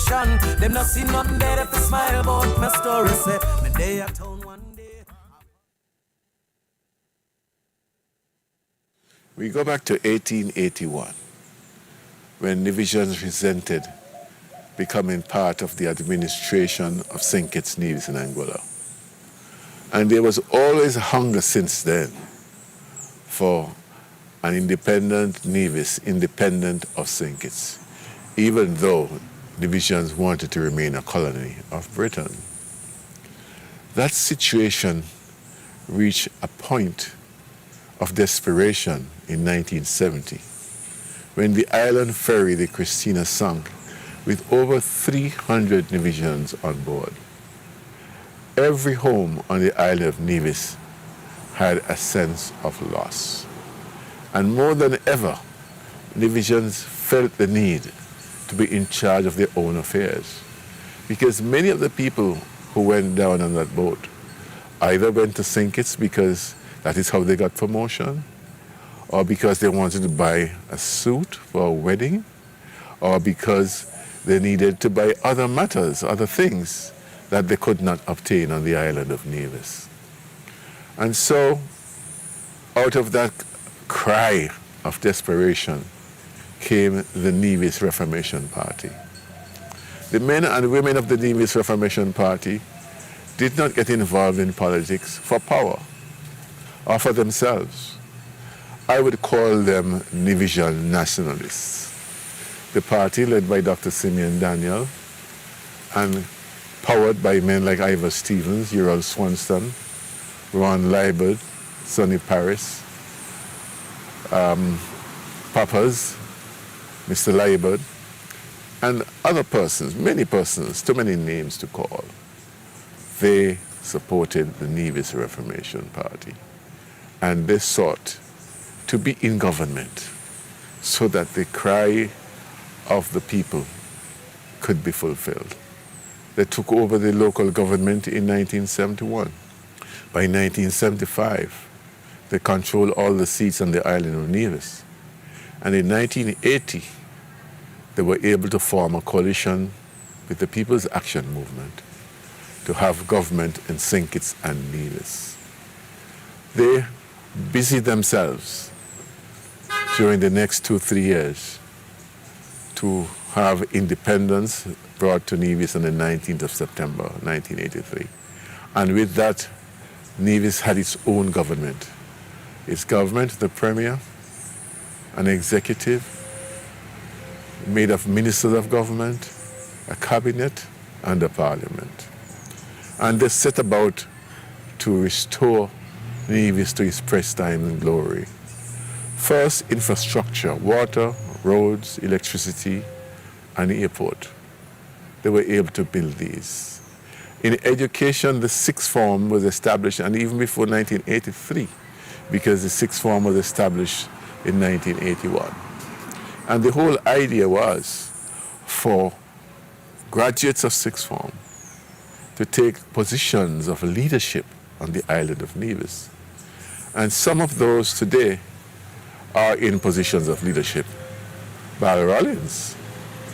celebration. Them not see nothing better to smile about my story. Say, me day at town one day. We go back to 1881, when Nevisians resented becoming part of the administration of St. Kitts Nevis in Angola. And there was always a hunger since then for an independent Nevis, independent of St. Kitts, even though Nevisians wanted to remain a colony of Britain. That situation reached a point of desperation in 1970, when the island ferry, the Christina, sunk with over 300 Nevisians on board. Every home on the island of Nevis had a sense of loss. And more than ever, Nevisians felt the need to be in charge of their own affairs, because many of the people who went down on that boat either went to St. Kitts because that is how they got promotion, or because they wanted to buy a suit for a wedding, or because they needed to buy other matters, other things that they could not obtain on the island of Nevis. And so, out of that cry of desperation came the Nevis Reformation Party. The men and women of the Nevis Reformation Party did not get involved in politics for power or for themselves. I would call them Nevisian nationalists. The party, led by Dr. Simeon Daniel and powered by men like Ivor Stevens, Ural Swanston, Ron Liebert, Sonny Paris, Papas, Mr. Liebert, and other persons, many persons, too many names to call. They supported the Nevis Reformation Party, and they sought to be in government so that the cry of the people could be fulfilled. They took over the local government in 1971. By 1975, they controlled all the seats on the island of Nevis. And in 1980, they were able to form a coalition with the People's Action Movement to have government in St. Kitts and Nevis. They busied themselves during the next 2-3 years to have independence brought to Nevis on the 19th of September, 1983. And with that, Nevis had its own government. Its government, the premier, an executive, made of ministers of government, a cabinet, and a parliament. And they set about to restore Nevis to its pristine and glory. First, infrastructure, water, roads, electricity, and airport. They were able to build these. In education, the sixth form was established, and even before 1983, because the sixth form was established in 1981. And the whole idea was for graduates of sixth form to take positions of leadership on the island of Nevis. And some of those today are in positions of leadership. Val Rollins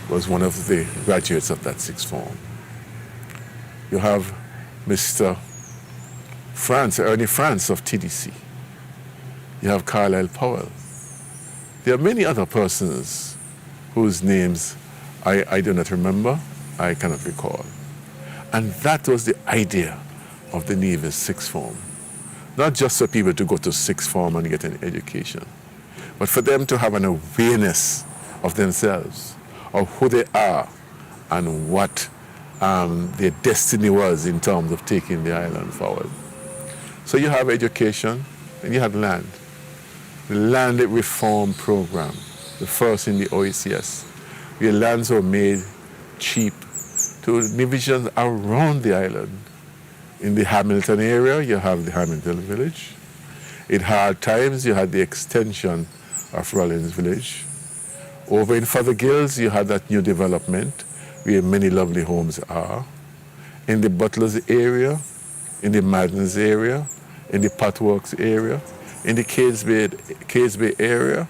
was one of the graduates of that sixth form. You have Mr. Ernie France of TDC. You have Carlisle Powell. There are many other persons whose names I do not remember, I cannot recall. And that was the idea of the Nevis sixth form. Not just for people to go to sixth form and get an education, but for them to have an awareness of themselves, of who they are, and what their destiny was in terms of taking the island forward. So you have education, and you have land. The Land Reform Program, the first in the OECS, where lands were made cheap to Nevisians around the island. In the Hamilton area, you have the Hamilton Village. In hard times, you had the extension of Rollins Village. Over in Fothergills, you had that new development where many lovely homes are. In the Butlers area, in the Maddens area, in the Potworks area, in the Cades Bay area,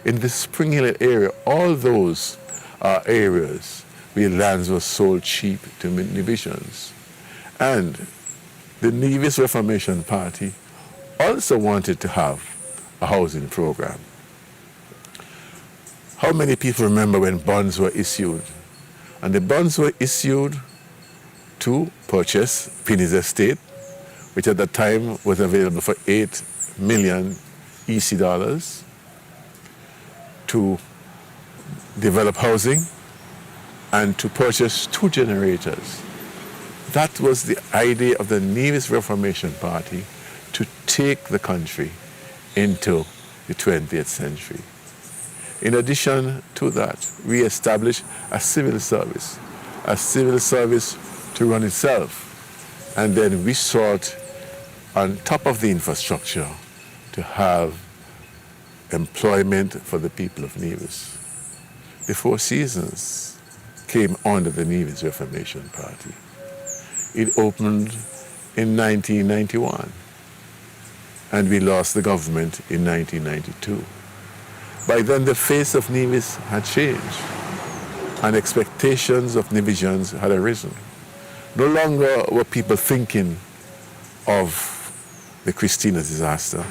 in the Spring Hill area, all those are areas where lands were sold cheap to Nevisians. And the Nevis Reformation Party also wanted to have a housing program. How many people remember when bonds were issued? And the bonds were issued to purchase Penny's estate, which at that time was available for 8 million EC dollars, to develop housing, and to purchase 2 generators. That was the idea of the Nevis Reformation Party, to take the country into the 20th century. In addition to that, we established a civil service to run itself. And then we sought, on top of the infrastructure, to have employment for the people of Nevis. The Four Seasons came under the Nevis Reformation Party. It opened in 1991, and we lost the government in 1992. By then, the face of Nevis had changed, and expectations of Nevisians had arisen. No longer were people thinking of the Christina disaster,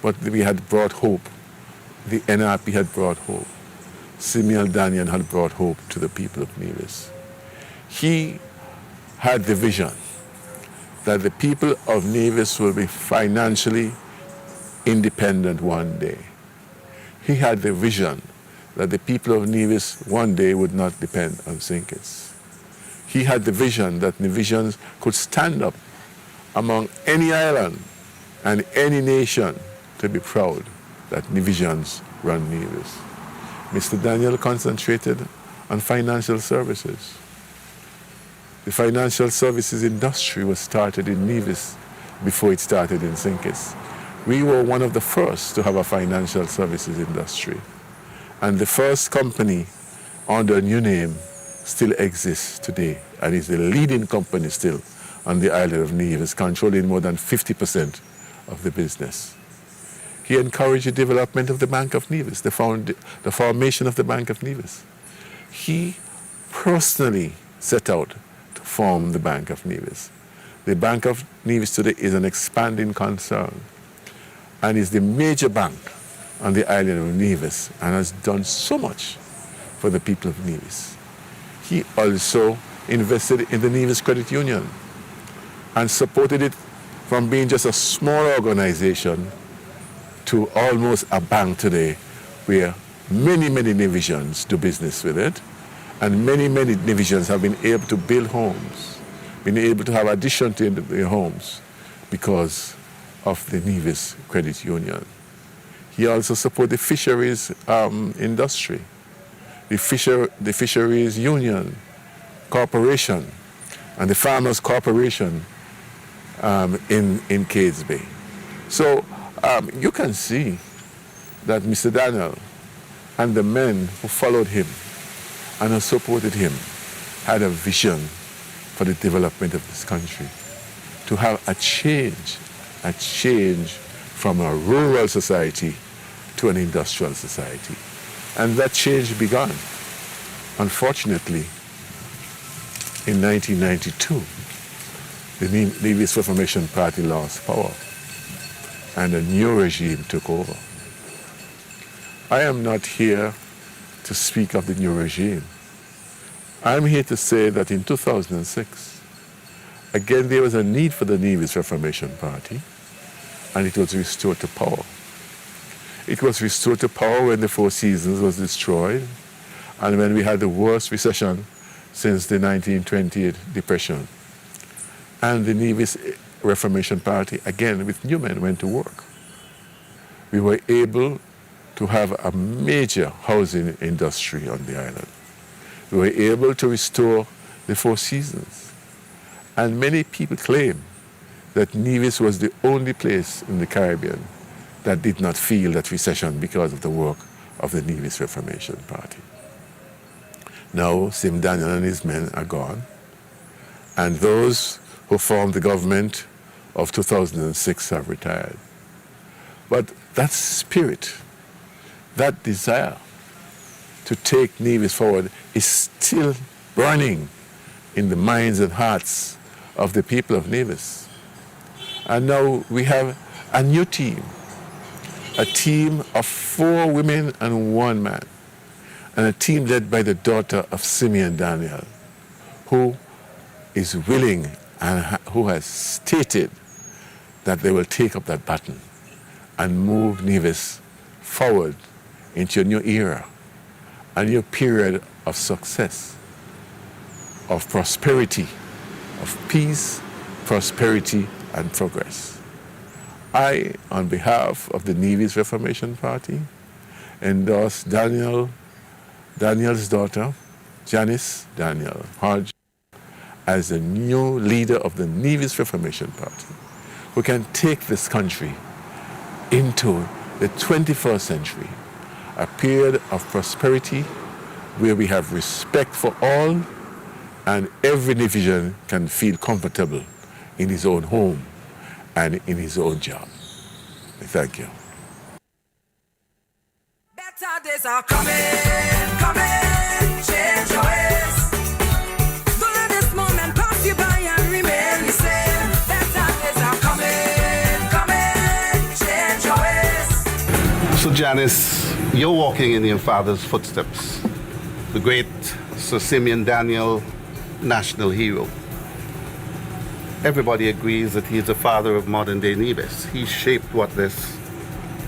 but we had brought hope. The NRP had brought hope. Simeon Daniel had brought hope to the people of Nevis. He had the vision that the people of Nevis will be financially independent one day. He had the vision that the people of Nevis one day would not depend on St. He had the vision that Nevisians could stand up among any island and any nation to be proud that Nevisians run Nevis. Mr. Daniel concentrated on financial services. The financial services industry was started in Nevis before it started in St. Kitts. We were one of the first to have a financial services industry. And the first company under a new name still exists today and is the leading company still on the island of Nevis, controlling more than 50% of the business. He encouraged the development of the Bank of Nevis, the formation of the Bank of Nevis. He personally set out to form the Bank of Nevis. The Bank of Nevis today is an expanding concern and is the major bank on the island of Nevis and has done so much for the people of Nevis. He also invested in the Nevis Credit Union and supported it from being just a small organization to almost a bank today where many Nevisians do business with it, and many Nevisians have been able to build homes, been able to have addition to their homes because of the Nevis Credit Union. He also supported the fisheries industry, the fisheries union, corporation, and the farmers corporation in Cades Bay. So you can see that Mr. Daniel and the men who followed him and who supported him had a vision for the development of this country, to have a change from a rural society to an industrial society. And that change began. Unfortunately, in 1992, the Nevis Reformation Party lost power and a new regime took over. I am not here to speak of the new regime. I'm here to say that in 2006, again there was a need for the Nevis Reformation Party, and it was restored to power. It was restored to power when the Four Seasons was destroyed and when we had the worst recession since the 1928 Depression. And the Nevis Reformation Party, again with new men, went to work. We were able to have a major housing industry on the island. We were able to restore the Four Seasons. And many people claim that Nevis was the only place in the Caribbean that did not feel that recession because of the work of the Nevis Reformation Party. Now, Sim Daniel and his men are gone, and those who formed the government of 2006 have retired. But that spirit, that desire to take Nevis forward is still burning in the minds and hearts of the people of Nevis. And now we have a new team, a team of 4 women and 1 man, and a team led by the daughter of Simeon Daniel, who is willing and who has stated that they will take up that baton and move Nevis forward into a new era, a new period of success, of prosperity, of peace, prosperity, and progress. I, on behalf of the Nevis Reformation Party, endorse Daniel's daughter, Janice Daniel Hodge, as the new leader of the Nevis Reformation Party, who can take this country into the 21st century, a period of prosperity where we have respect for all and every Nevisian can feel comfortable in his own home and in his own job. Thank you. Better days are coming, change your ways. Don't let this moment pass you by and remain the same. Better days are coming, change your ways. So Janice, you're walking in your father's footsteps, the great Sir Simeon Daniel, national hero. Everybody agrees that he is the father of modern day Nevis. He shaped what this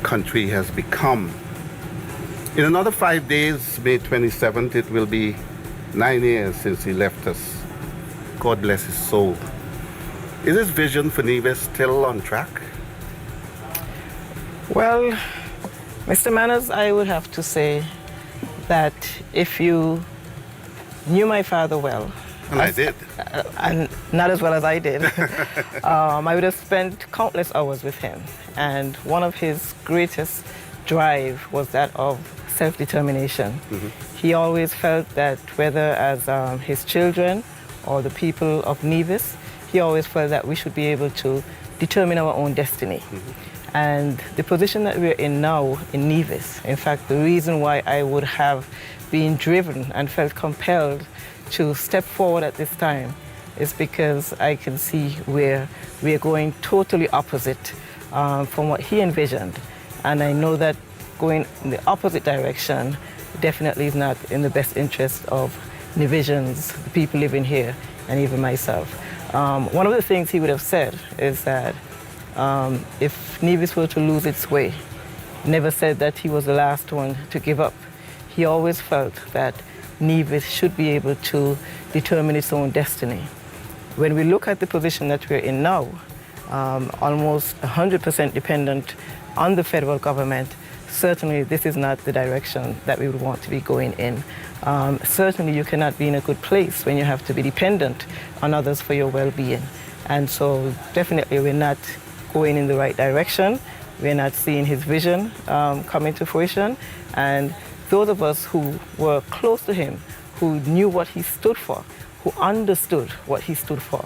country has become. In another 5 days, May 27th, it will be 9 years since he left us. God bless his soul. Is his vision for Nevis still on track? Well, Mr. Manners, I would have to say that if you knew my father well, and I did. And not as well as I did, I would have spent countless hours with him. And one of his greatest drive was that of self-determination. Mm-hmm. He always felt that whether as his children or the people of Nevis, he always felt that we should be able to determine our own destiny. Mm-hmm. And the position that we're in now in Nevis, in fact, the reason why I would have been driven and felt compelled to step forward at this time is because I can see where we are going totally opposite from what he envisioned. And I know that going in the opposite direction definitely is not in the best interest of Nevisians, the people living here, and even myself. One of the things he would have said is that if Nevis were to lose its way, never said that he was the last one to give up. He always felt that Nevis should be able to determine its own destiny. When we look at the position that we're in now, almost 100% dependent on the federal government, certainly this is not the direction that we would want to be going in. Certainly you cannot be in a good place when you have to be dependent on others for your well-being. And so definitely we're not going in the right direction. We're not seeing his vision coming to fruition. And those of us who were close to him, who knew what he stood for, who understood what he stood for,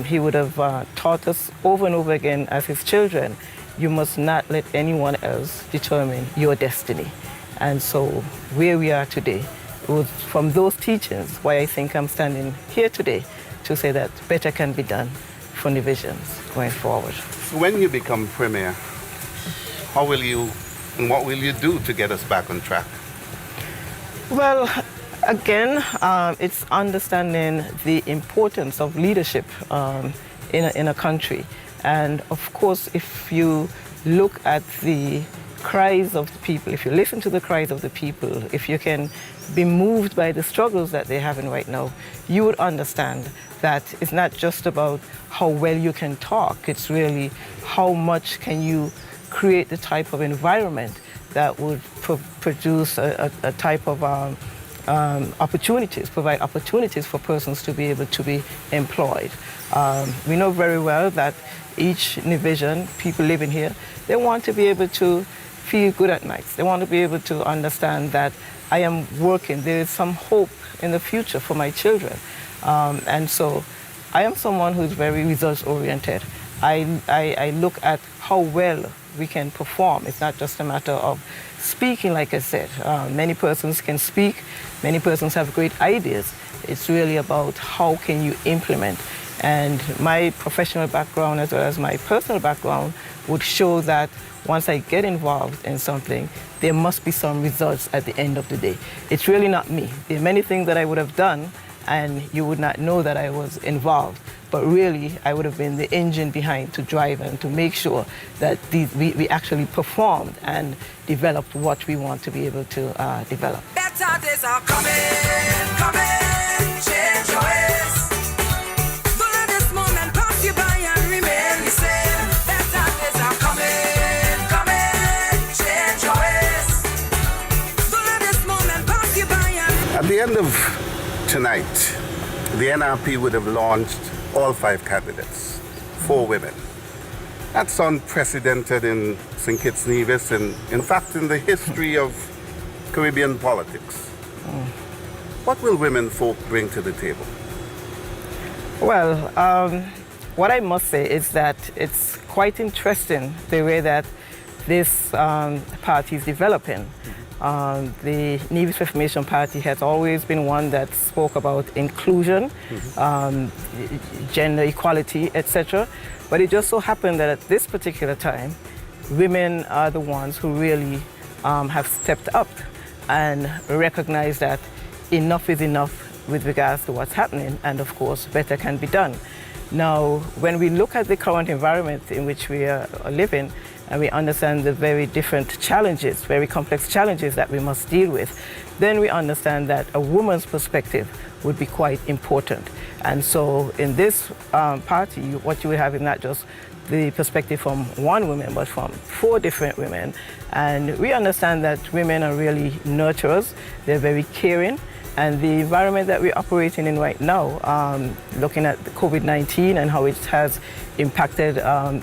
he would have taught us over and over again as his children, you must not let anyone else determine your destiny. And so where we are today, it was from those teachings why I think I'm standing here today to say that better can be done for Nevisians going forward. When you become Premier, how will you and what will you do to get us back on track? Well, again, it's understanding the importance of leadership in a country. And of course, if you look at the cries of the people, if you listen to the cries of the people, if you can be moved by the struggles that they're having right now, you would understand that it's not just about how well you can talk, it's really how much can you create the type of environment that would produce a type of opportunities, provide opportunities for persons to be able to be employed. We know very well that each Nevisian, people living here, they want to be able to feel good at night. They want to be able to understand that I am working. There is some hope in the future for my children. And so I am someone who's very results-oriented. I look at how well we can perform. It's not just a matter of speaking, like I said. Many persons can speak, many persons have great ideas. It's really about how can you implement. And my professional background as well as my personal background would show that once I get involved in something, there must be some results at the end of the day. It's really not me. There are many things that I would have done and you would not know that I was involved. But really, I would have been the engine behind to drive and to make sure that we actually performed and developed what we want to be able to develop. Better days are coming, coming, change your ways. Don't let this moment pass you by and remain the same. Better days are coming, coming, change your ways. Don't let this moment pass you by and... At the end of tonight, the NRP would have launched all 5 candidates, 4 women. That's unprecedented in St. Kitts Nevis and, in fact, in the history of Caribbean politics. What will women folk bring to the table? Well, what I must say is that it's quite interesting the way that this party is developing. The Nevis Reformation Party has always been one that spoke about inclusion, gender equality, etc. But it just so happened that at this particular time, women are the ones who really have stepped up and recognized that enough is enough with regards to what's happening, and of course, better can be done. Now, when we look at the current environment in which we are living, and we understand the very different challenges, very complex challenges that we must deal with, then we understand that a woman's perspective would be quite important. And so in this party, what you will have is not just the perspective from one woman, but from 4 different women. And we understand that women are really nurturers, they're very caring, and the environment that we're operating in right now, looking at the COVID-19 and how it has impacted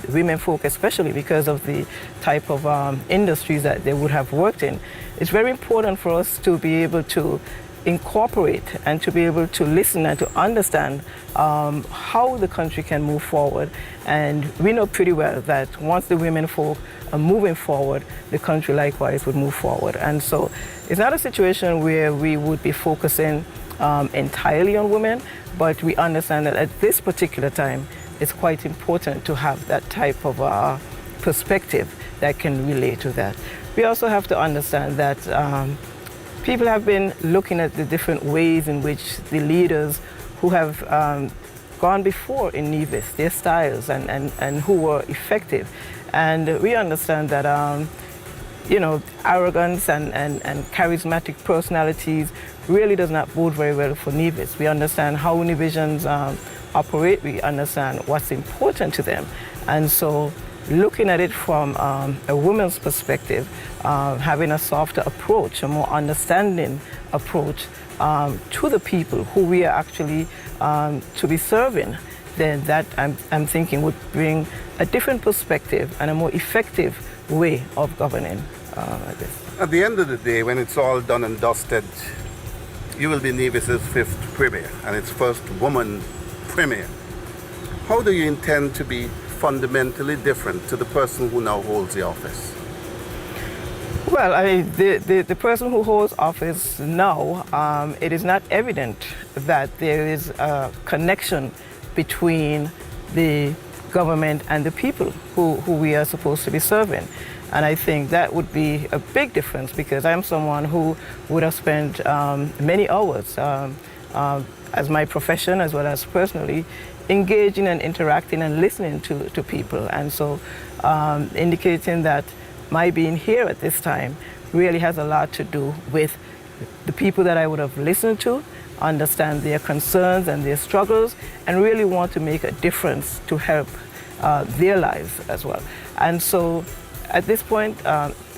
women folk, especially because of the type of industries that they would have worked in, it's very important for us to be able to incorporate and to be able to listen and to understand how the country can move forward. And we know pretty well that once the women folk are moving forward, the country likewise would move forward. And so it's not a situation where we would be focusing entirely on women, but we understand that at this particular time, it's quite important to have that type of perspective that can relate to that. We also have to understand that people have been looking at the different ways in which the leaders who have gone before in Nevis, their styles and who were effective. And we understand that arrogance and charismatic personalities really does not bode very well for Nevis. We understand how Nevisians operate, we understand what's important to them. And so looking at it from a woman's perspective, having a softer approach, a more understanding approach to the people who we are actually to be serving, then that I'm thinking would bring a different perspective and a more effective way of governing this. At the end of the day, when it's all done and dusted, you will be Nevis's 5th premier and its first woman premier. How do you intend to be fundamentally different to the person who now holds the office? Well, I mean, the person who holds office now, it is not evident that there is a connection between the government and the people who we are supposed to be serving. And I think that would be a big difference, because I'm someone who would have spent many hours as my profession as well as personally engaging and interacting and listening to people. And so indicating that my being here at this time really has a lot to do with the people that I would have listened to, understand their concerns and their struggles, and really want to make a difference to help their lives as well. And so at this point,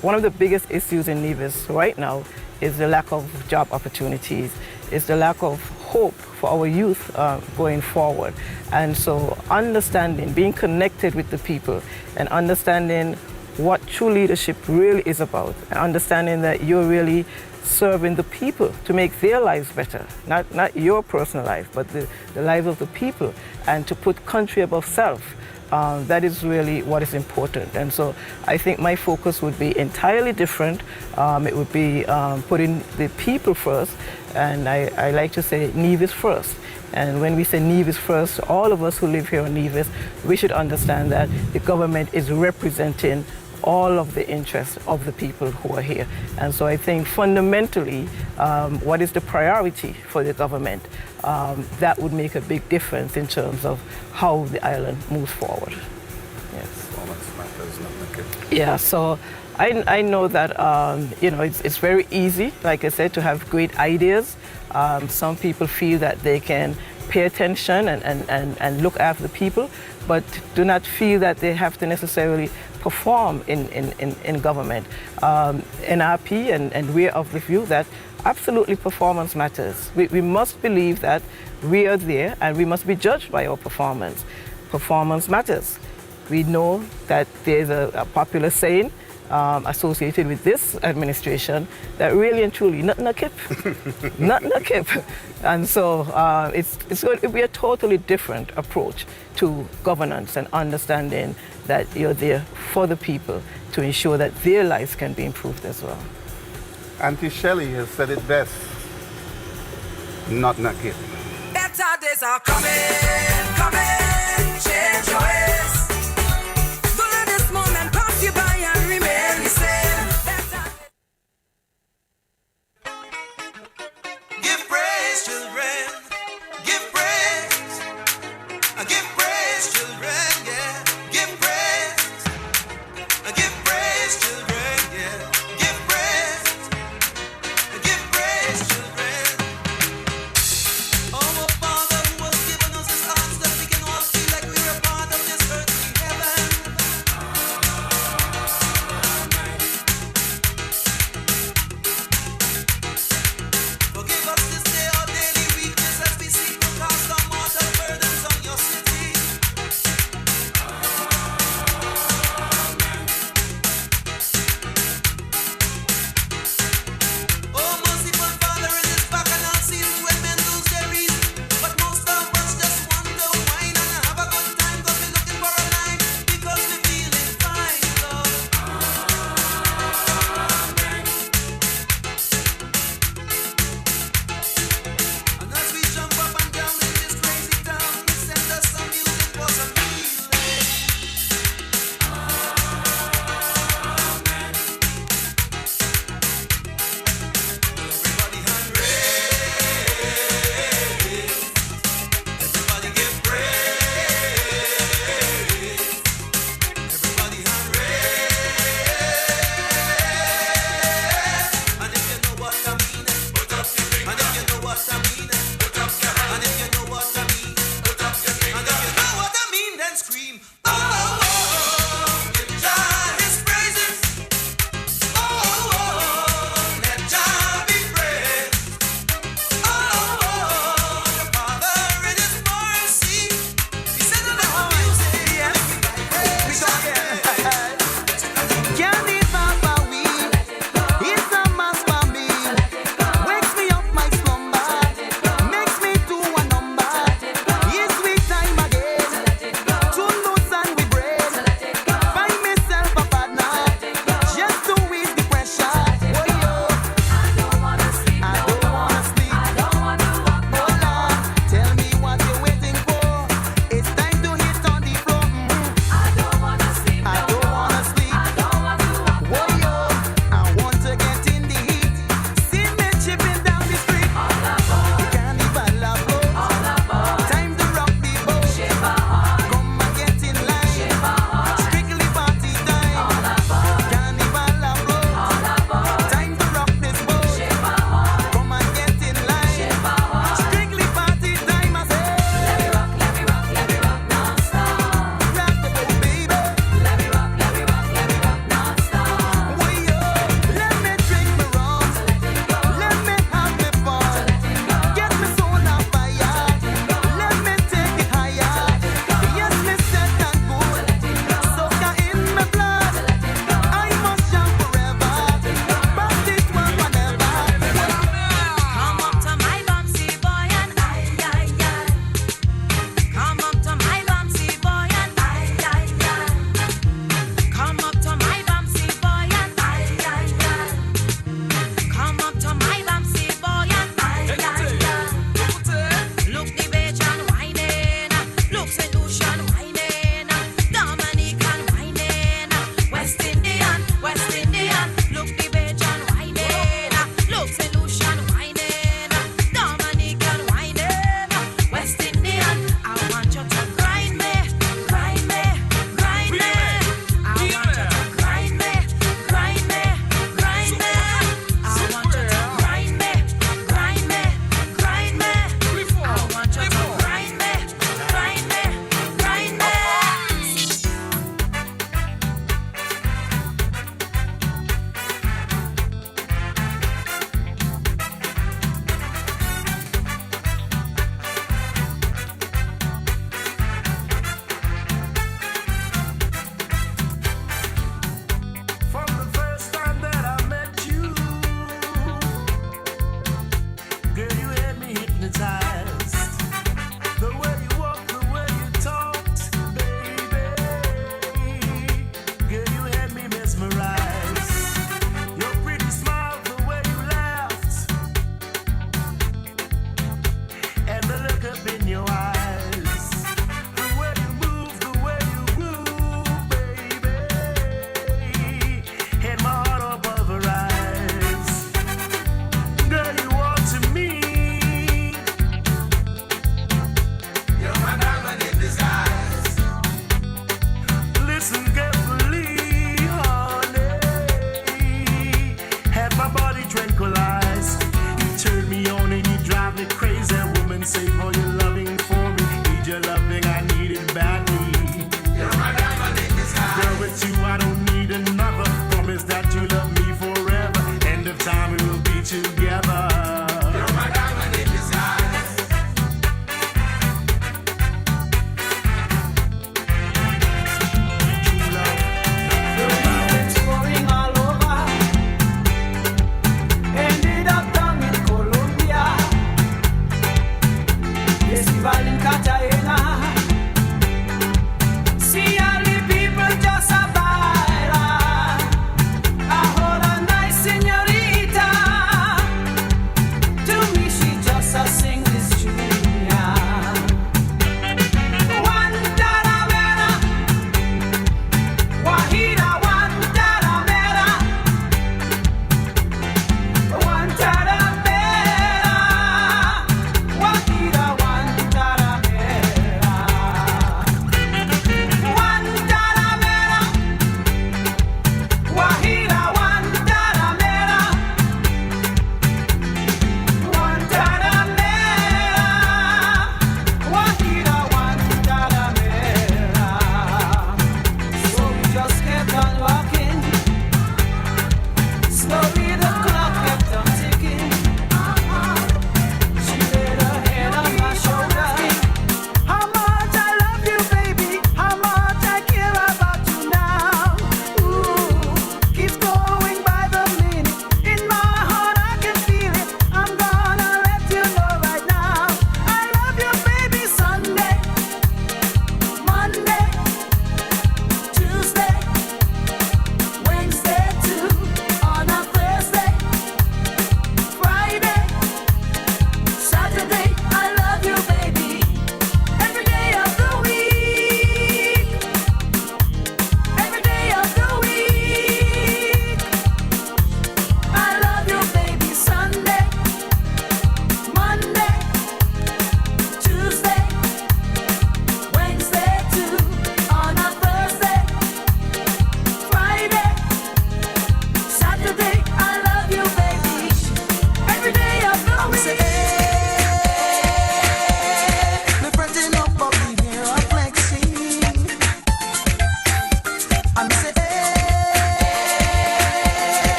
one of the biggest issues in Nevis right now is the lack of job opportunities, is the lack of hope for our youth going forward. And so understanding, being connected with the people and understanding what true leadership really is about, and understanding that you're really serving the people to make their lives better, not your personal life, but the lives of the people, and to put country above self. That is really what is important. And so I think my focus would be entirely different. It would be putting the people first, and I like to say Nevis first. And when we say Nevis first, all of us who live here in Nevis, we should understand that the government is representing all of the interests of the people who are here. And so I think fundamentally, what is the priority for the government? That would make a big difference in terms of how the island moves forward. Yes. Performance matters, not naked. Yeah, so I know that it's very easy, like I said, to have great ideas. Some people feel that they can pay attention and look after the people, but do not feel that they have to necessarily perform in government. NRP and we're of the view that absolutely performance matters. We must believe that we are there and we must be judged by our performance. Performance matters. We know that there's a popular saying associated with this administration that really and truly, nothing a kip, nothing a kip. And so it's going to be a totally different approach to governance and understanding that you're there for the people to ensure that their lives can be improved as well. Auntie Shelley has said it best. Not naked. Better days are coming, coming, change your ways. Don't let this moment pass you by and remain the same. Better Give praise, children. Give praise. Give praise, children. Yeah. Give praise. Give praise, children. Yeah. Give praise. Give praise, children. Our Father who has given us His hands that we can all feel like we're a part of this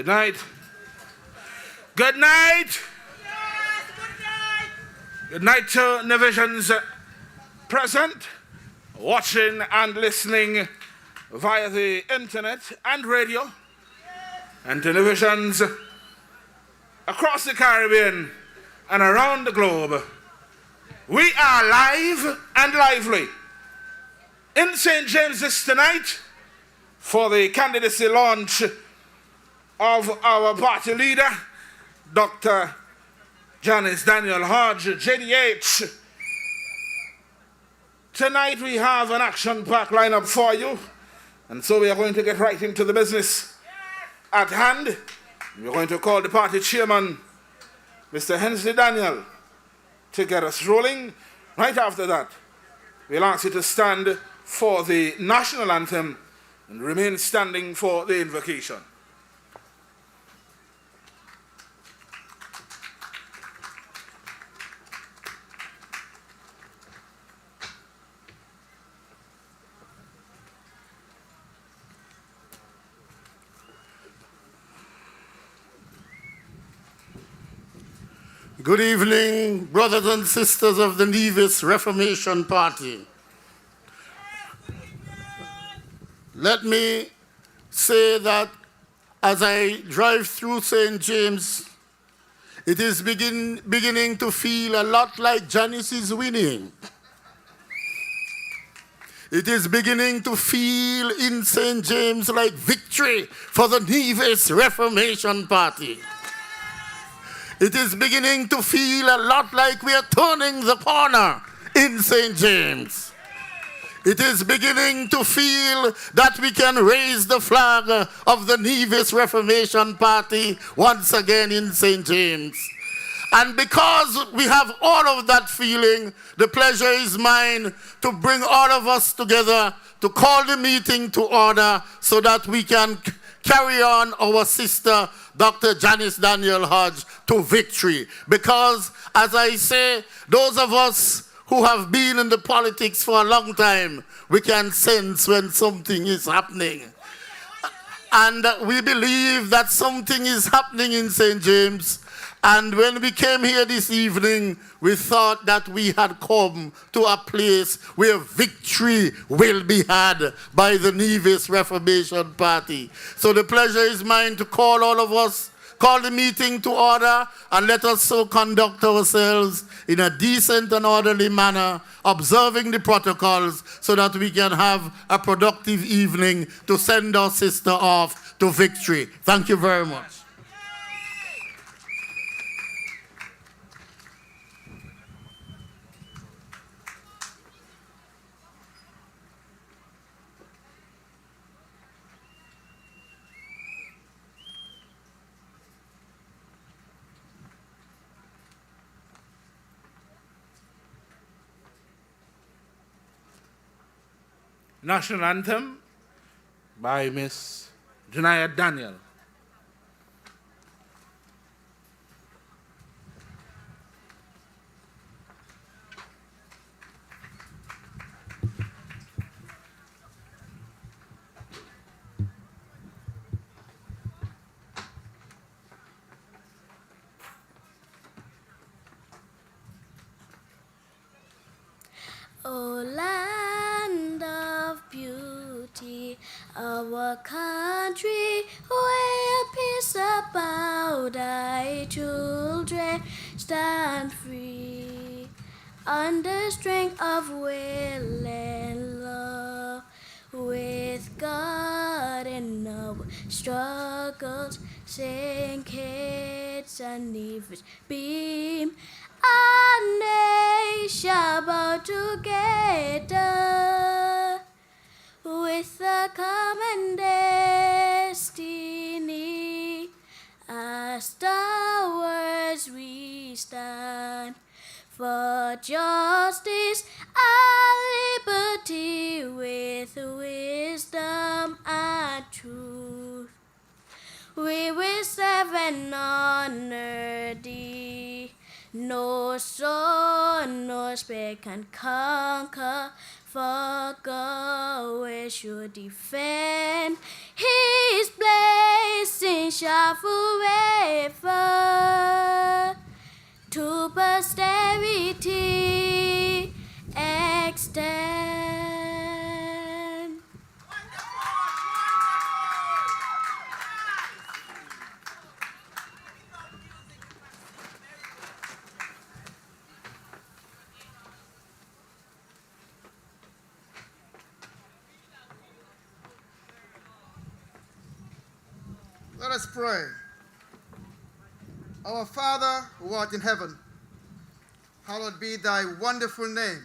Good night. Good night. Good night to Nevisions present, watching and listening via the internet and radio, and to Nevisions across the Caribbean and around the globe. We are live and lively in St. James's tonight for the candidacy launch of our party leader, Dr. Janice Daniel Hodge, JDH. Tonight we have an action-packed lineup for you, and so we are going to get right into the business at hand. We're going to call the party chairman, Mr. Hensley Daniel, to get us rolling. Right after that, we'll ask you to stand for the national anthem and remain standing for the invocation. Good evening, brothers and sisters of the Nevis Reformation Party. Let me say that as I drive through St. James, it is beginning to feel a lot like Janice is winning. It is beginning to feel in St. James like victory for the Nevis Reformation Party. It is beginning to feel a lot like we are turning the corner in St. James. It is beginning to feel that we can raise the flag of the Nevis Reformation Party once again in St. James. And because we have all of that feeling, the pleasure is mine to bring all of us together to call the meeting to order so that we can carry on our sister, Dr. Janice Daniel Hodge, to victory. Because, as I say, those of us who have been in the politics for a long time, we can sense when something is happening. And we believe that something is happening in St. James. And when we came here this evening, we thought that we had come to a place where victory will be had by the Nevis Reformation Party. So the pleasure is mine to call all of us, call the meeting to order, and let us so conduct ourselves in a decent and orderly manner, observing the protocols so that we can have a productive evening to send our sister off to victory. Thank you very much. National anthem by Miss Janaya Daniel. O land of beauty, our country, where peace about thy children stand free, on the strength of will and love, with God in our struggles, St. Kitts and Nevis beam, our nation bow together with a common destiny. As towers we stand for justice and liberty with wisdom and truth. We will serve and honor thee. No sword, no spear can conquer, for God will sure defend his blessing shall forever to posterity extend. Let us pray. Our Father who art in heaven, hallowed be thy wonderful name.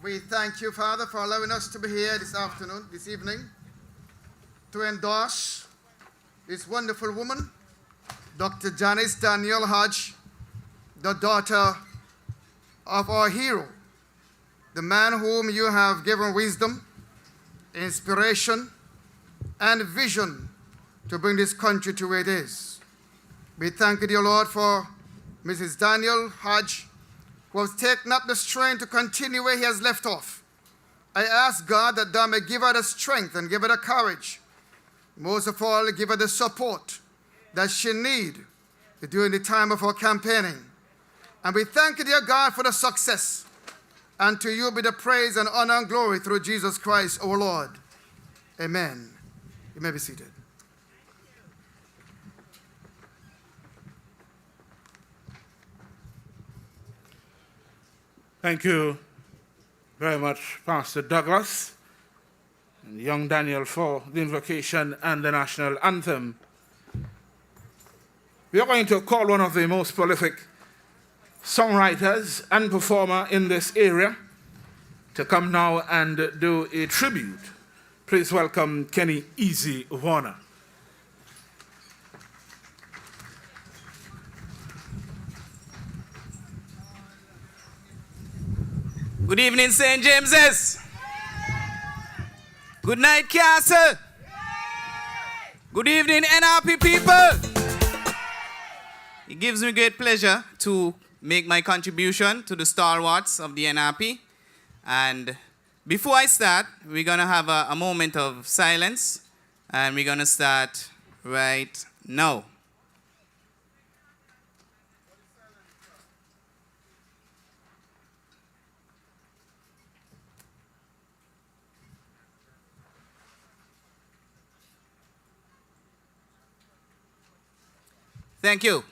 We thank you, Father, for allowing us to be here this afternoon, this evening, to endorse this wonderful woman, Dr. Janice Daniel Hodge, the daughter of our hero, the man whom you have given wisdom, inspiration, and vision to bring this country to where it is. We thank you, dear Lord, for Mrs. Daniel Hodge, who has taken up the strength to continue where he has left off. I ask God that thou may give her the strength and give her the courage. Most of all, give her the support that she needs during the time of her campaigning. And we thank you, dear God, for the success. And to you be the praise and honor and glory through Jesus Christ, our Lord. Amen. You may be seated. Thank you very much, Pastor Douglas and young Daniel, for the invocation and the national anthem. We are going to call one of the most prolific songwriters and performer in this area to come now and do a tribute. Please welcome Kenny Easy Warner. Good evening, St. James's. Good night, Castle. Good evening, NRP people. It gives me great pleasure to make my contribution to the stalwarts of the NRP. And before I start, we're going to have a moment of silence. And we're going to start right now. Thank you.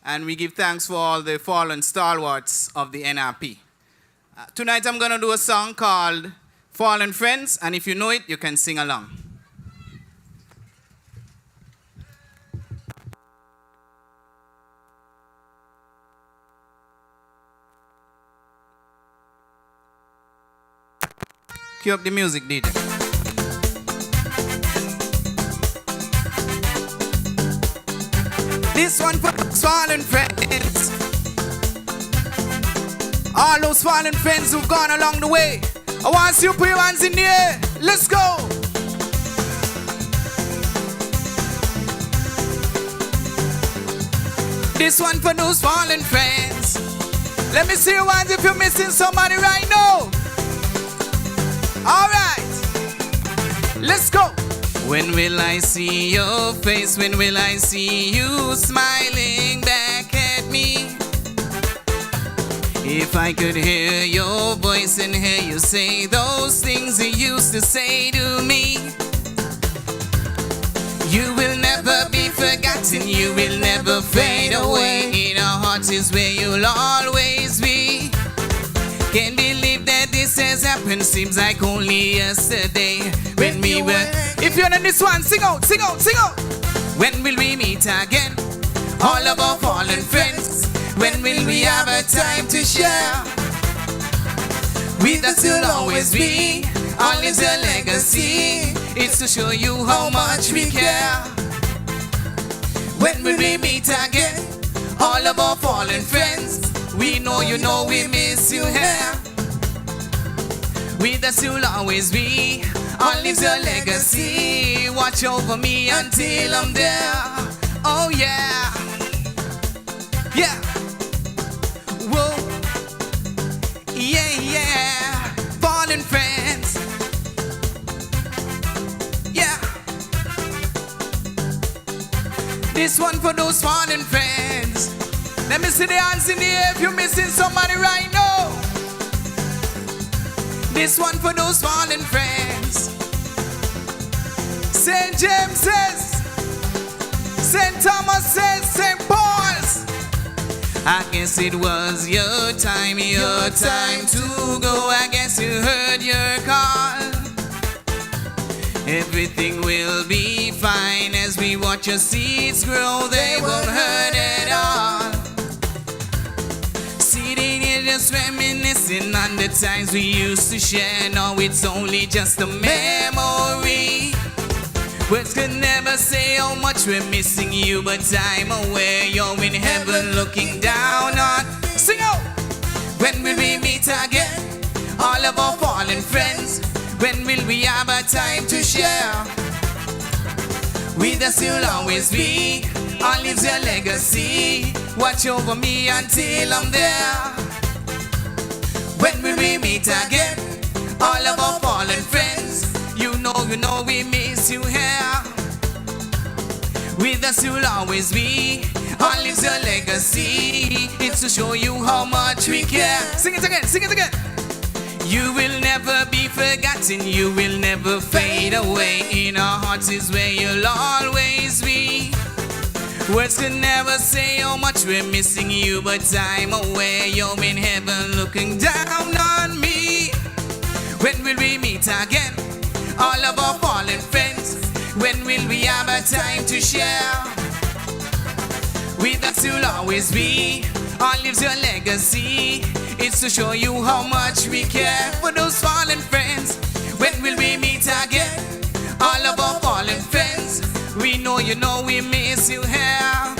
And we give thanks for all the fallen stalwarts of the NRP. Tonight I'm going to do a song called Fallen Friends, and if you know it, you can sing along. Cue up the music, DJ. This one for those fallen friends. All those fallen friends who've gone along the way. I want you to put your hands in the air. Let's go. This one for those fallen friends. Let me see your hands if you're missing somebody right now. All right. Let's go. When will I see your face? When will I see you smiling back at me? If I could hear your voice and hear you say those things you used to say to me. You will never be forgotten, you will never fade away. In our hearts is where you'll always be. Can't believe that this has happened, seems like only yesterday. When we were... If you're on this one, sing out, sing out, sing out. When will we meet again? All of our fallen friends. When will we have a time to share? With us you'll always be. All is a legacy. It's to show you how much we care. When will we meet again? All of our fallen friends. We know you know we miss you here. With us you'll always be. All is your legacy. Watch over me until I'm there. Oh yeah. Yeah. Whoa. Yeah, yeah. Fallen friends. Yeah. This one for those fallen friends. Let me see the hands in the air if you're missing somebody right now. This one for those fallen friends. St. James says, St. Thomas says, St. Paul's. I guess it was your time to go. I guess you heard your call. Everything will be fine as we watch your seeds grow. They won't hurt at all. Sitting here just reminiscing on the times we used to share. Now it's only just a memory. Words could never say how much we're missing you, but I'm aware you're in heaven looking down on. Sing out! When will we meet again? All of our fallen friends. When will we have a time to share? With us you'll always be. All lives your legacy. Watch over me until I'm there. When will we meet again? All of our fallen friends. You know we miss you here. With us you'll always be. All lives your legacy. It's to show you how much we care. Sing it again, sing it again. You will never be forgotten. You will never fade away. In our hearts is where you'll always be. Words could never say how much we're missing you, but I'm aware you're in heaven looking down on me. When will we meet again? All of our fallen friends. When will we have a time to share? With us you'll always be. All lives your legacy. It's to show you how much we care for those fallen friends. When will we meet again? All of our fallen friends. We know we miss you here.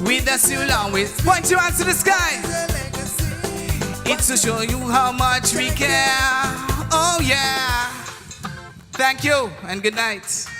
With us you'll always point your hands to the sky. It's to show you how much we care. Oh yeah. Thank you and good night.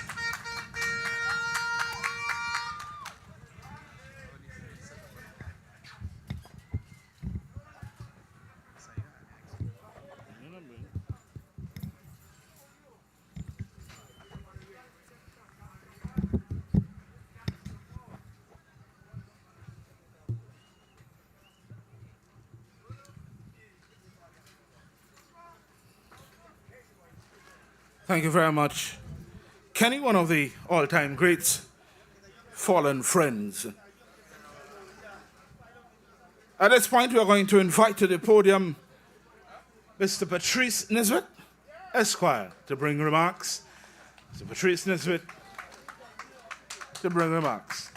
Thank you very much. Kenny, one of the all-time greats, fallen friends. At this point, we are going to invite to the podium Mr. Patrice Nisbet, Esquire, to bring remarks. Mr. Patrice Nisbet, to bring remarks.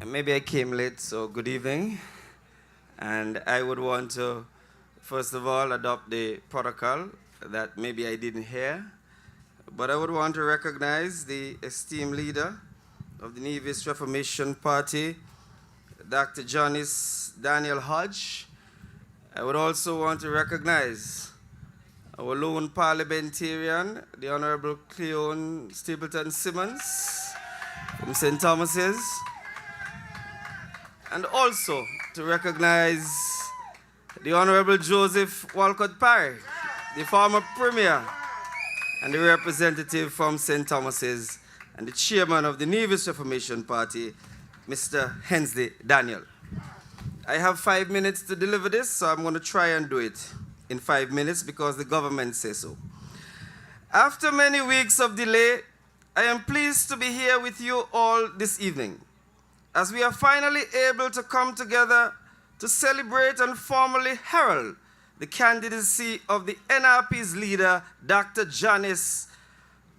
Maybe I came late, so good evening. And I would want to, first of all, adopt the protocol that maybe I didn't hear. But I would want to recognize the esteemed leader of the Nevis Reformation Party, Dr. Janice Daniel Hodge. I would also want to recognize our lone parliamentarian, the Honorable Cleone Stapleton Simmons from St. Thomas's. And also to recognize the Honorable Joseph Walcott Parry, the former Premier and the representative from St. Thomas's and the chairman of the Nevis Reformation Party, Mr. Hensley Daniel. I have 5 minutes to deliver this, so I'm going to try and do it in 5 minutes because the government says so. After many weeks of delay, I am pleased to be here with you all this evening, as we are finally able to come together to celebrate and formally herald the candidacy of the NRP's leader, Dr. Janice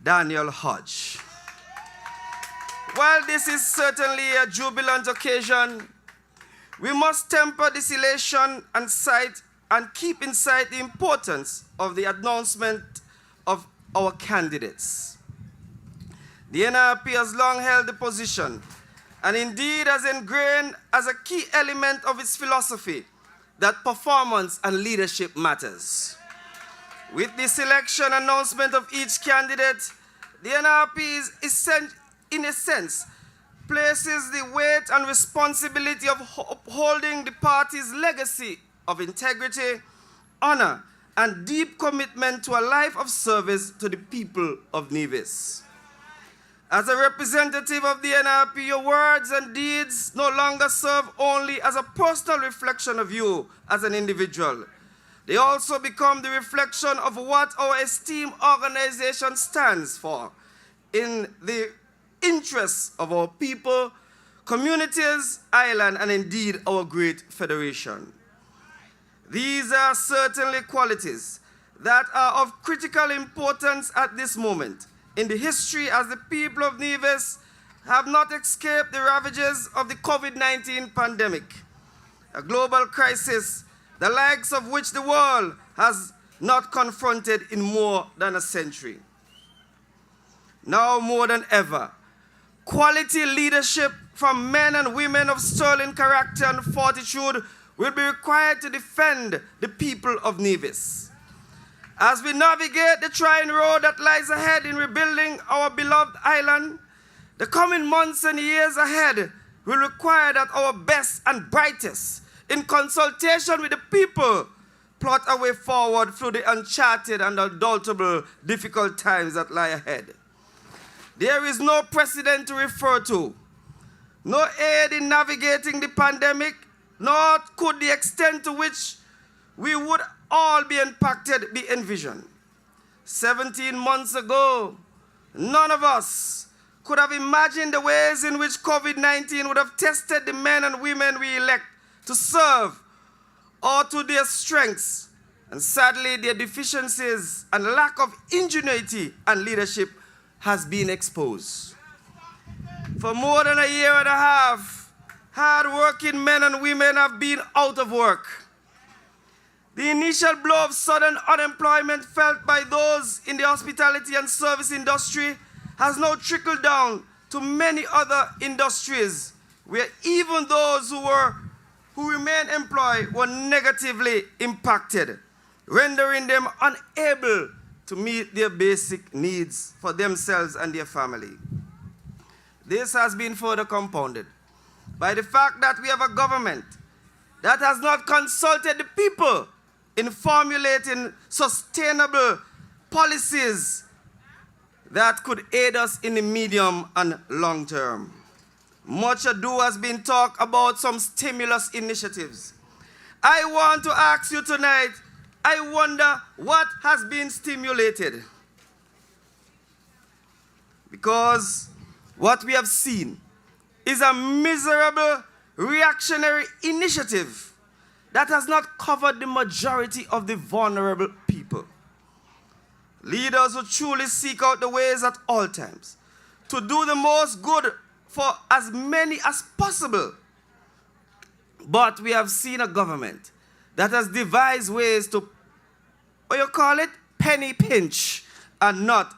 Daniel Hodge. While this is certainly a jubilant occasion, we must temper this elation and keep in sight the importance of the announcement of our candidates. The NRP has long held the position and indeed has ingrained as a key element of its philosophy that performance and leadership matters. With the selection announcement of each candidate, the NRP in a sense, places the weight and responsibility of upholding the party's legacy of integrity, honor, and deep commitment to a life of service to the people of Nevis. As a representative of the NRP, your words and deeds no longer serve only as a personal reflection of you as an individual. They also become the reflection of what our esteemed organization stands for in the interests of our people, communities, island, and indeed our great federation. These are certainly qualities that are of critical importance at this moment in the history, as the people of Nevis have not escaped the ravages of the COVID-19 pandemic, a global crisis the likes of which the world has not confronted in more than a century. Now more than ever, quality leadership from men and women of sterling character and fortitude will be required to defend the people of Nevis. As we navigate the trying road that lies ahead in rebuilding our beloved island, the coming months and years ahead will require that our best and brightest, in consultation with the people, plot a way forward through the uncharted and undoubtable difficult times that lie ahead. There is no precedent to refer to, no aid in navigating the pandemic, nor could the extent to which we would all be impacted be envisioned. 17 months ago, none of us could have imagined the ways in which COVID-19 would have tested the men and women we elect to serve, or to their strengths, and sadly their deficiencies and lack of ingenuity and leadership has been exposed. For more than a year and a half, hard-working men and women have been out of work. The initial blow of sudden unemployment felt by those in the hospitality and service industry has now trickled down to many other industries, where even those who remain employed were negatively impacted, rendering them unable to meet their basic needs for themselves and their family. This has been further compounded by the fact that we have a government that has not consulted the people in formulating sustainable policies that could aid us in the medium and long term. Much ado has been talked about some stimulus initiatives. I want to ask you tonight, I wonder what has been stimulated. Because what we have seen is a miserable reactionary initiative that has not covered the majority of the vulnerable people. Leaders who truly seek out the ways at all times to do the most good for as many as possible. But we have seen a government that has devised ways to, what you call it, penny pinch and not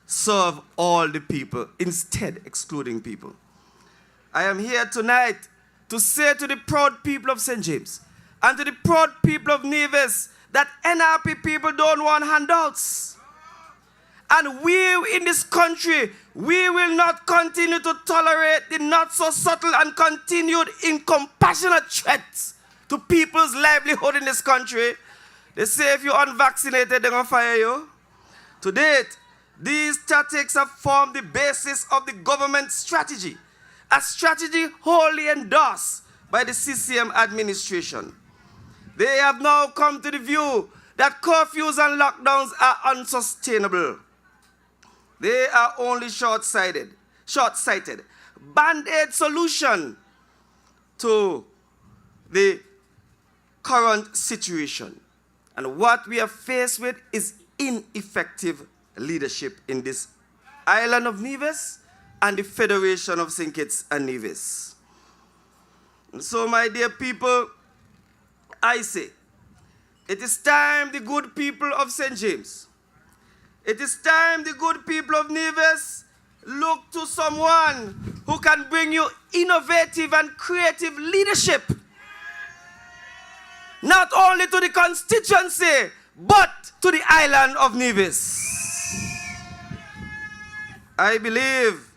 serve all the people, instead excluding people. I am here tonight to say to the proud people of St. James and to the proud people of Nevis that NRP people don't want handouts. And we in this country, we will not continue to tolerate the not so subtle and continued incompassionate threats to people's livelihood in this country. They say if you're unvaccinated, they're going to fire you. To date, these tactics have formed the basis of the government strategy, a strategy wholly endorsed by the CCM administration. They have now come to the view that curfews and lockdowns are unsustainable. They are only short-sighted, band-aid solution to the current situation. And what we are faced with is ineffective leadership in this island of Nevis and the Federation of St. Kitts and Nevis. And so, my dear people, I say, it is time the good people of St. James, it is time the good people of Nevis look to someone who can bring you innovative and creative leadership. Not only to the constituency, but to the island of Nevis. I believe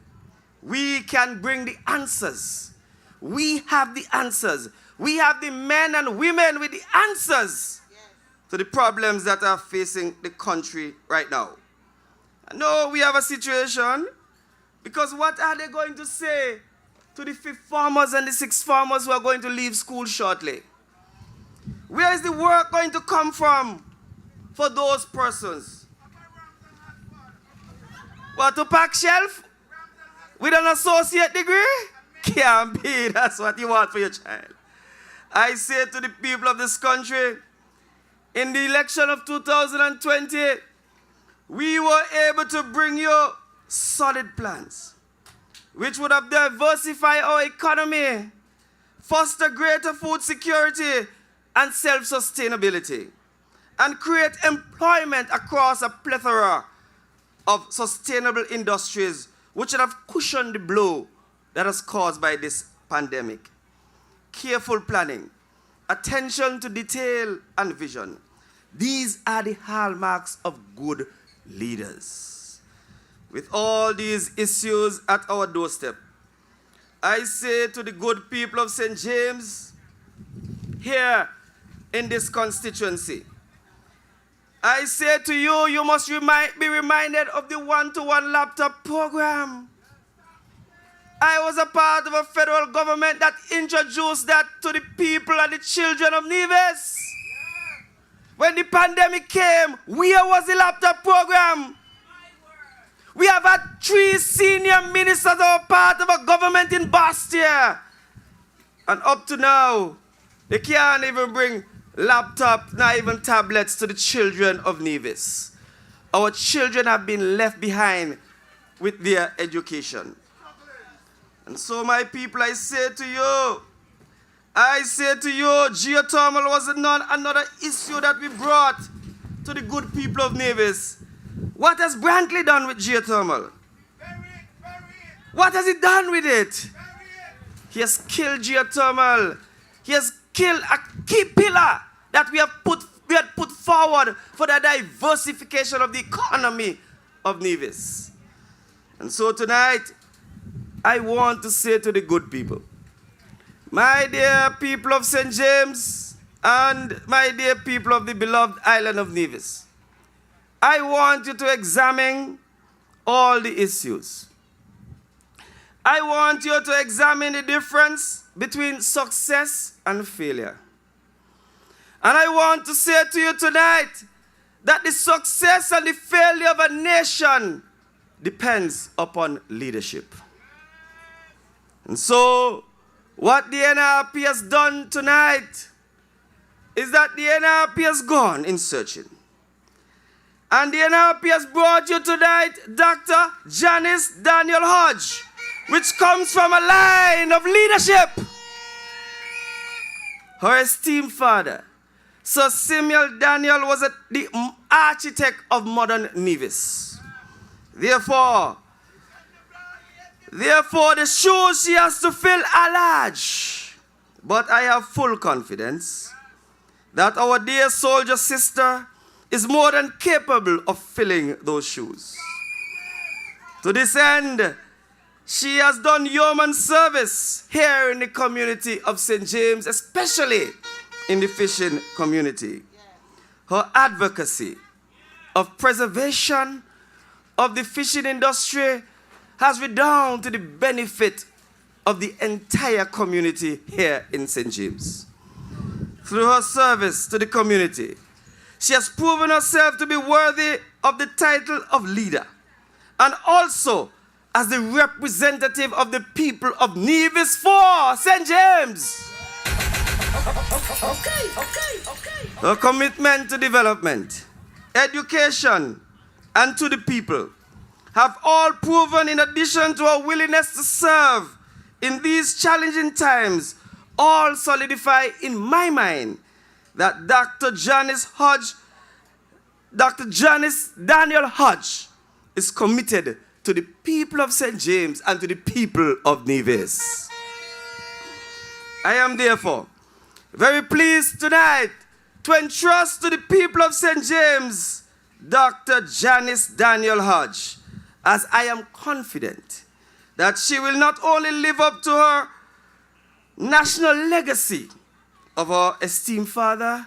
we can bring the answers. We have the answers. We have the men and women with the answers to the problems that are facing the country right now. I know we have a situation, because what are they going to say to the 5th farmers and the 6th farmers who are going to leave school shortly? Where is the work going to come from for those persons? What, to pack shelf with an associate degree? Can't be. That's what you want for your child. I say to the people of this country, in the election of 2020, we were able to bring you solid plans, which would have diversified our economy, foster greater food security and self-sustainability, and create employment across a plethora of sustainable industries, which would have cushioned the blow that is caused by this pandemic. Careful planning, attention to detail and vision. These are the hallmarks of good leaders. With all these issues at our doorstep, I say to the good people of St. James here in this constituency, I say to you, you must be reminded of the one-to-one laptop program. I was a part of a federal government that introduced that to the people and the children of Nevis. When the pandemic came, where was the laptop program? We have had 3 senior ministers who are part of a government in Bastia. And up to now, they can't even bring laptop, not even tablets to the children of Nevis. Our children have been left behind with their education. And so, my people, I say to you, geothermal was not another issue that we brought to the good people of Nevis. What has Brantley done with geothermal? What has he done with it? He has killed geothermal. He has killed a key pillar that we had put forward for the diversification of the economy of Nevis. And so tonight, I want to say to the good people, my dear people of St. James and my dear people of the beloved island of Nevis, I want you to examine all the issues. I want you to examine the difference between success and failure. And I want to say to you tonight that the success and the failure of a nation depends upon leadership. And so, what the NRP has done tonight is that the NRP has gone in searching. And the NRP has brought you tonight Dr. Janice Daniel Hodge, which comes from a line of leadership. Her esteemed father, Sir Samuel Daniel, was the architect of modern Nevis. Therefore, the shoes she has to fill are large. But I have full confidence that our dear soldier sister is more than capable of filling those shoes. To this end, she has done yeoman service here in the community of St. James, especially in the fishing community. Her advocacy of preservation of the fishing industry has redounded to the benefit of the entire community here in St. James. Through her service to the community, she has proven herself to be worthy of the title of leader, and also as the representative of the people of Nevis for St. James. Her commitment to development, education, and to the people have all proven, in addition to her willingness to serve in these challenging times, all solidify in my mind that Dr. Janice Daniel Hodge is committed to the people of St. James and to the people of Nevis. I am therefore very pleased tonight to entrust to the people of St. James Dr. Janice Daniel Hodge, as I am confident that she will not only live up to her national legacy of our esteemed father,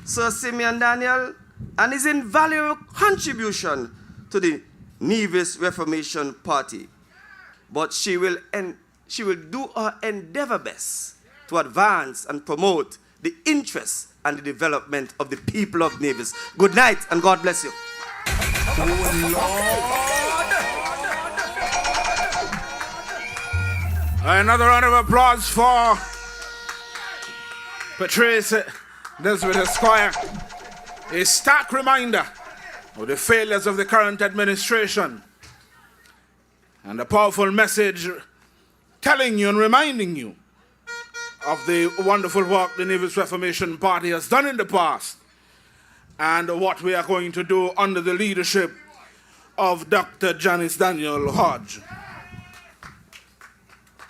Sir Simeon Daniel, and his invaluable contribution to the Nevis Reformation Party, but she will do her endeavor best to advance and promote the interests and the development of the people of Nevis. Good night and God bless you. Another round of applause for Patrice Desmond Esquire. A stark reminder of the failures of the current administration and a powerful message telling you and reminding you of the wonderful work the Nevis Reformation Party has done in the past and what we are going to do under the leadership of Dr. Janice Daniel Hodge.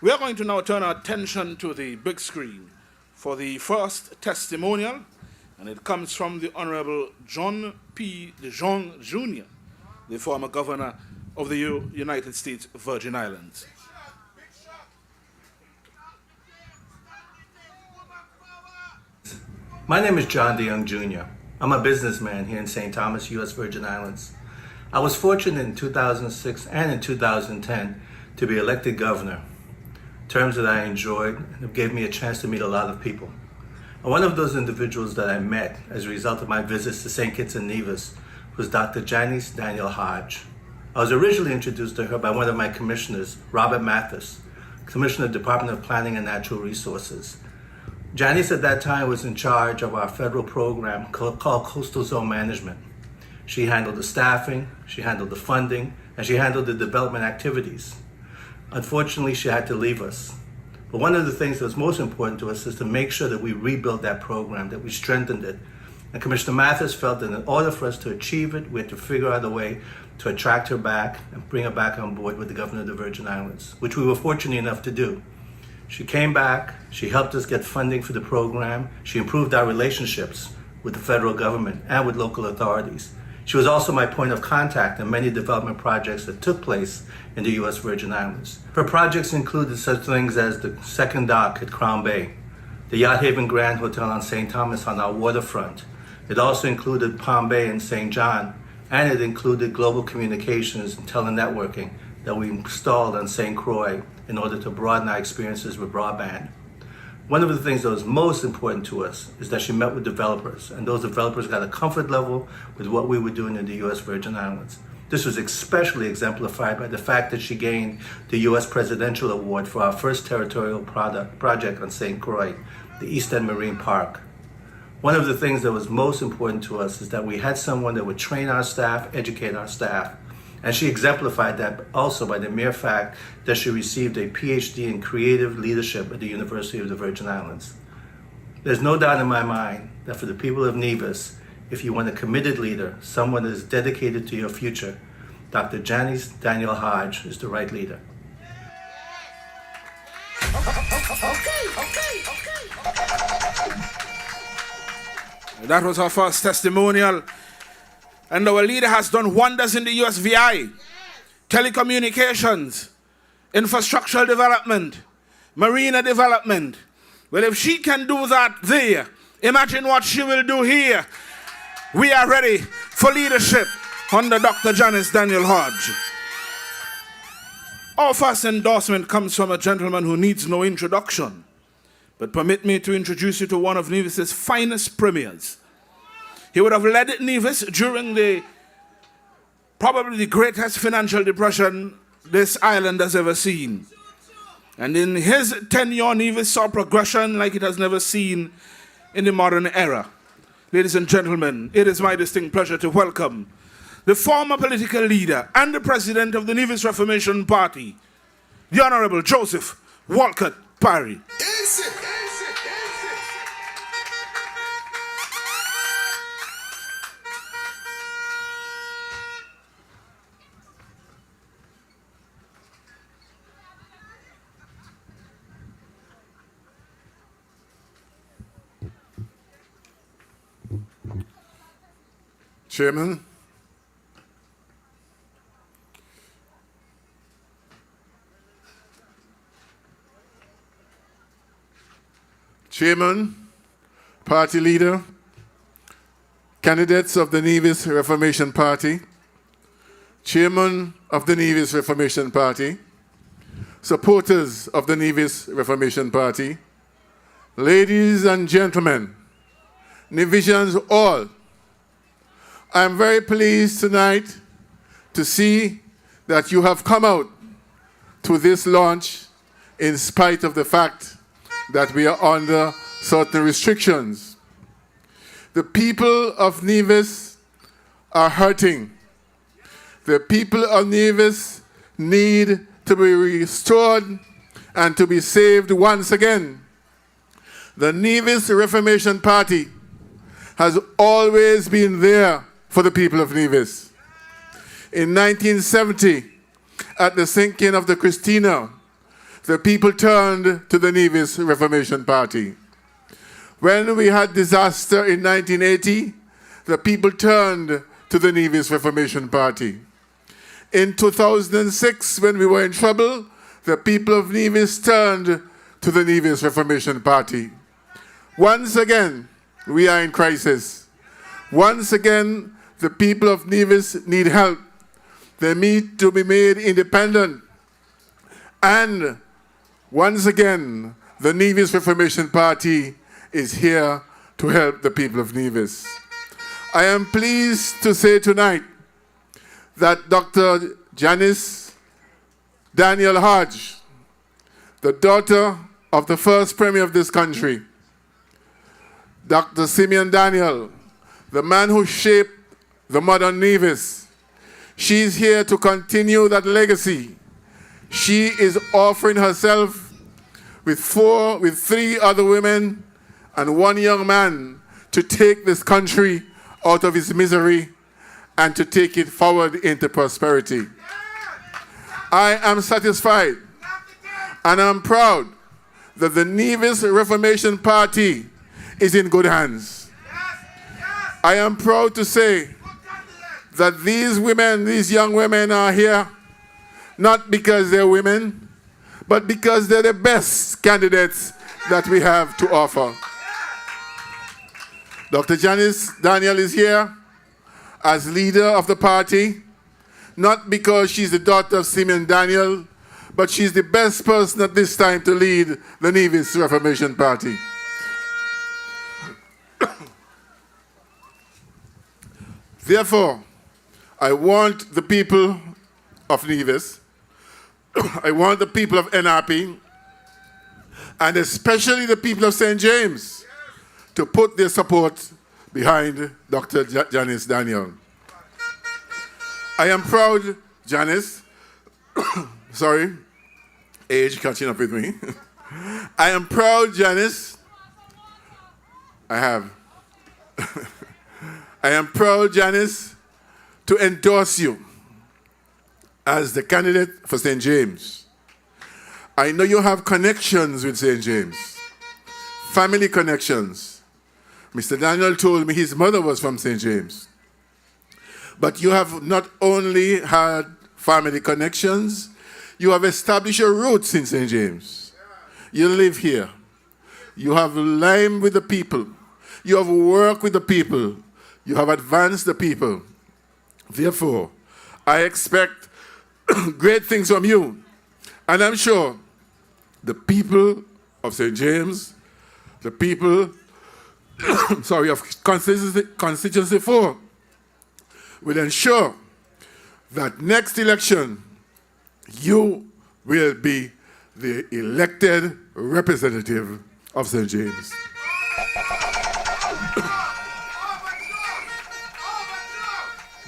We are going to now turn our attention to the big screen for the first testimonial, and it comes from the Honorable John P. DeJong Jr., the former governor of the United States Virgin Islands. My name is John DeYoung Jr. I'm a businessman here in St. Thomas, U.S. Virgin Islands. I was fortunate in 2006 and in 2010 to be elected governor, terms that I enjoyed and gave me a chance to meet a lot of people. And one of those individuals that I met as a result of my visits to St. Kitts and Nevis was Dr. Janice Daniel Hodge. I was originally introduced to her by one of my commissioners, Robert Mathis, Commissioner of the Department of Planning and Natural Resources. Janice at that time was in charge of our federal program called Coastal Zone Management. She handled the staffing, she handled the funding, and she handled the development activities. Unfortunately, she had to leave us. But one of the things that was most important to us is to make sure that we rebuilt that program, that we strengthened it. And Commissioner Mathis felt that in order for us to achieve it, we had to figure out a way to attract her back and bring her back on board with the governor of the Virgin Islands, which we were fortunate enough to do. She came back, she helped us get funding for the program, she improved our relationships with the federal government and with local authorities. She was also my point of contact in many development projects that took place in the U.S. Virgin Islands. Her projects included such things as the second dock at Crown Bay, the Yacht Haven Grand Hotel on St. Thomas on our waterfront. It also included Palm Bay and St. John, and it included global communications and telenetworking that we installed on St. Croix in order to broaden our experiences with broadband. One of the things that was most important to us is that she met with developers, and those developers got a comfort level with what we were doing in the U.S. Virgin Islands. This was especially exemplified by the fact that she gained the U.S. Presidential Award for our first territorial project on St. Croix, the East End Marine Park. One of the things that was most important to us is that we had someone that would train our staff, educate our staff, and she exemplified that also by the mere fact that she received a PhD in creative leadership at the University of the Virgin Islands. There's no doubt in my mind that for the people of Nevis, if you want a committed leader, someone that is dedicated to your future, Dr. Janice Daniel Hodge is the right leader. That was our first testimonial. And our leader has done wonders in the USVI, telecommunications, infrastructural development, marina development. Well, if she can do that there, imagine what she will do here. We are ready for leadership under Dr. Janice Daniel Hodge. Our first endorsement comes from a gentleman who needs no introduction. But permit me to introduce you to one of Nevis's finest premiers. He would have led Nevis during probably the greatest financial depression this island has ever seen. And in his tenure, Nevis saw progression like it has never seen in the modern era. Ladies and gentlemen, it is my distinct pleasure to welcome the former political leader and the president of the Nevis Reformation Party, the Honorable Joseph Walcott Parry. Chairman, Chairman, Party Leader, candidates of the Nevis Reformation Party, Chairman of the Nevis Reformation Party, supporters of the Nevis Reformation Party, ladies and gentlemen, Nevisians all, I am very pleased tonight to see that you have come out to this launch in spite of the fact that we are under certain restrictions. The people of Nevis are hurting. The people of Nevis need to be restored and to be saved once again. The Nevis Reformation Party has always been there for the people of Nevis. In 1970, at the sinking of the Christina, the people turned to the Nevis Reformation Party. When we had disaster in 1980, the people turned to the Nevis Reformation Party. In 2006, when we were in trouble, the people of Nevis turned to the Nevis Reformation Party. Once again, we are in crisis. Once again, the people of Nevis need help. They need to be made independent. And once again, the Nevis Reformation Party is here to help the people of Nevis. I am pleased to say tonight that Dr. Janice Daniel Hodge, the daughter of the first premier of this country, Dr. Simeon Daniel, the man who shaped the modern Nevis, she's here to continue that legacy. She is offering herself with three other women and one young man to take this country out of its misery and to take it forward into prosperity. I am satisfied and I'm proud that the Nevis Reformation Party is in good hands. I am proud to say that these women, these young women are here not because they're women, but because they're the best candidates that we have to offer. Dr. Janice Daniel is here as leader of the party, not because she's the daughter of Simeon Daniel, but she's the best person at this time to lead the Nevis Reformation Party. Therefore, I want the people of Nevis, I want the people of NRP, and especially the people of St. James, to put their support behind Dr. Janice Daniel. I am proud, Janice, sorry, age catching up with me. I am proud, Janice, I am proud, Janice, to endorse you as the candidate for St. James. I know you have connections with St. James, family connections. Mr. Daniel told me his mother was from St. James. But you have not only had family connections, you have established your roots in St. James. You live here. You have lain with the people. You have worked with the people. You have advanced the people. Therefore, I expect great things from you. And I'm sure the people of St. James, the people of Constituency 4, will ensure that next election, you will be the elected representative of St. James.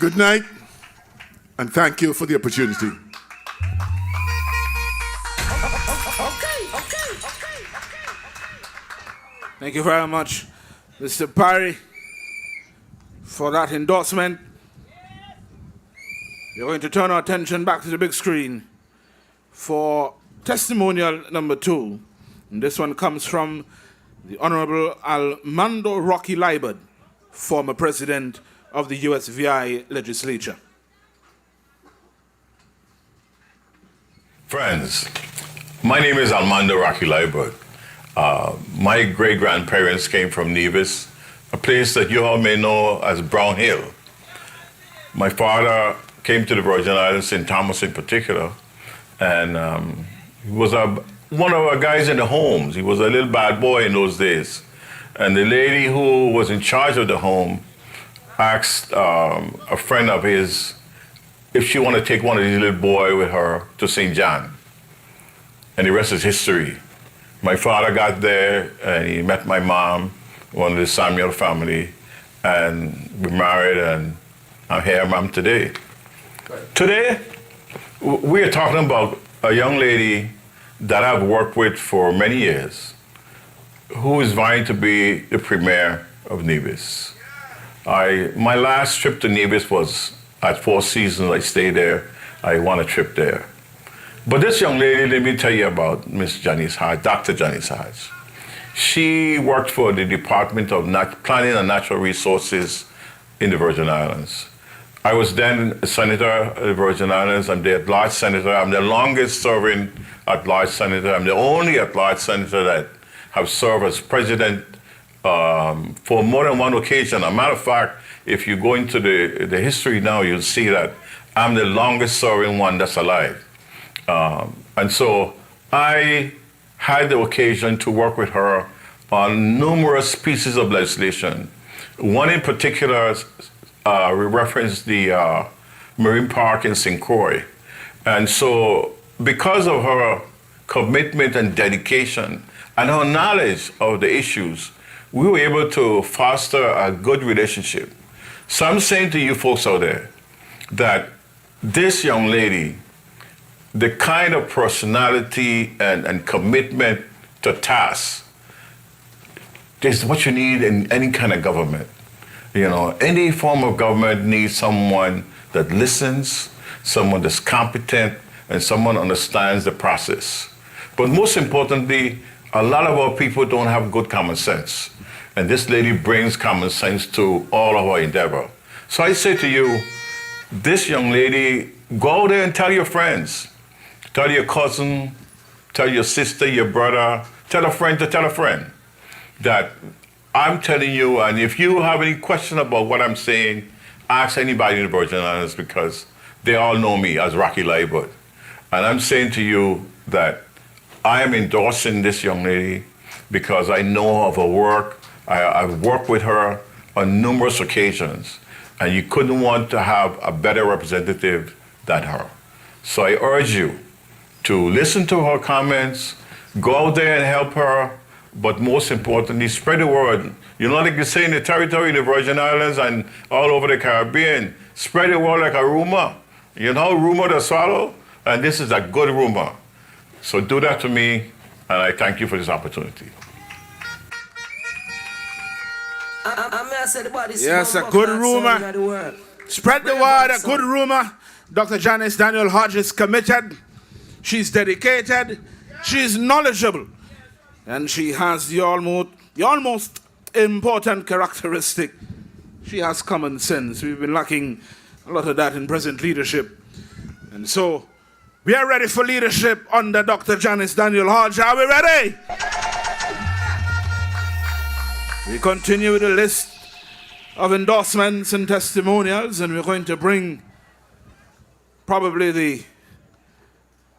Good night, and thank you for the opportunity. Thank you very much, Mr. Parry, for that endorsement. We're going to turn our attention back to the big screen for testimonial number 2. And this one comes from the Honorable Armando Rocky Liebert, former president of the USVI legislature. Friends, my name is Armando Rocky Liebert. My great-grandparents came from Nevis, a place that you all may know as Brown Hill. My father came to the Virgin Islands, St. Thomas in particular, and he was one of our guys in the homes. He was a little bad boy in those days. And the lady who was in charge of the home asked a friend of his if she wanted to take one of these little boys with her to St. John. And the rest is history. My father got there and he met my mom, one of the Samuel family, and we married, and I'm here, Mom, today. Today, we are talking about a young lady that I've worked with for many years, who is vying to be the premier of Nevis. My last trip to Nevis was at Four Seasons. I stayed there. I won a trip there. But this young lady, let me tell you about Miss Janice Hodge, Dr. Janice Hodge. She worked for the Department of Planning and Natural Resources in the Virgin Islands. I was then a senator of the Virgin Islands. I'm the at-large senator. I'm the longest serving at-large senator. I'm the only at-large senator that have served as president for more than one occasion. As a matter of fact, if you go into the history now, you'll see that I'm the longest serving one that's alive. And so I had the occasion to work with her on numerous pieces of legislation. One in particular referenced the Marine Park in St. Croix. And so because of her commitment and dedication and her knowledge of the issues, we were able to foster a good relationship. So I'm saying to you folks out there that this young lady, the kind of personality and commitment to tasks is what you need in any kind of government. You know, any form of government needs someone that listens, someone that's competent, and someone understands the process. But most importantly, a lot of our people don't have good common sense. And this lady brings common sense to all of our endeavor. So I say to you, this young lady, go out there and tell your friends. Tell your cousin, tell your sister, your brother, tell a friend to tell a friend that I'm telling you, and if you have any question about what I'm saying, ask anybody in the Virgin Islands, because they all know me as Rocky Liebert. And I'm saying to you that I am endorsing this young lady because I know of her work. I've worked with her on numerous occasions, and you couldn't want to have a better representative than her. So I urge you to listen to her comments, go out there and help her, but most importantly, spread the word. You know, like you say in the territory, the Virgin Islands and all over the Caribbean, spread the word like a rumor. You know, rumor to swallow, and this is a good rumor. So do that to me, and I thank you for this opportunity. Yes, a good rumor. Spread the word, a good rumor. Dr. Janice Daniel Hodge is committed. She's dedicated. She's knowledgeable. And she has the almost important characteristic. She has common sense. We've been lacking a lot of that in present leadership. And so, we are ready for leadership under Dr. Janice Daniel Hodge. Are we ready? We continue with a list of endorsements and testimonials, and we're going to bring probably the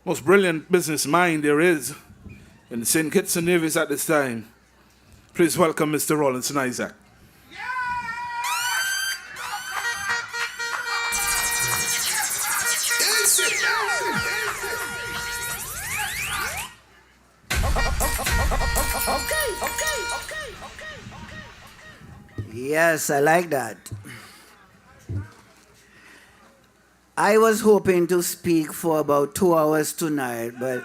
most brilliant business mind there is in St. Kitts and Nevis at this time. Please welcome Mr. Rawlinson Isaac. Yes, I like that. I was hoping to speak for about 2 hours tonight, but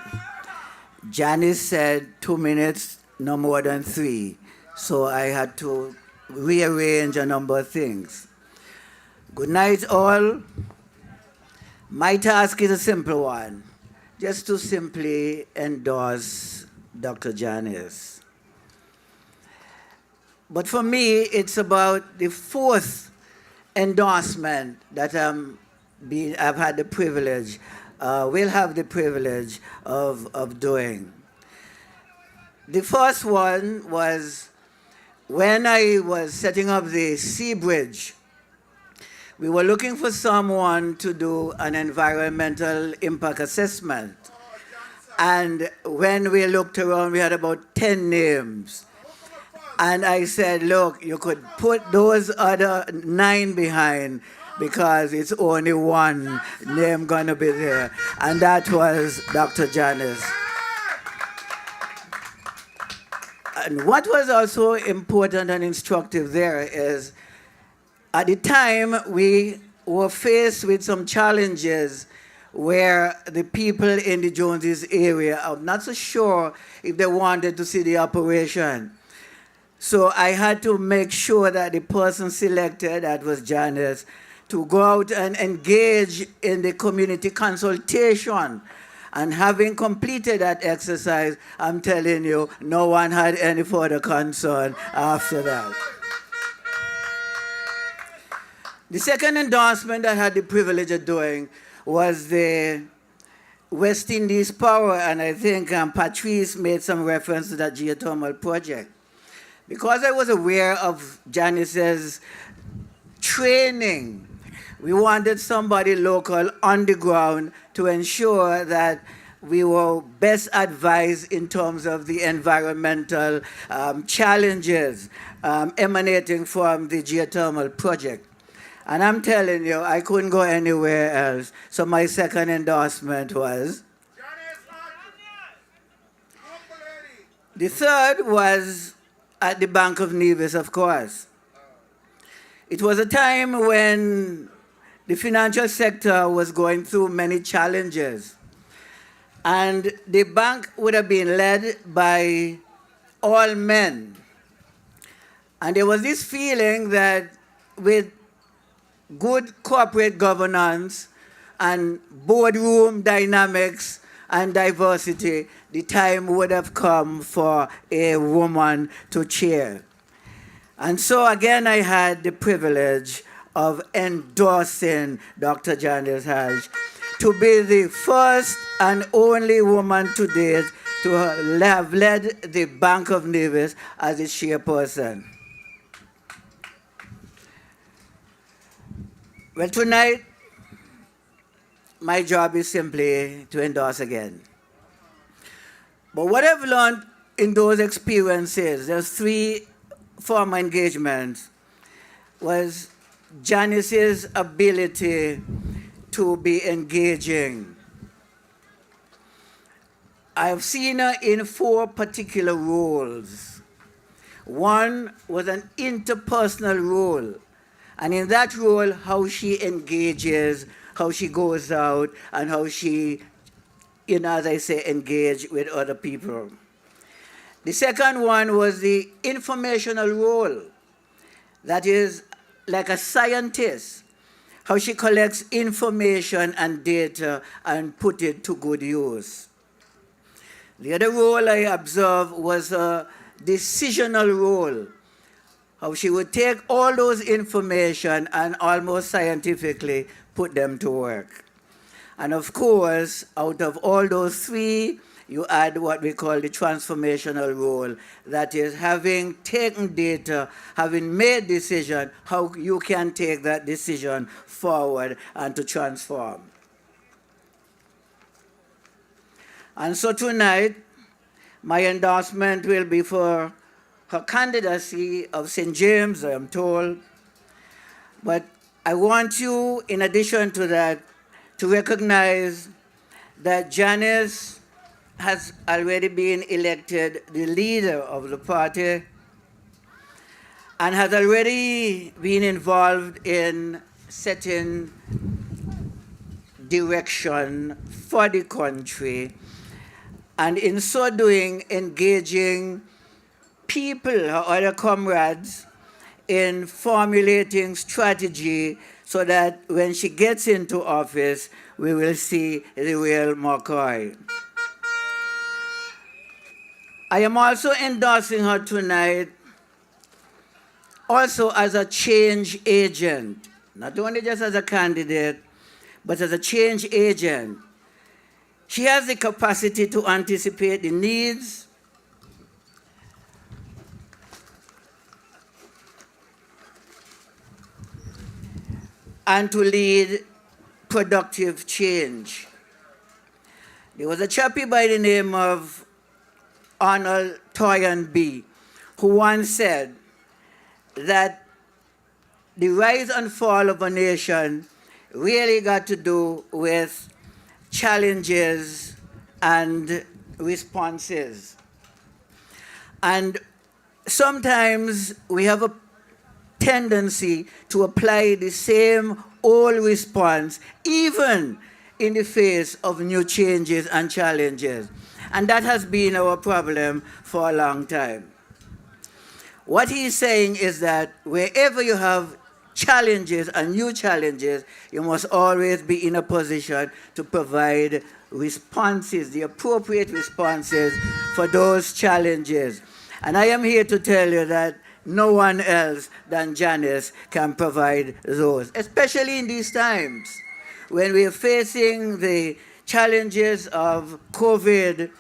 Janice said 2 minutes, no more than 3. So I had to rearrange a number of things. Good night, all. My task is a simple one, just to simply endorse Dr. Janice. But for me, it's about the 4th endorsement that I've had the privilege, will have the privilege of doing. The first one was when I was setting up the Sea Bridge. We were looking for someone to do an environmental impact assessment. And when we looked around, we had about 10 names. And I said, look, you could put those other 9 behind because it's only one name going to be there. And that was Dr. Janice. And what was also important and instructive there is, at the time, we were faced with some challenges where the people in the Joneses area, I'm not so sure if they wanted to see the operation. So I had to make sure that the person selected, that was Janice, to go out and engage in the community consultation. And having completed that exercise, I'm telling you, no one had any further concern after that. The second endorsement I had the privilege of doing was the West Indies Power, and I think Patrice made some reference to that geothermal project. Because I was aware of Janice's training, we wanted somebody local on the ground to ensure that we were best advised in terms of the environmental challenges emanating from the geothermal project. And I'm telling you, I couldn't go anywhere else. So my second endorsement was. The third was at the Bank of Nevis, of course. It was a time when the financial sector was going through many challenges. And the bank would have been led by all men. And there was this feeling that with good corporate governance and boardroom dynamics and diversity, the time would have come for a woman to chair. And so again, I had the privilege of endorsing Dr. Janice Hodge to be the first and only woman to date to have led the Bank of Nevis as its chairperson. Well, tonight, my job is simply to endorse again. But what I've learned in those experiences, there's 3 former engagements, was Janice's ability to be engaging. I've seen her in 4 particular roles. One was an interpersonal role. And in that role, how she engages, how she goes out, and how she, as I say, engage with other people. The second one was the informational role. That is like a scientist, how she collects information and data and put it to good use. The other role I observed was a decisional role, how she would take all those information and almost scientifically put them to work. And of course, out of all those 3, you add what we call the transformational role, that is having taken data, having made decision, how you can take that decision forward and to transform. And so tonight, my endorsement will be for her candidacy of St. James, I am told. But I want you, in addition to that, to recognize that Janice has already been elected the leader of the party and has already been involved in setting direction for the country, and in so doing, engaging people, her other comrades, in formulating strategy so that when she gets into office, we will see the real McCoy. I am also endorsing her tonight also as a change agent. not only just as a candidate, but as a change agent. She has the capacity to anticipate the needs and to lead productive change. There was a chappie by the name of Arnold Toynbee who once said that the rise and fall of a nation really got to do with challenges and responses. And sometimes we have a tendency to apply the same old response even in the face of new changes and challenges. And that has been our problem for a long time. What he's saying is that wherever you have challenges and new challenges, you must always be in a position to provide responses, the appropriate responses for those challenges. And I am here to tell you that no one else than Janice can provide those, especially in these times when we are facing the challenges of COVID.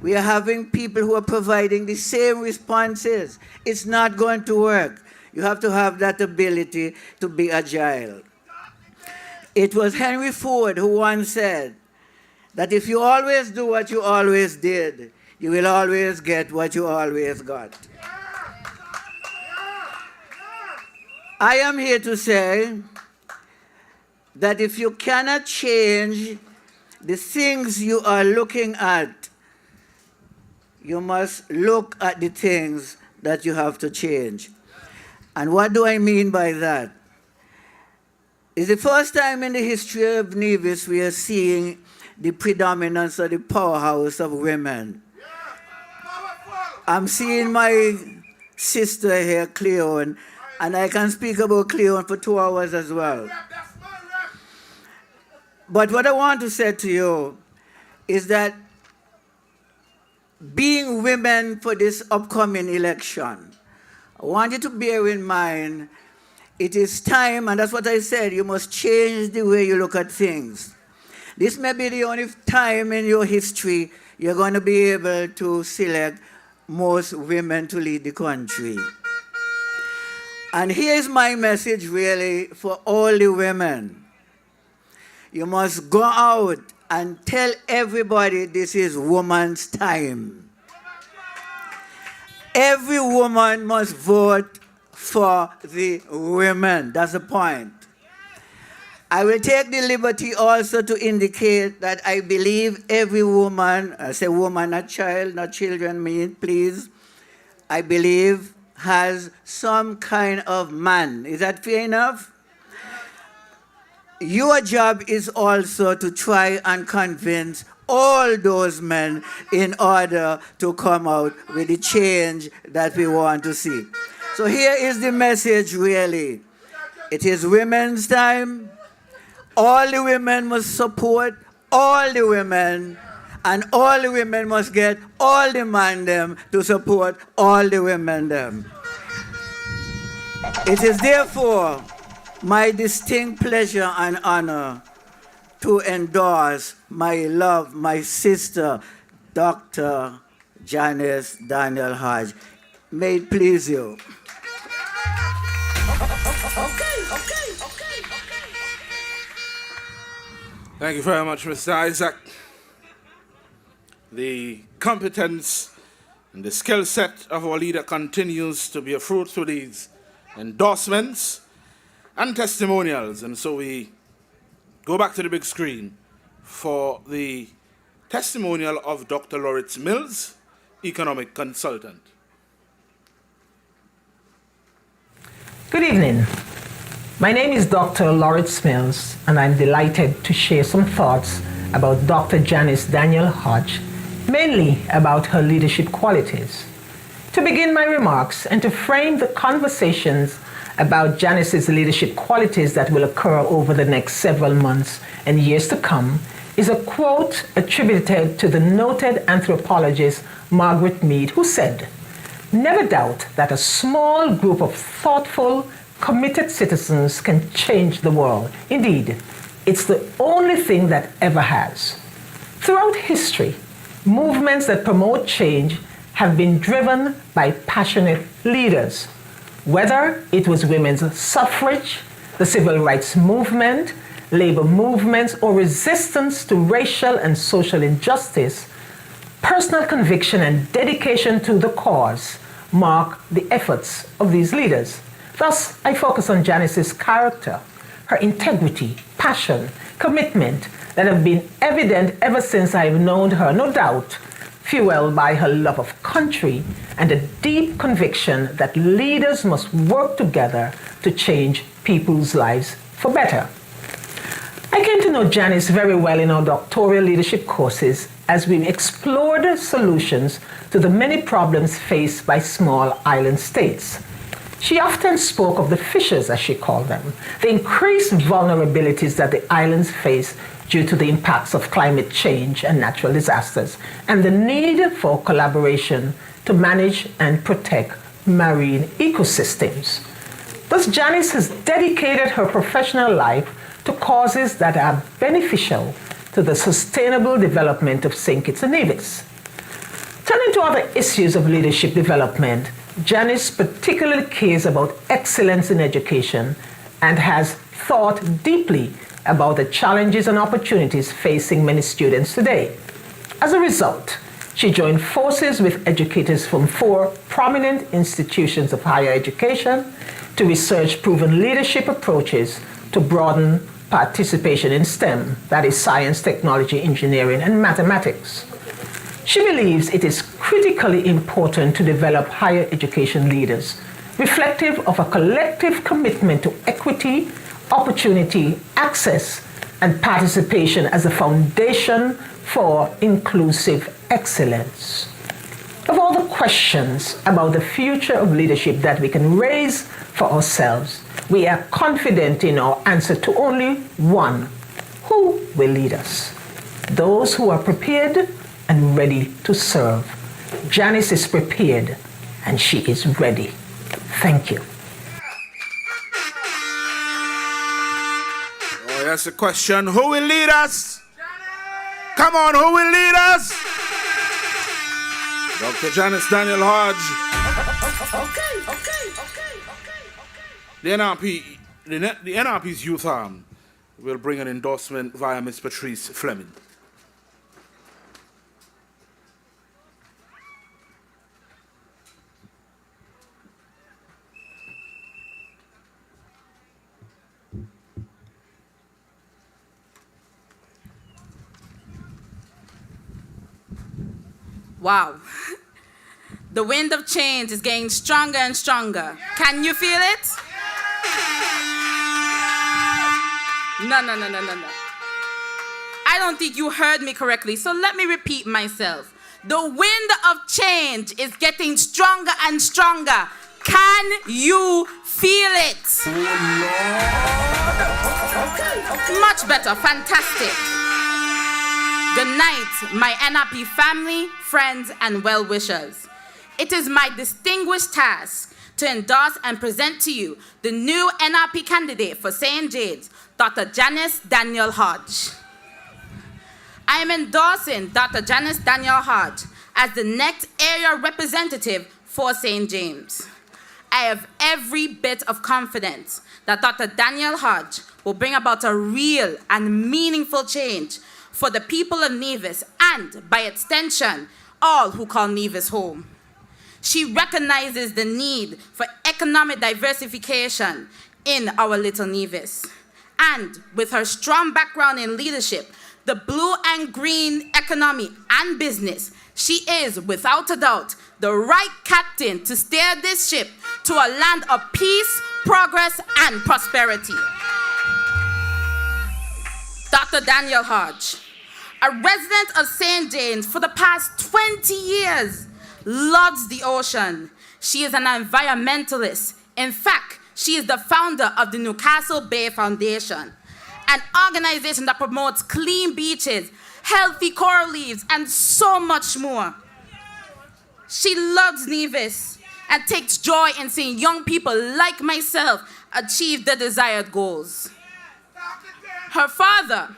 We are having people who are providing the same responses. It's not going to work. You have to have that ability to be agile. It was Henry Ford who once said that if you always do what you always did, you will always get what you always got. I am here to say that if you cannot change the things you are looking at, you must look at the things that you have to change. And what do I mean by that? It's the first time in the history of Nevis we are seeing the predominance of the powerhouse of women. I'm seeing my sister here, Cleon, and I can speak about Cleon for 2 hours as well. But what I want to say to you is that being women for this upcoming election, I want you to bear in mind, it is time, and that's what I said, you must change the way you look at things. This may be the only time in your history you're going to be able to select most women to lead the country. And here's my message really for all the women. You must go out and tell everybody this is woman's time. Every woman must vote for the women. That's the point. I will take the liberty also to indicate that I believe every woman, I say woman, not child, not children, please, I believe has some kind of man. Is that fair enough? Your job is also to try and convince all those men in order to come out with the change that we want to see. So here is the message really. It is women's time. All the women must support all the women, and all the women must get all the men them to support all the women them. It is therefore my distinct pleasure and honor to endorse my love, my sister, Dr. Janice Daniel Hodge. May it please you. Thank you very much, Mr. Isaac. The competence and the skill set of our leader continues to bear fruit through these endorsements and testimonials. And so we go back to the big screen for the testimonial of Dr. Lawrence Mills, economic consultant. Good evening. My name is Dr. Lawrence Mills, and I'm delighted to share some thoughts about Dr. Janice Daniel Hodge, mainly about her leadership qualities. To begin my remarks and to frame the conversations about Janice's leadership qualities that will occur over the next several months and years to come is a quote attributed to the noted anthropologist Margaret Mead, who said, "Never doubt that a small group of thoughtful, committed citizens can change the world. Indeed, it's the only thing that ever has. Throughout history, movements that promote change have been driven by passionate leaders. Whether it was women's suffrage, the civil rights movement, labor movements, or resistance to racial and social injustice, personal conviction and dedication to the cause mark the efforts of these leaders. Thus, I focus on Janice's character, her integrity, passion, commitment that have been evident ever since I've known her, no doubt, fueled by her love of country and a deep conviction that leaders must work together to change people's lives for better. I came to know Janice very well in our doctoral leadership courses as we explored solutions to the many problems faced by small island states. She often spoke of the fissures, as she called them, the increased vulnerabilities that the islands face due to the impacts of climate change and natural disasters, and the need for collaboration to manage and protect marine ecosystems. Thus, Janice has dedicated her professional life to causes that are beneficial to the sustainable development of St. Kitts and Nevis. Turning to other issues of leadership development, Janice particularly cares about excellence in education and has thought deeply about the challenges and opportunities facing many students today. As a result, she joined forces with educators from 4 prominent institutions of higher education to research proven leadership approaches to broaden participation in STEM, that is science, technology, engineering, and mathematics. She believes it is critically important to develop higher education leaders, reflective of a collective commitment to equity, opportunity, access, and participation as a foundation for inclusive excellence. Of all the questions about the future of leadership that we can raise for ourselves, we are confident in our answer to only one: who will lead us? Those who are prepared and ready to serve. Janice is prepared and she is ready. Thank you. Oh, that's the question. Who will lead us? Come on, who will lead us? Dr. Janice Daniel Hodge. The NRP's youth arm will bring an endorsement via Ms. Patrice Fleming. Wow. The wind of change is getting stronger and stronger. Can you feel it? No. I don't think you heard me correctly, so let me repeat myself. The wind of change is getting stronger and stronger. Can you feel it? Oh, Lord. Much better. Fantastic. Good night, my NRP family, friends, and well-wishers. It is my distinguished task to endorse and present to you the new NRP candidate for St. James, Dr. Janice Daniel Hodge. I am endorsing Dr. Janice Daniel Hodge as the next area representative for St. James. I have every bit of confidence that Dr. Daniel Hodge will bring about a real and meaningful change for the people of Nevis and, by extension, all who call Nevis home. She recognizes the need for economic diversification in our little Nevis. And with her strong background in leadership, the blue and green economy and business, she is, without a doubt, the right captain to steer this ship to a land of peace, progress, and prosperity. Dr. Daniel Hodge, a resident of St. James for the past 20 years, loves the ocean. She is an environmentalist. In fact, she is the founder of the Newcastle Bay Foundation, an organization that promotes clean beaches, healthy coral reefs, and so much more. She loves Nevis. and takes joy in seeing young people like myself achieve their desired goals. Her father,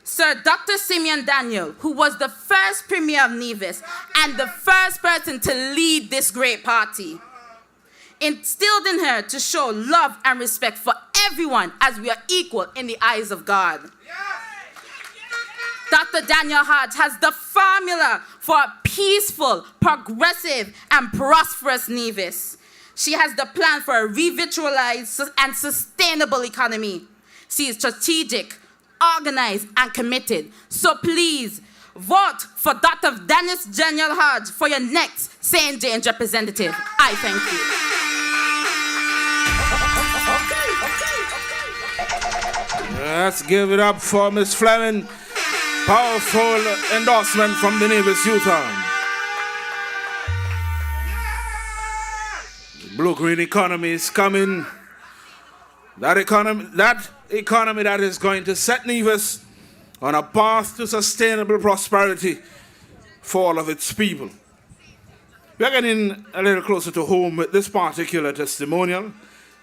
Sir Dr. Simeon Daniel, who was the first Premier of Nevis and the first person to lead this great party, instilled in her to show love and respect for everyone as we are equal in the eyes of God. Dr. Daniel Hodge has the formula for a peaceful, progressive, and prosperous Nevis. She has the plan for a revitalized and sustainable economy. She is strategic, organized, and committed. So please, vote for Dr. Dennis Daniel Hodge for your next St. James representative. I thank you. Let's give it up for Miss Fleming. Powerful endorsement from the Nevis Youth Arm. The blue-green economy is coming. That economy that is going to set Nevis on a path to sustainable prosperity for all of its people. We're getting a little closer to home with this particular testimonial,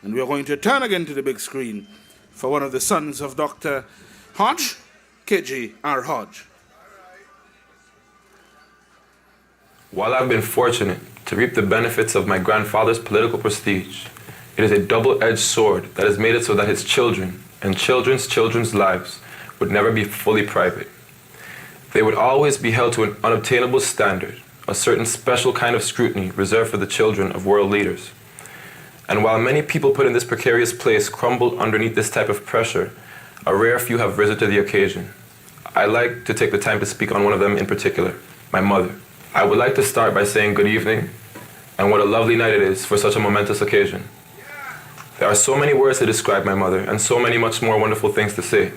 and we're going to turn again to the big screen for one of the sons of Dr. Hodge, K.G.R. Hodge. While I've been fortunate to reap the benefits of my grandfather's political prestige, it is a double-edged sword that has made it so that his children and children's children's lives would never be fully private. They would always be held to an unobtainable standard, a certain special kind of scrutiny reserved for the children of world leaders. And while many people put in this precarious place crumbled underneath this type of pressure, a rare few have risen to the occasion. I like to take the time to speak on one of them in particular, my mother. I would like to start by saying good evening, and what a lovely night it is for such a momentous occasion. There are so many words to describe my mother, and so many much more wonderful things to say.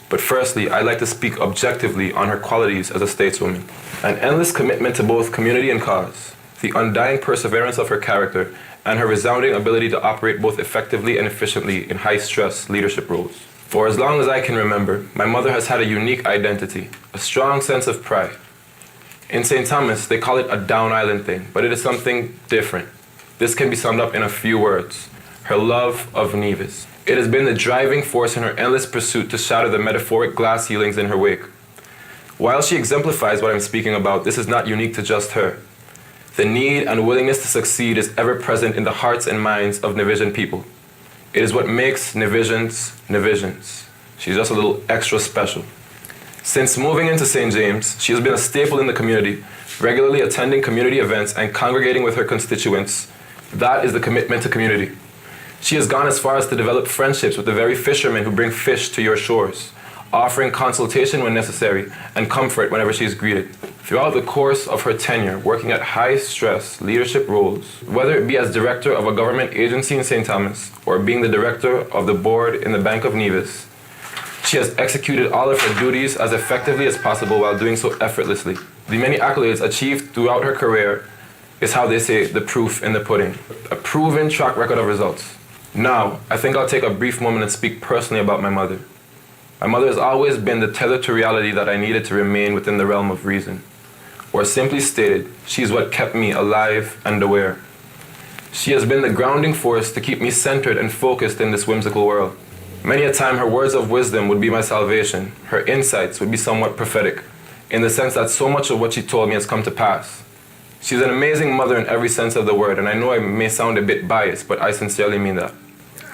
But firstly, I'd like to speak objectively on her qualities as a stateswoman. An endless commitment to both community and cause, the undying perseverance of her character, and her resounding ability to operate both effectively and efficiently in high-stress leadership roles. For as long as I can remember, my mother has had a unique identity, a strong sense of pride. In St. Thomas, they call it a down island thing, but it is something different. This can be summed up in a few words: her love of Nevis. It has been the driving force in her endless pursuit to shatter the metaphoric glass ceilings in her wake. While she exemplifies what I'm speaking about, this is not unique to just her. The need and willingness to succeed is ever present in the hearts and minds of Nevisian people. It is what makes Nevisians Nevisians. She's just a little extra special. Since moving into St. James, she has been a staple in the community, regularly attending community events and congregating with her constituents. That is the commitment to community. She has gone as far as to develop friendships with the very fishermen who bring fish to your shores, offering consultation when necessary and comfort whenever she is greeted. Throughout the course of her tenure, working at high-stress leadership roles, whether it be as director of a government agency in St. Thomas or being the director of the board in the Bank of Nevis, she has executed all of her duties as effectively as possible while doing so effortlessly. The many accolades achieved throughout her career is how they say the proof in the pudding, a proven track record of results. Now, I think I'll take a brief moment and speak personally about my mother. My mother has always been the tether to reality that I needed to remain within the realm of reason. Or simply stated, she's what kept me alive and aware. She has been the grounding force to keep me centered and focused in this whimsical world. Many a time her words of wisdom would be my salvation. Her insights would be somewhat prophetic, in the sense that so much of what she told me has come to pass. She's an amazing mother in every sense of the word, and I know I may sound a bit biased, but I sincerely mean that.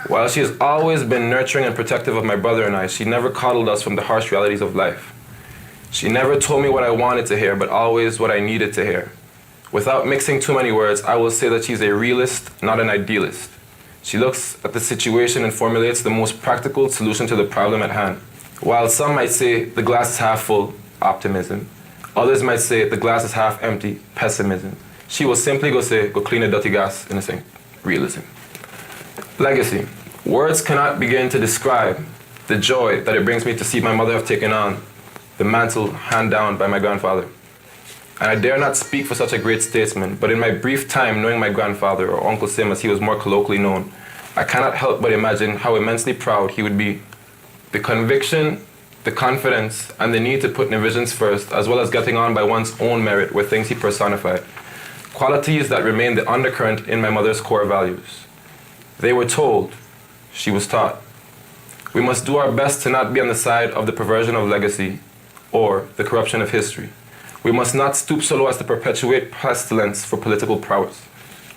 While she has always been nurturing and protective of my brother and I, she never coddled us from the harsh realities of life. She never told me what I wanted to hear, but always what I needed to hear. Without mixing too many words, I will say that she's a realist, not an idealist. She looks at the situation and formulates the most practical solution to the problem at hand. While some might say the glass is half full, optimism, others might say the glass is half empty, pessimism, she will simply go clean a dirty gas in the sink, realism. Legacy. Words cannot begin to describe the joy that it brings me to see my mother have taken on the mantle handed down by my grandfather. And I dare not speak for such a great statesman, but in my brief time knowing my grandfather, or Uncle Sim as he was more colloquially known, I cannot help but imagine how immensely proud he would be. The conviction, the confidence, and the need to put Nevisians first, as well as getting on by one's own merit, were things he personified. qualities that remain the undercurrent in my mother's core values. They were told, she was taught. We must do our best to not be on the side of the perversion of legacy or the corruption of history. We must not stoop so low as to perpetuate pestilence for political prowess.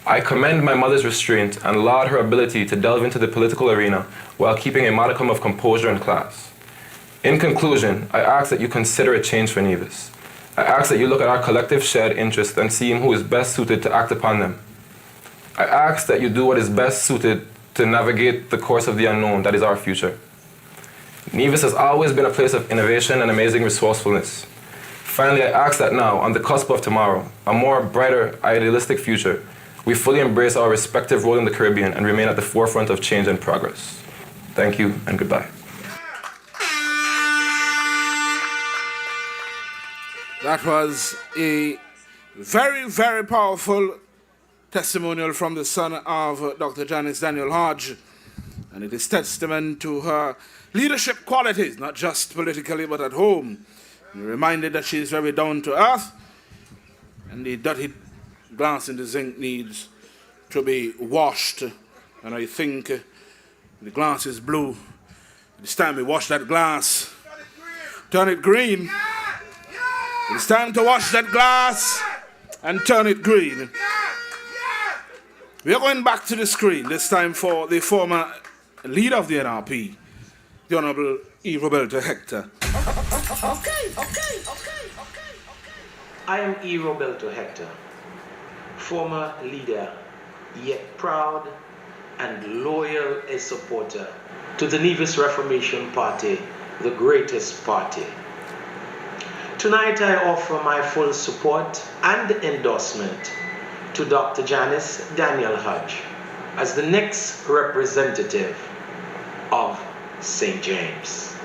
I commend my mother's restraint and laud her ability to delve into the political arena while keeping a modicum of composure and class. In conclusion, I ask that you consider a change for Nevis. I ask that you look at our collective shared interests and see who is best suited to act upon them. I ask that you do what is best suited to navigate the course of the unknown that is our future. Nevis has always been a place of innovation and amazing resourcefulness. Finally, I ask that now, on the cusp of tomorrow, a more brighter, idealistic future, we fully embrace our respective role in the Caribbean and remain at the forefront of change and progress. Thank you and goodbye. That was a very, very powerful testimonial from the son of Dr. Janice Daniel Hodge. And it is testament to her leadership qualities, not just politically, but at home. You're reminded that she is very down to earth, and the dirty glass in the zinc needs to be washed. And I think the glass is blue. It's time we wash that glass. Turn it green. It's time to wash that glass and turn it green. We are going back to the screen, this time for the former leader of the NRP, the Honorable E. Roberto Hector. I am E. Roberto Hector, former leader, yet proud and loyal a supporter to the Nevis Reformation Party, the greatest party. Tonight I offer my full support and endorsement to Dr. Janice Daniel Hodge as the next representative of St. James.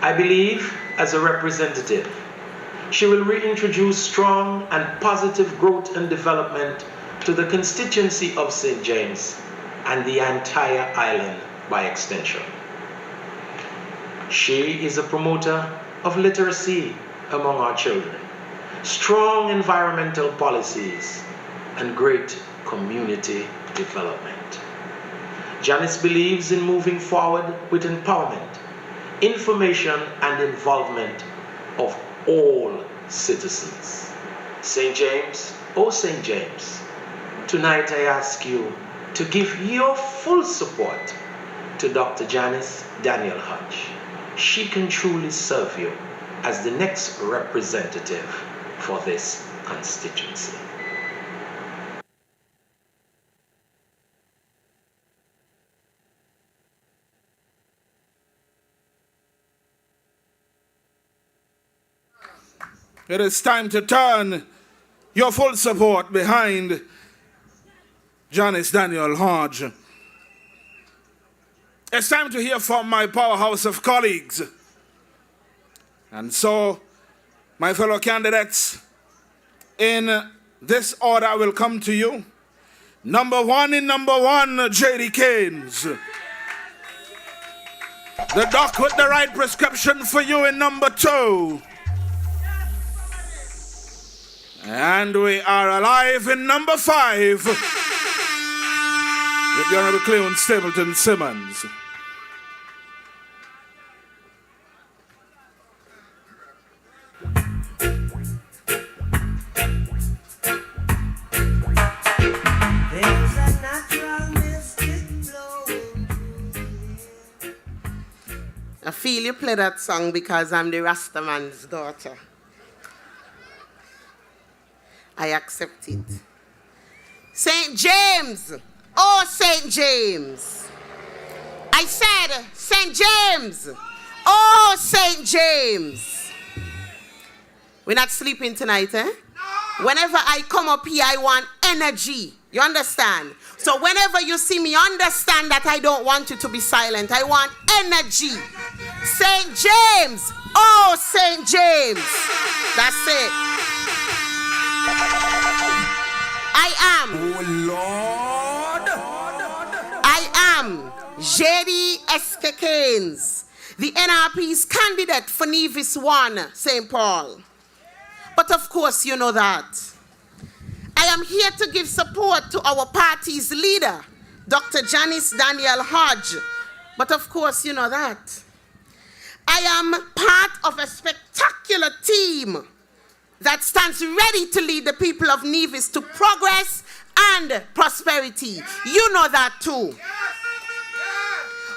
I believe, as a representative, she will reintroduce strong and positive growth and development to the constituency of St. James and the entire island by extension. She is a promoter of literacy among our children, strong environmental policies, and great community development. Janice believes in moving forward with empowerment, information, and involvement of all citizens. St. James, oh St. James, tonight I ask you to give your full support to Dr. Janice Daniel Hodge. She can truly serve you as the next representative for this constituency. It is time to turn your full support behind Janice Daniel Hodge. It's time to hear from my powerhouse of colleagues. And so, my fellow candidates, in this order I will come to you. Number one, J.D. Keynes. The doc with the right prescription for you in number 2. And we are alive in number 5 with the Honorable Cleon Stapleton Simmons. I feel you play that song because I'm the Rastaman's daughter. I accept it. St. James. Oh, St. James. I said, St. James. Oh, St. James. We're not sleeping tonight, eh? No. Whenever I come up here, I want energy. You understand? So whenever you see me, understand that I don't want you to be silent. I want energy. St. James. Oh, St. James. That's it. I am. Oh, Lord. I am J.D. Keynes, the NRP's candidate for Nevis 1, St. Paul. But of course, you know that. I am here to give support to our party's leader, Dr. Janice Daniel Hodge. But of course, you know that. I am part of a spectacular team that stands ready to lead the people of Nevis to progress and prosperity. You know that too.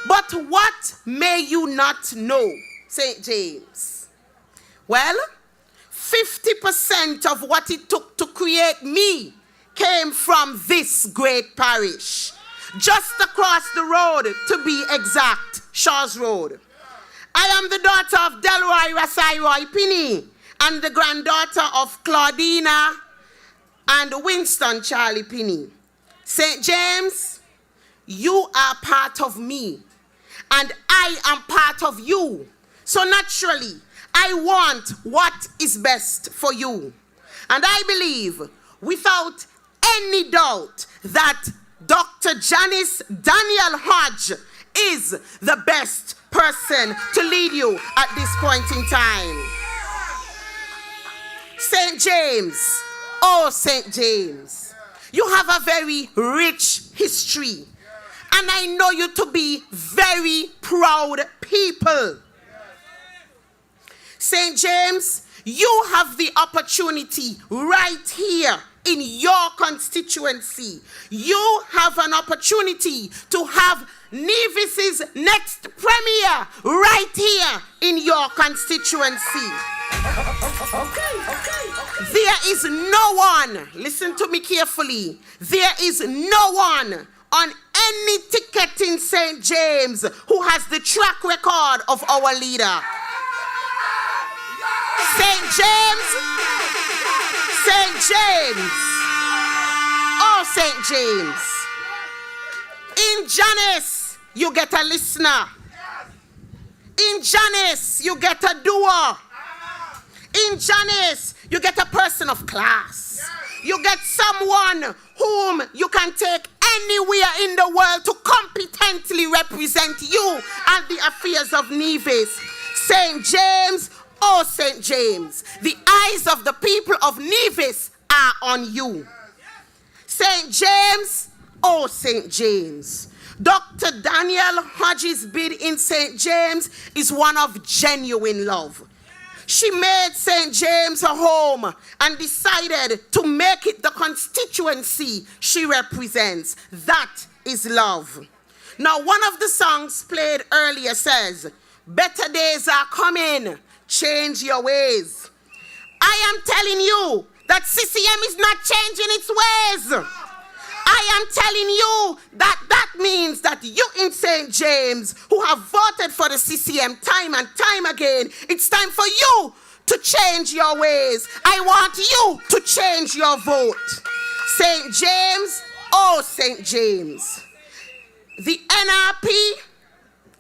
But what may you not know, St. James? Well, 50% of what it took to create me came from this great parish. Just across the road, to be exact, Shaw's Road. I am the daughter of Delroy Rasai Roy Pinney and the granddaughter of Claudina and Winston Charlie Pinney. St. James, you are part of me, and I am part of you. So naturally, I want what is best for you. And I believe, without any doubt, that Dr. Janice Daniel Hodge is the best person to lead you at this point in time. St. James, oh St. James, you have a very rich history, and I know you to be very proud people. St. James, you have the opportunity right here in your constituency. You have an opportunity to have Nevis's next premier right here in your constituency. There is no one, listen to me carefully, there is no one on any ticket in St. James who has the track record of our leader. St. James, oh St. James. In Janice, you get a listener. In Janice, you get a doer. In Janice, you get a person of class. You get someone whom you can take anywhere in the world to competently represent you and the affairs of Nevis. St. James, oh St. James, the eyes of the people of Nevis are on you. St. James, oh St. James, Dr. Daniel Hodge's bid in St. James is one of genuine love. She made St. James her home and decided to make it the constituency she represents. That is love. Now, one of the songs played earlier says, "Better days are coming, change your ways." I am telling you that CCM is not changing its ways. I am telling you that that means that you in St. James who have voted for the CCM time and time again, it's time for you to change your ways. I want you to change your vote. St. James, oh St. James. The NRP,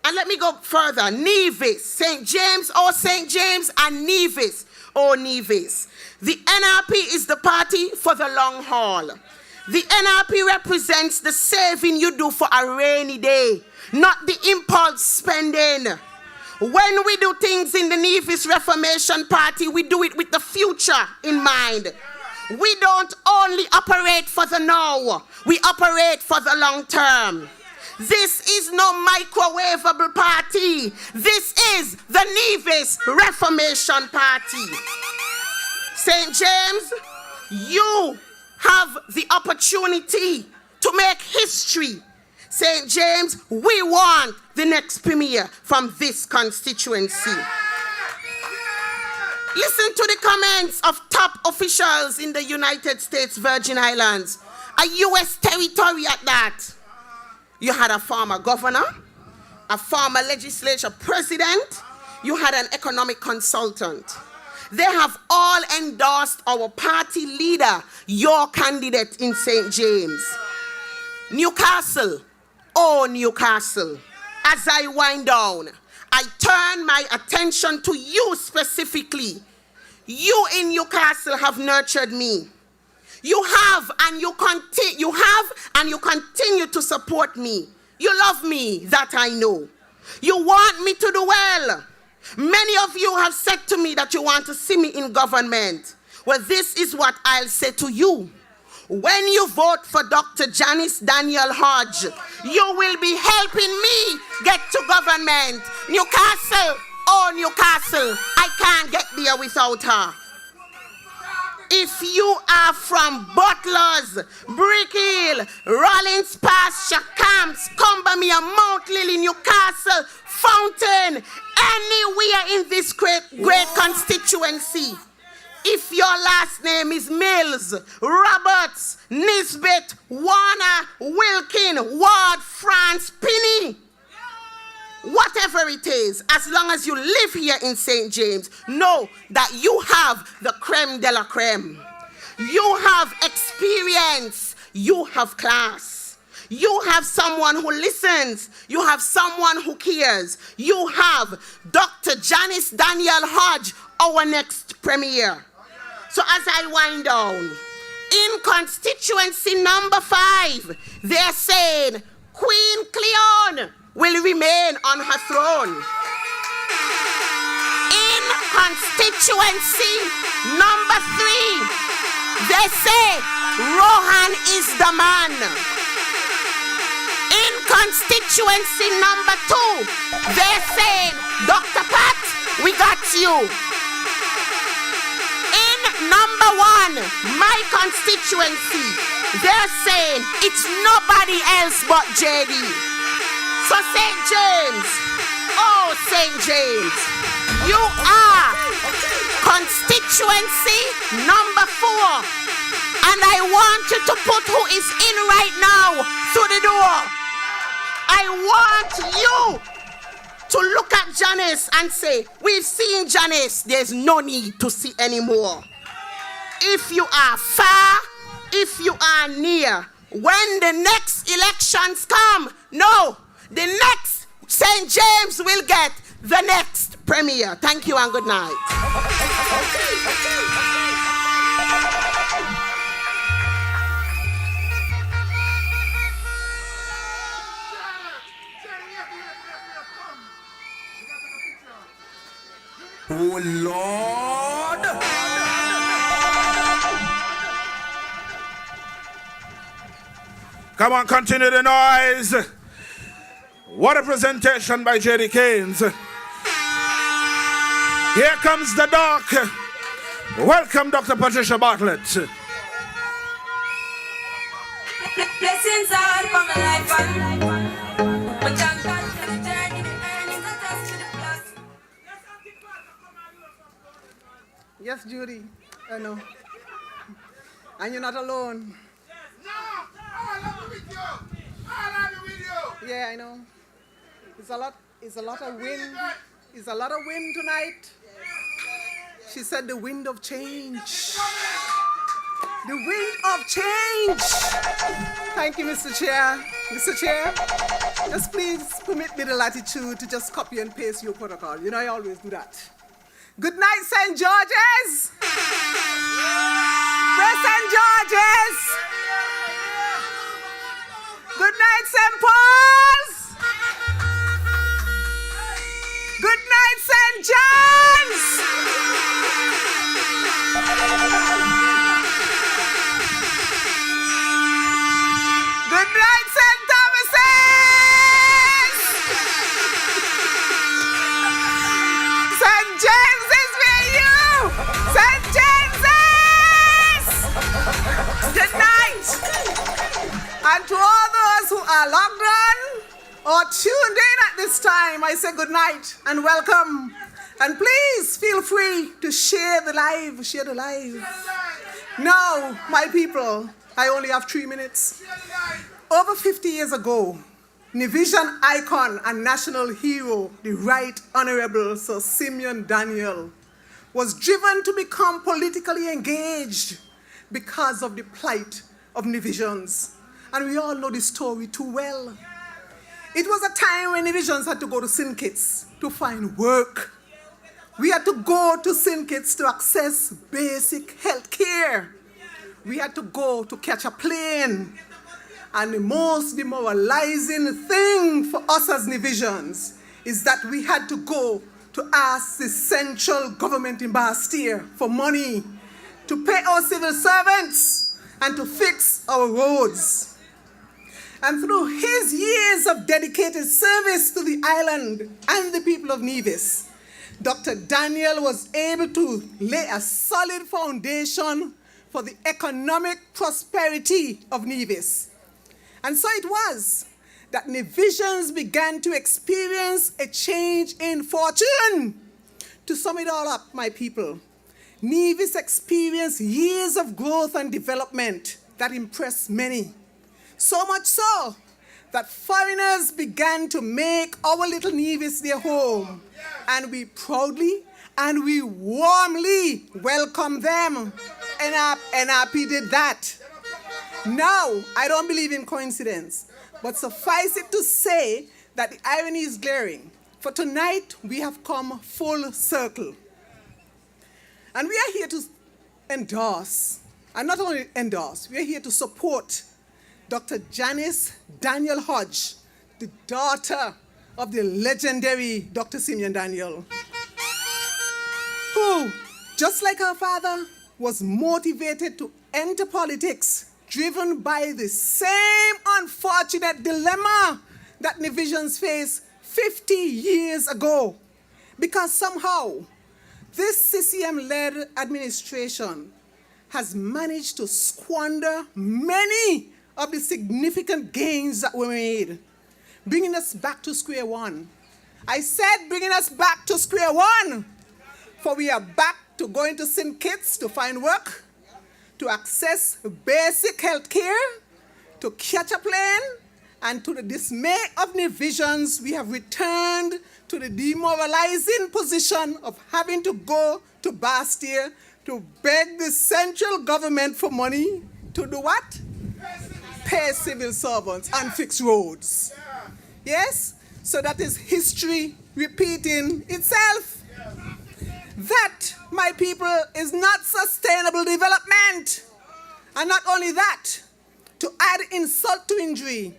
and let me go further, Nevis, St. James, oh St. James, and Nevis, oh Nevis. The NRP is the party for the long haul. The NRP represents the saving you do for a rainy day, not the impulse spending. When we do things in the Nevis Reformation Party, we do it with the future in mind. We don't only operate for the now, we operate for the long term. This is no microwavable party. This is the Nevis Reformation Party. St. James, you have the opportunity to make history. St. James, we want the next premier from this constituency. Listen to the comments of top officials in the United States Virgin Islands, a U.S. territory at that. You had a former governor, a former legislature president, you had an economic consultant. They have all endorsed our party leader, your candidate in St. James. Newcastle, oh Newcastle, as I wind down, I turn my attention to you specifically. You in Newcastle have nurtured me. You have and you continue to support me. You love me, that I know. You want me to do well. Many of you have said to me that you want to see me in government. Well, this is what I'll say to you. When you vote for Dr. Janice Daniel Hodge, you will be helping me get to government. Newcastle, oh Newcastle, I can't get there without her. If you are from Butlers, Brick Hill, Rollins Pass, Camps, Combermere, Mount Lily, Newcastle, Fountain, anywhere in this great constituency, if your last name is Mills, Roberts, Nisbet, Warner, Wilkin, Ward, France, Pinney, whatever it is, as long as you live here in St. James, know that you have the creme de la creme. You have experience. You have class. You have someone who listens. You have someone who cares. You have Dr. Janice Daniel Hodge, our next premier. So as I wind down, in constituency number 5, they're saying Queen Cleon will remain on her throne. In constituency number 3, they say Rohan is the man. In constituency number 2, they're saying Dr. Pat, we got you. In number 1, my constituency, they're saying it's nobody else but JD. So St. James, oh St. James, you are constituency number 4. And I want you to put who is in right now through the door. I want you to look at Janice and say, we've seen Janice, there's no need to see anymore. If you are far, if you are near, when the next elections come, no, the next St. James will get the next premier. Thank you and good night. Oh Lord! Come on, continue the noise. What a presentation by J.D. Keynes. Here comes the dark. Welcome, Dr. Patricia Bartlett. Blessings all for my life and but thank God for the journey, the earnings, the dust to the plus. Yes, Judy, I know. And you're not alone. No, I'll be with you. I'll be with you. Yeah, I know. It's a lot of wind. It's a lot of wind tonight. She said the wind of change. The wind of change. Thank you, Mr. Chair. Mr. Chair, just please permit me the latitude to just copy and paste your protocol. You know I always do that. Good night, St. George's. Where's St. George's? Good night, St. Paul's. Good night, St. John's. Good night, St. Thomas's. St. James is with you. St. James's. Good night. And to all those who are logged on or tuned in at this time, I say good night and welcome. And please feel free to share the live. Share the live. Now, my people, I only have 3 minutes. Over 50 years ago, Nevision icon and national hero, the Right Honorable Sir Simeon Daniel, was driven to become politically engaged because of the plight of Nevisians. And we all know the story too well. It was a time when Nevisians had to go to St. Kitts to find work. We had to go to St. Kitts to access basic health care. We had to go to catch a plane. And the most demoralizing thing for us as Nevisians is that we had to go to ask the central government in Bastille for money to pay our civil servants. and to fix our roads. And through his years of dedicated service to the island and the people of Nevis, Dr. Daniel was able to lay a solid foundation for the economic prosperity of Nevis. And so it was that Nevisians began to experience a change in fortune. To sum it all up, my people, Nevis experienced years of growth and development that impressed many. So much so that foreigners began to make our little Nevis their home. And we proudly and we warmly welcome them. And NRP did that. Now, I don't believe in coincidence, but suffice it to say that the irony is glaring. For tonight, we have come full circle. And we are here to endorse, and not only endorse, we are here to support Dr. Janice Daniel Hodge, the daughter of the legendary Dr. Simeon Daniel, who, just like her father, was motivated to enter politics, driven by the same unfortunate dilemma that Nevisians faced 50 years ago. Because somehow, this CCM-led administration has managed to squander many of the significant gains that were made, bringing us back to square one. I said bringing us back to square one, for we are back to going to St. Kitts to find work, to access basic health care, to catch a plane, and to the dismay of Nevisians, we have returned to the demoralizing position of having to go to Bastille to beg the central government for money to do what? Pay civil servants and fix roads. Yes? So that is history repeating itself. That, my people, is not sustainable development. And not only that, to add insult to injury,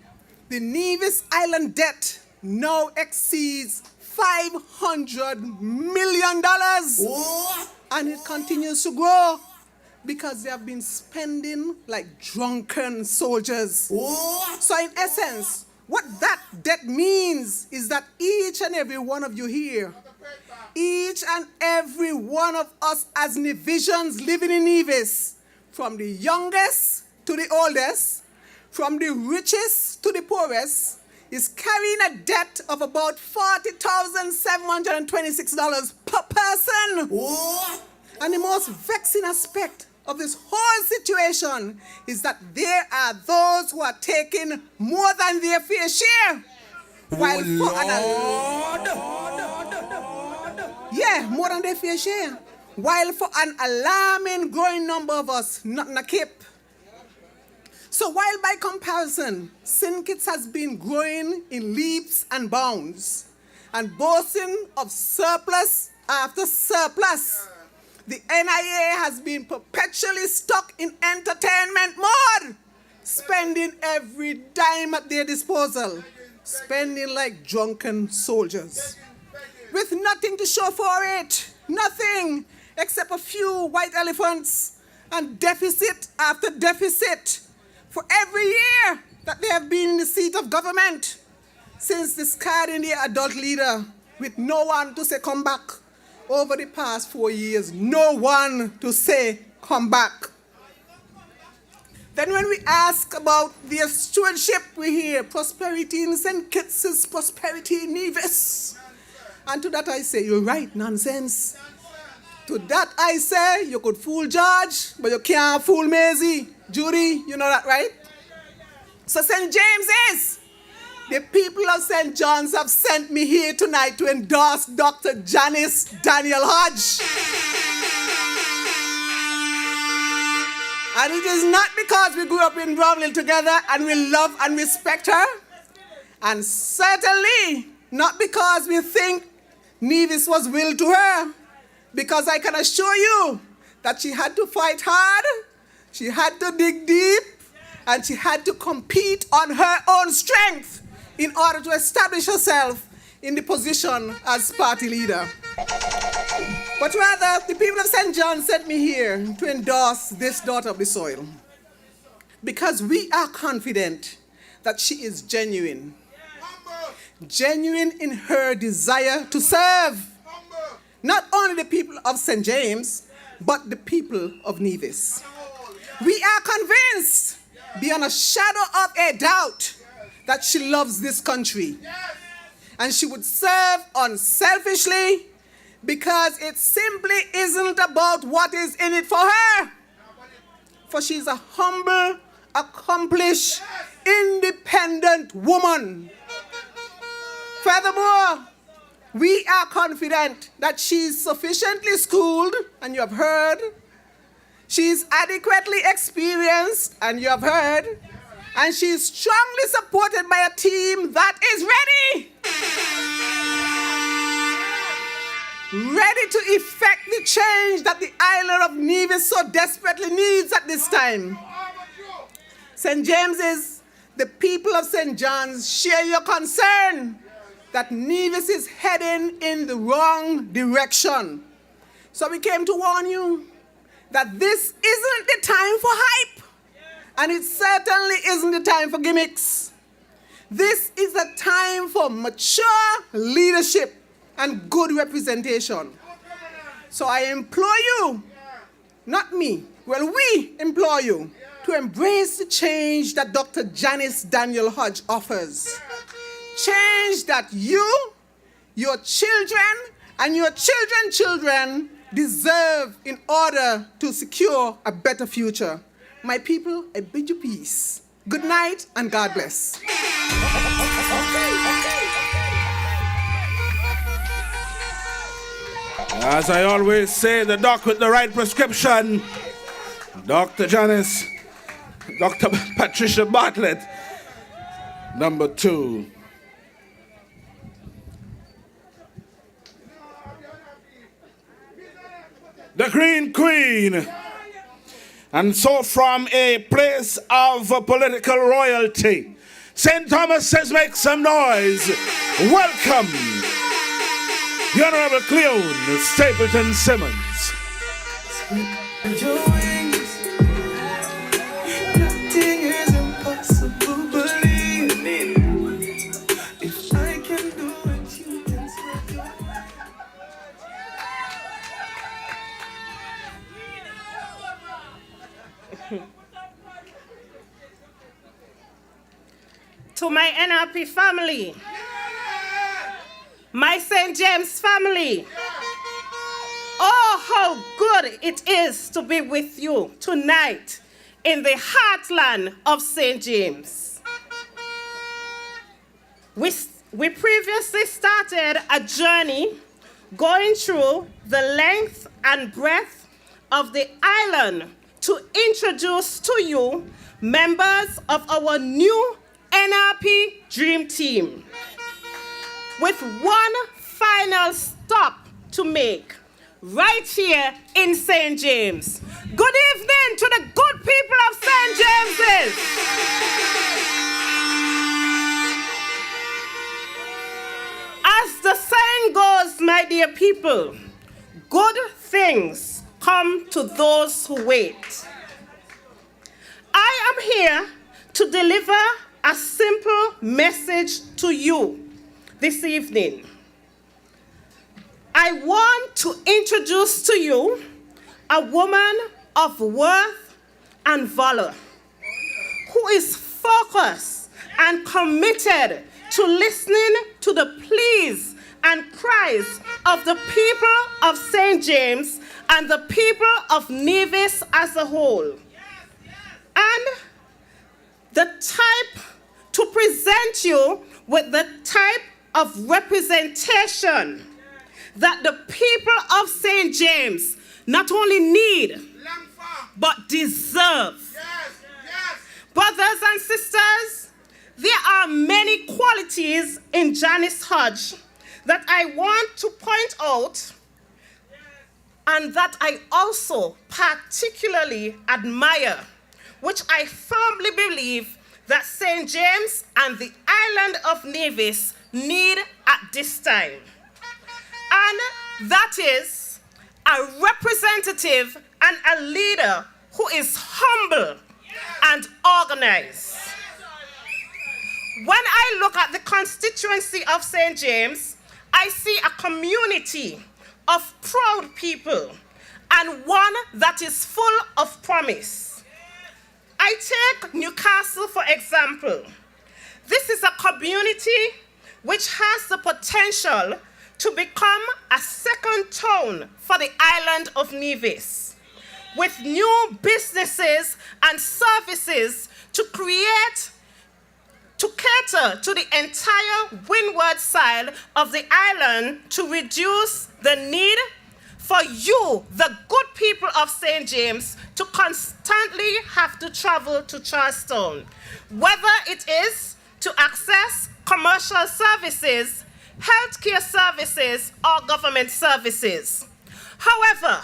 the Nevis Island debt now exceeds $500 million. And it continues to grow because they have been spending like drunken soldiers. So in essence, what that debt means is that each and every one of you here, each and every one of us as Nevisians living in Nevis, from the youngest to the oldest, from the richest to the poorest, is carrying a debt of about $40,726 per person. And the most vexing aspect of this whole situation is that there are those who are taking more than their fair share. While more than their fair share. While for an alarming growing number of us, nothing a keep. So while by comparison, St. Kitts has been growing in leaps and bounds and boasting of surplus after surplus, the NIA has been perpetually stuck in entertainment mode, spending every dime at their disposal, spending like drunken soldiers, with nothing to show for it, nothing except a few white elephants and deficit after deficit for every year that they have been in the seat of government, since discarding their adult leader with no one to say come back. Over the past 4 years, no one to say come back. Then when we ask about their stewardship, we hear prosperity in St. Kitts is prosperity in Nevis. And to that I say, you're right, nonsense. To that I say, you could fool George, but you can't fool Maisie. Judy, you know that, right? So St. James is. The people of St. John's have sent me here tonight to endorse Dr. Janice Daniel Hodge. And it is not because we grew up in Bromley together and we love and respect her. And certainly not because we think Nevis was willed to her. Because I can assure you that she had to fight hard, she had to dig deep, and she had to compete on her own strength in order to establish herself in the position as party leader. But rather, the people of St. John sent me here to endorse this daughter of the soil. because we are confident that she is genuine. Genuine in her desire to serve not only the people of St. James, but the people of Nevis. We are convinced, beyond a shadow of a doubt, that she loves this country. And she would serve unselfishly because it simply isn't about what is in it for her. For she's a humble, accomplished, independent woman. Furthermore, we are confident that she's sufficiently schooled, and you have heard. She's adequately experienced, and you have heard. And she's strongly supported by a team that is ready. Ready to effect the change that the island of Nevis so desperately needs at this time. St. James's, the people of St. John's share your concern that Nevis is heading in the wrong direction. So we came to warn you that this isn't the time for hype, and it certainly isn't the time for gimmicks. This is a time for mature leadership and good representation. So I implore you, not me, we implore you to embrace the change that Dr. Janice Daniel Hodge offers. Change that you, your children, and your children's children deserve in order to secure a better future. My people, I bid you peace. Good night and God bless. As I always say, the doc with the right prescription, Dr. Janice, Dr. Patricia Bartlett, number 2. The Green Queen. And so from a place of political royalty, St. Thomas says make some noise. Welcome, the Honorable Cleone Stapleton Simmons. Nothing is impossible, believe me. If I can do it, you can spread your To my NRP family, my St. James family, oh, how good it is to be with you tonight in the heartland of St. James. We previously started a journey going through the length and breadth of the island to introduce to you members of our new NRP Dream Team, with one final stop to make right here in St. James. Good evening to the good people of St. James's. As the saying goes, my dear people, good things come to those who wait. I am here to deliver a simple message to you this evening. I want to introduce to you a woman of worth and valor who is focused and committed to listening to the pleas and cries of the people of St. James and the people of Nevis as a whole. And the type to present you with the type of representation that the people of St. James not only need, but deserve. Brothers and sisters, there are many qualities in Janice Hodge that I want to point out and that I also particularly admire, which I firmly believe that St. James and the island of Nevis need at this time. And that is a representative and a leader who is humble, and organize. When I look at the constituency of St. James, I see a community of proud people and one that is full of promise. I take Newcastle for example. This is a community which has the potential to become a second town for the island of Nevis, with new businesses and services to cater to the entire windward side of the island to reduce the need for you, the good people of St. James, to constantly have to travel to Charlestown, whether it is to access commercial services, healthcare services, or government services. However,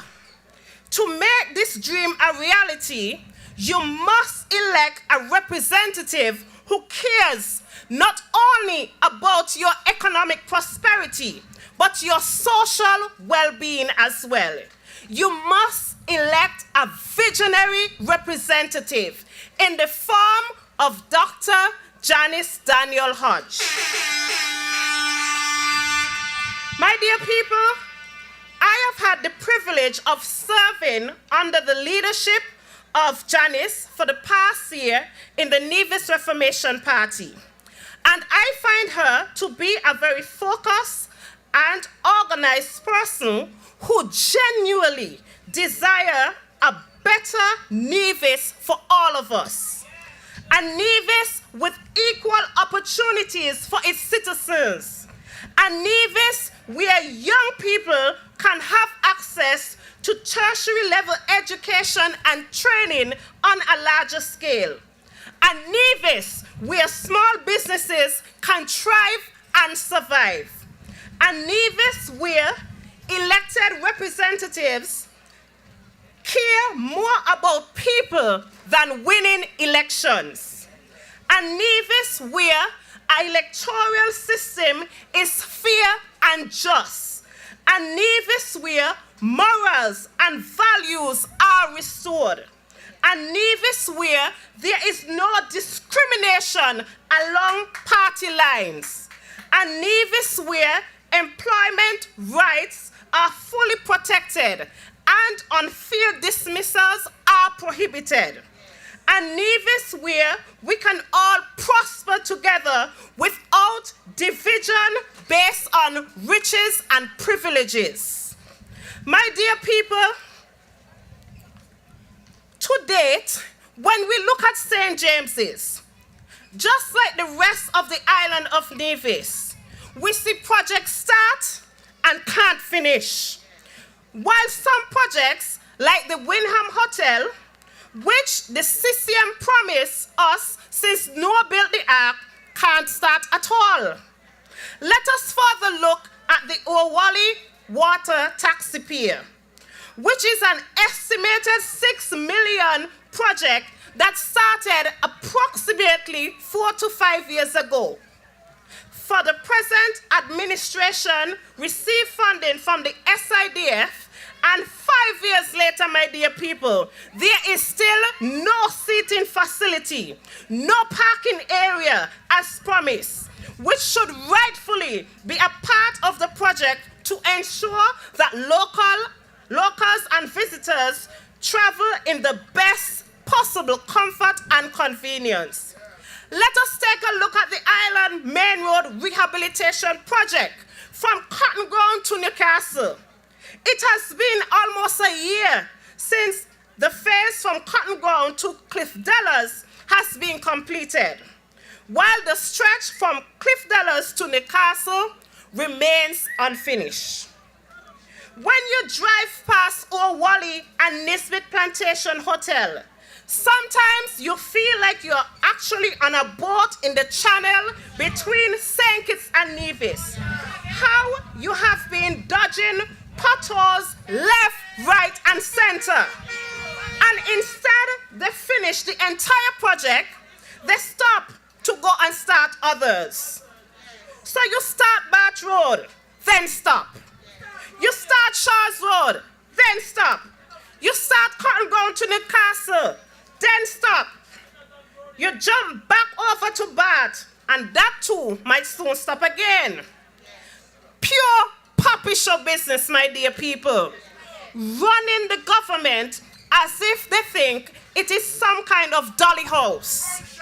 to make this dream a reality, you must elect a representative who cares not only about your economic prosperity, but your social well-being as well. You must elect a visionary representative in the form of Dr. Janice Daniel Hodge. My dear people, I have had the privilege of serving under the leadership of Janice for the past year in the Nevis Reformation Party. And I find her to be a very focused and organized person who genuinely desire a better Nevis for all of us. A Nevis with equal opportunities for its citizens. A Nevis where young people can have access to tertiary level education and training on a larger scale. A Nevis where small businesses can thrive and survive. A Nevis where elected representatives care more about people than winning elections. A Nevis where our electoral system is fair and just. A Nevis where morals and values are restored. A Nevis where there is no discrimination along party lines. A Nevis where employment rights are fully protected and unfair dismissals are prohibited. A Nevis where we can all prosper together without division based on riches and privileges. My dear people, to date, when we look at St. James's, just like the rest of the island of Nevis, we see projects start and can't finish. While some projects, like the Wyndham Hotel, which the CCM promised us since Noah built the ark, can't start at all. Let us further look at the Owali Water Taxi Pier, which is an estimated 6 million project that started approximately 4 to 5 years ago. For the present administration received funding from the SIDF, and 5 years later, my dear people, there is still no seating facility, no parking area as promised, which should rightfully be a part of the project to ensure that locals and visitors travel in the best possible comfort and convenience. Let us take a look at the Island Main Road Rehabilitation Project from Cotton Ground to Newcastle. It has been almost a year since the phase from Cotton Ground to Cliff Dellers has been completed, while the stretch from Cliff Dellers to Newcastle remains unfinished. When you drive past O'Wally and Nisbet Plantation Hotel, sometimes you feel like you're actually on a boat in the channel between St. Kitts and Nevis. How you have been dodging potholes left, right, and center. And instead, they finish the entire project, they stop to go and start others. So you start Bath Road, then stop. You start Shaw's Road, then stop. You start Cotton Ground to Newcastle, then stop. you jump back over to bat, and that too might soon stop again. Pure puppy show business, my dear people. Running the government as if they think it is some kind of dolly house.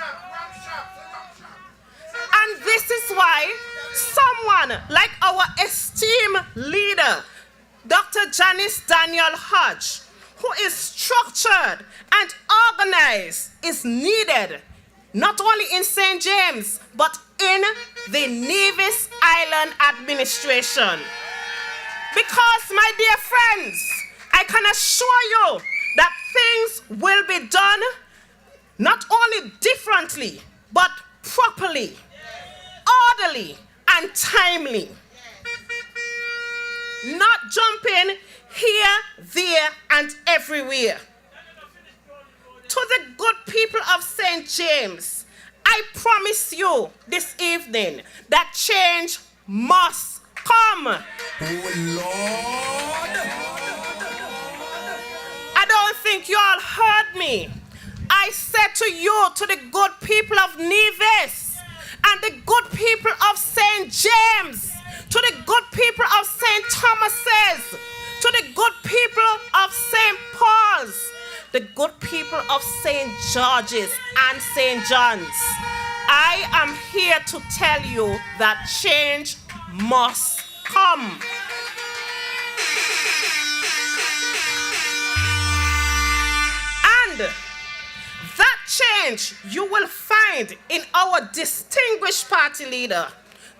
And this is why someone like our esteemed leader, Dr. Janice Daniel Hodge, who is structured and organized, is needed not only in St. James, but in the Nevis Island administration. Because, my dear friends, I can assure you that things will be done not only differently, but properly, orderly, and timely. Not jumping here, there, and everywhere. To the good people of St. James, I promise you this evening that change must come. Oh, Lord. I don't think you all heard me. I said to you, to the good people of Nevis and the good people of St. James, to the good people of St. Thomas's, to the good people of St. Paul's, the good people of St. George's and St. John's, I am here to tell you that change must come. And that change you will find in our distinguished party leader,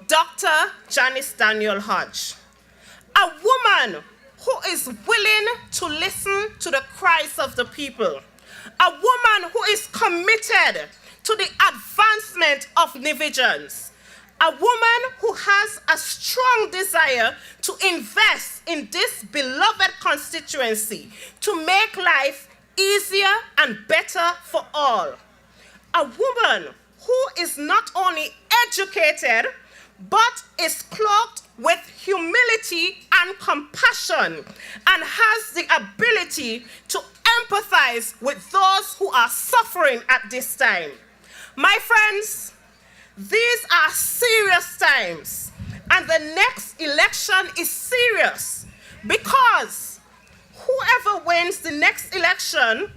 Dr. Janice Daniel Hodge, a woman who is willing to listen to the cries of the people, a woman who is committed to the advancement of Nevians, a woman who has a strong desire to invest in this beloved constituency to make life easier and better for all, a woman who is not only educated, but is cloaked with humility and compassion and has the ability to empathize with those who are suffering at this time. My friends, these are serious times, and the next election is serious because whoever wins the next election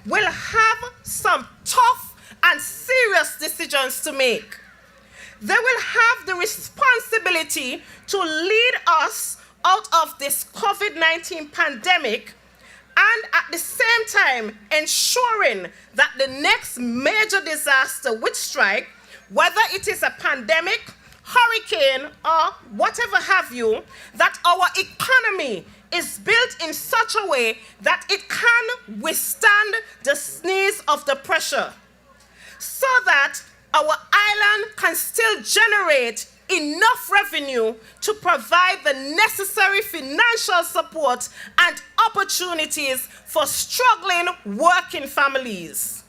will have some tough and serious decisions to make. They will have the responsibility to lead us out of this COVID-19 pandemic and at the same time ensuring that the next major disaster would strike, whether it is a pandemic, hurricane, or whatever have you, that our economy is built in such a way that it can withstand the sneeze of the pressure, so that our island can still generate enough revenue to provide the necessary financial support and opportunities for struggling working families.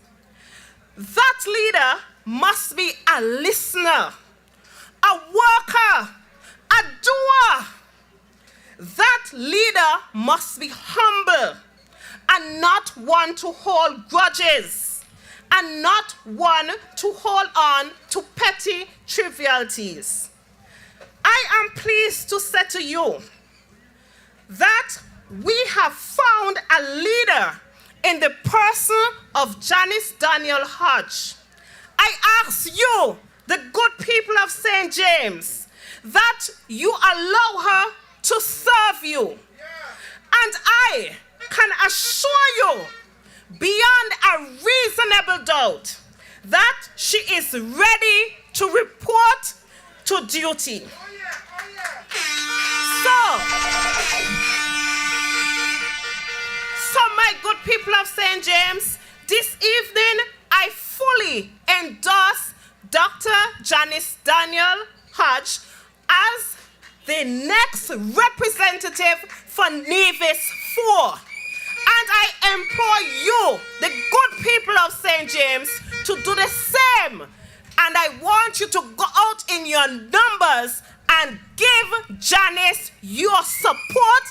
That leader must be a listener, a worker, a doer. That leader must be humble and not one to hold grudges, and not one to hold on to petty trivialities. I am pleased to say to you that we have found a leader in the person of Janice Daniel Hodge. I ask you, the good people of St. James, that you allow her to serve you. And I can assure you, beyond a reasonable doubt, that she is ready to report to duty. So my good people of St. James, this evening I fully endorse Dr. Janice Daniel Hodge as the next representative for Nevis 4. And I implore you, the good people of St. James, to do the same. And I want you to go out in your numbers and give Janice your support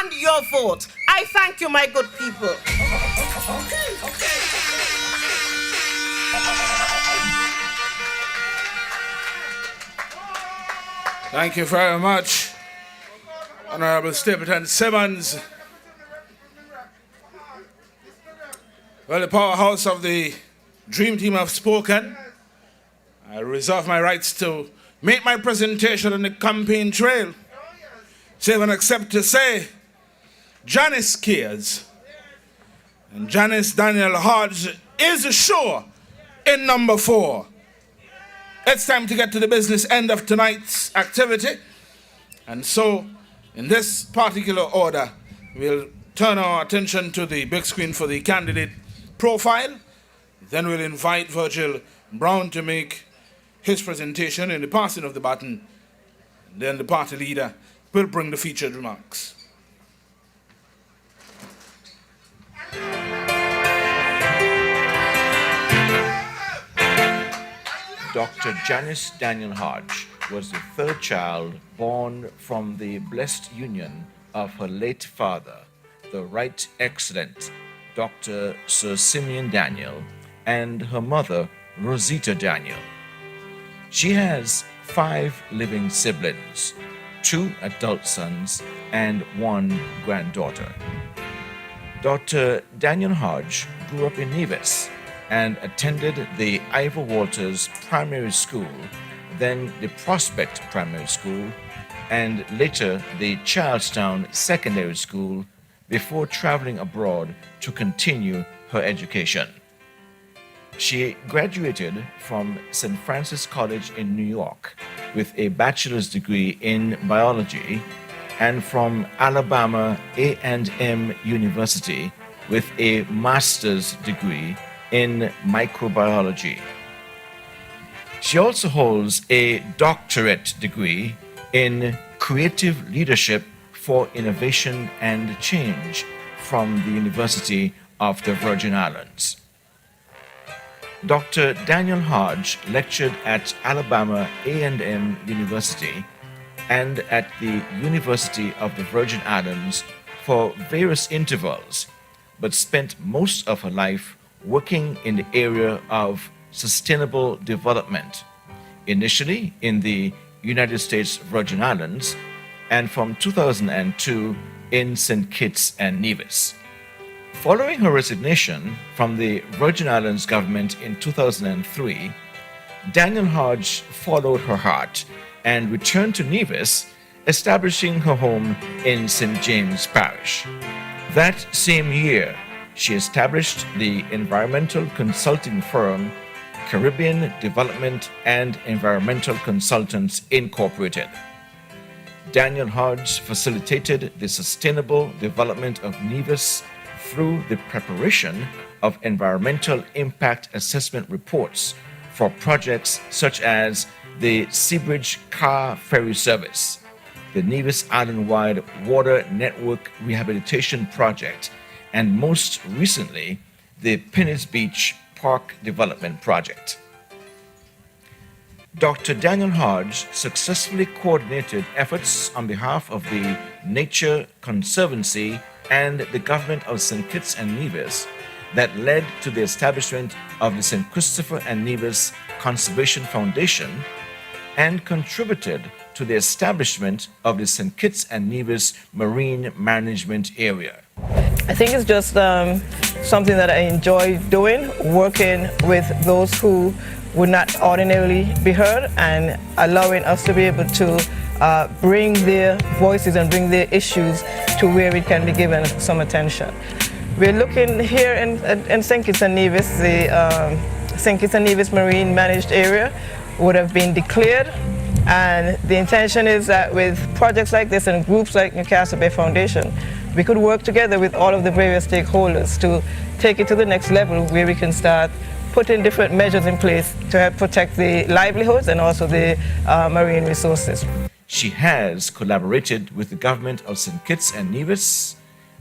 and your vote. I thank you, my good people. Okay. Thank you very much, Honorable Stapleton Simmons. Well, the powerhouse of the Dream Team have spoken. I reserve my rights to make my presentation on the campaign trail. Save and accept to say, Janice cares. And Janice Daniel Hodge is sure in number 4. It's time to get to the business end of tonight's activity. And so, in this particular order, we'll turn our attention to the big screen for the candidate profile. Then we'll invite Virgil Brown to make his presentation in the passing of the baton. Then the party leader will bring the featured remarks. Dr. Janice Daniel Hodge was the third child born from the blessed union of her late father, the Right Excellent Dr. Sir Simeon Daniel, and her mother, Rosita Daniel. She has 5 living siblings, 2 adult sons, and 1 granddaughter. Dr. Daniel Hodge grew up in Nevis and attended the Ivor Walters Primary School, then the Prospect Primary School, and later the Charlestown Secondary School before traveling abroad to continue her education. She graduated from St. Francis College in New York with a bachelor's degree in biology and from Alabama A&M University with a master's degree in microbiology. She also holds a doctorate degree in creative leadership for innovation and change from the University of the Virgin Islands. Dr. Daniel Hodge lectured at Alabama A&M University and at the University of the Virgin Islands for various intervals, but spent most of her life working in the area of sustainable development, initially in the United States Virgin Islands, and from 2002 in St. Kitts and Nevis. Following her resignation from the Virgin Islands government in 2003, Daniel Hodge followed her heart and returned to Nevis, establishing her home in St. James Parish. That same year, she established the environmental consulting firm Caribbean Development and Environmental Consultants Incorporated. Daniel Hodge facilitated the sustainable development of Nevis through the preparation of environmental impact assessment reports for projects such as the Seabridge Car Ferry Service, the Nevis Island-wide Water Network Rehabilitation Project, and most recently, the Pinnis Beach Park Development Project. Dr. Daniel Hodge successfully coordinated efforts on behalf of the Nature Conservancy and the government of St. Kitts and Nevis that led to the establishment of the St. Christopher and Nevis Conservation Foundation and contributed to the establishment of the St. Kitts and Nevis Marine Management Area. I think it's just something that I enjoy doing, working with those who would not ordinarily be heard and allowing us to be able to bring their voices and bring their issues to where it can be given some attention. We're looking here in St. Kitts and Nevis, the St. Kitts and Nevis Marine Managed Area would have been declared, and the intention is that with projects like this and groups like Newcastle Bay Foundation, we could work together with all of the various stakeholders to take it to the next level where we can start putting different measures in place to help protect the livelihoods and also the marine resources. She has collaborated with the government of St. Kitts and Nevis,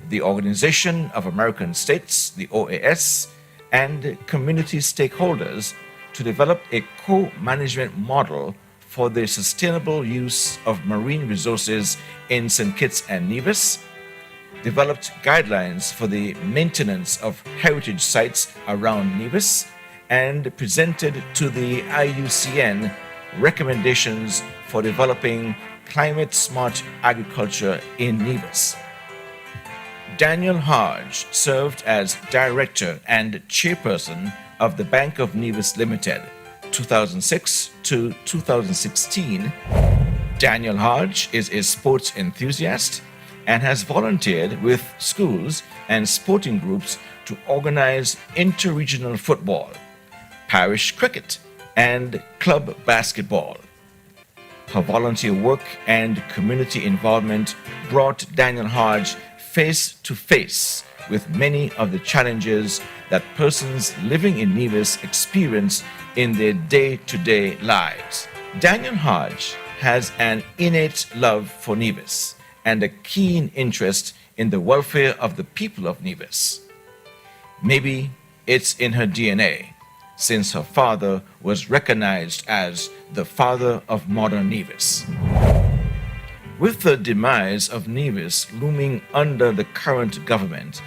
the Organization of American States, the OAS, and community stakeholders to develop a co-management model for the sustainable use of marine resources in St. Kitts and Nevis, developed guidelines for the maintenance of heritage sites around Nevis, and presented to the IUCN recommendations for developing climate-smart agriculture in Nevis. Daniel Hodge served as director and chairperson of the Bank of Nevis Limited, 2006 to 2016. Daniel Hodge is a sports enthusiast and has volunteered with schools and sporting groups to organize interregional football, parish cricket, and club basketball. Her volunteer work and community involvement brought Daniel Hodge face to face with many of the challenges that persons living in Nevis experience in their day-to-day lives. Daniel Hodge has an innate love for Nevis and a keen interest in the welfare of the people of Nevis. Maybe it's in her DNA, since her father was recognized as the father of modern Nevis. With the demise of Nevis looming under the current government,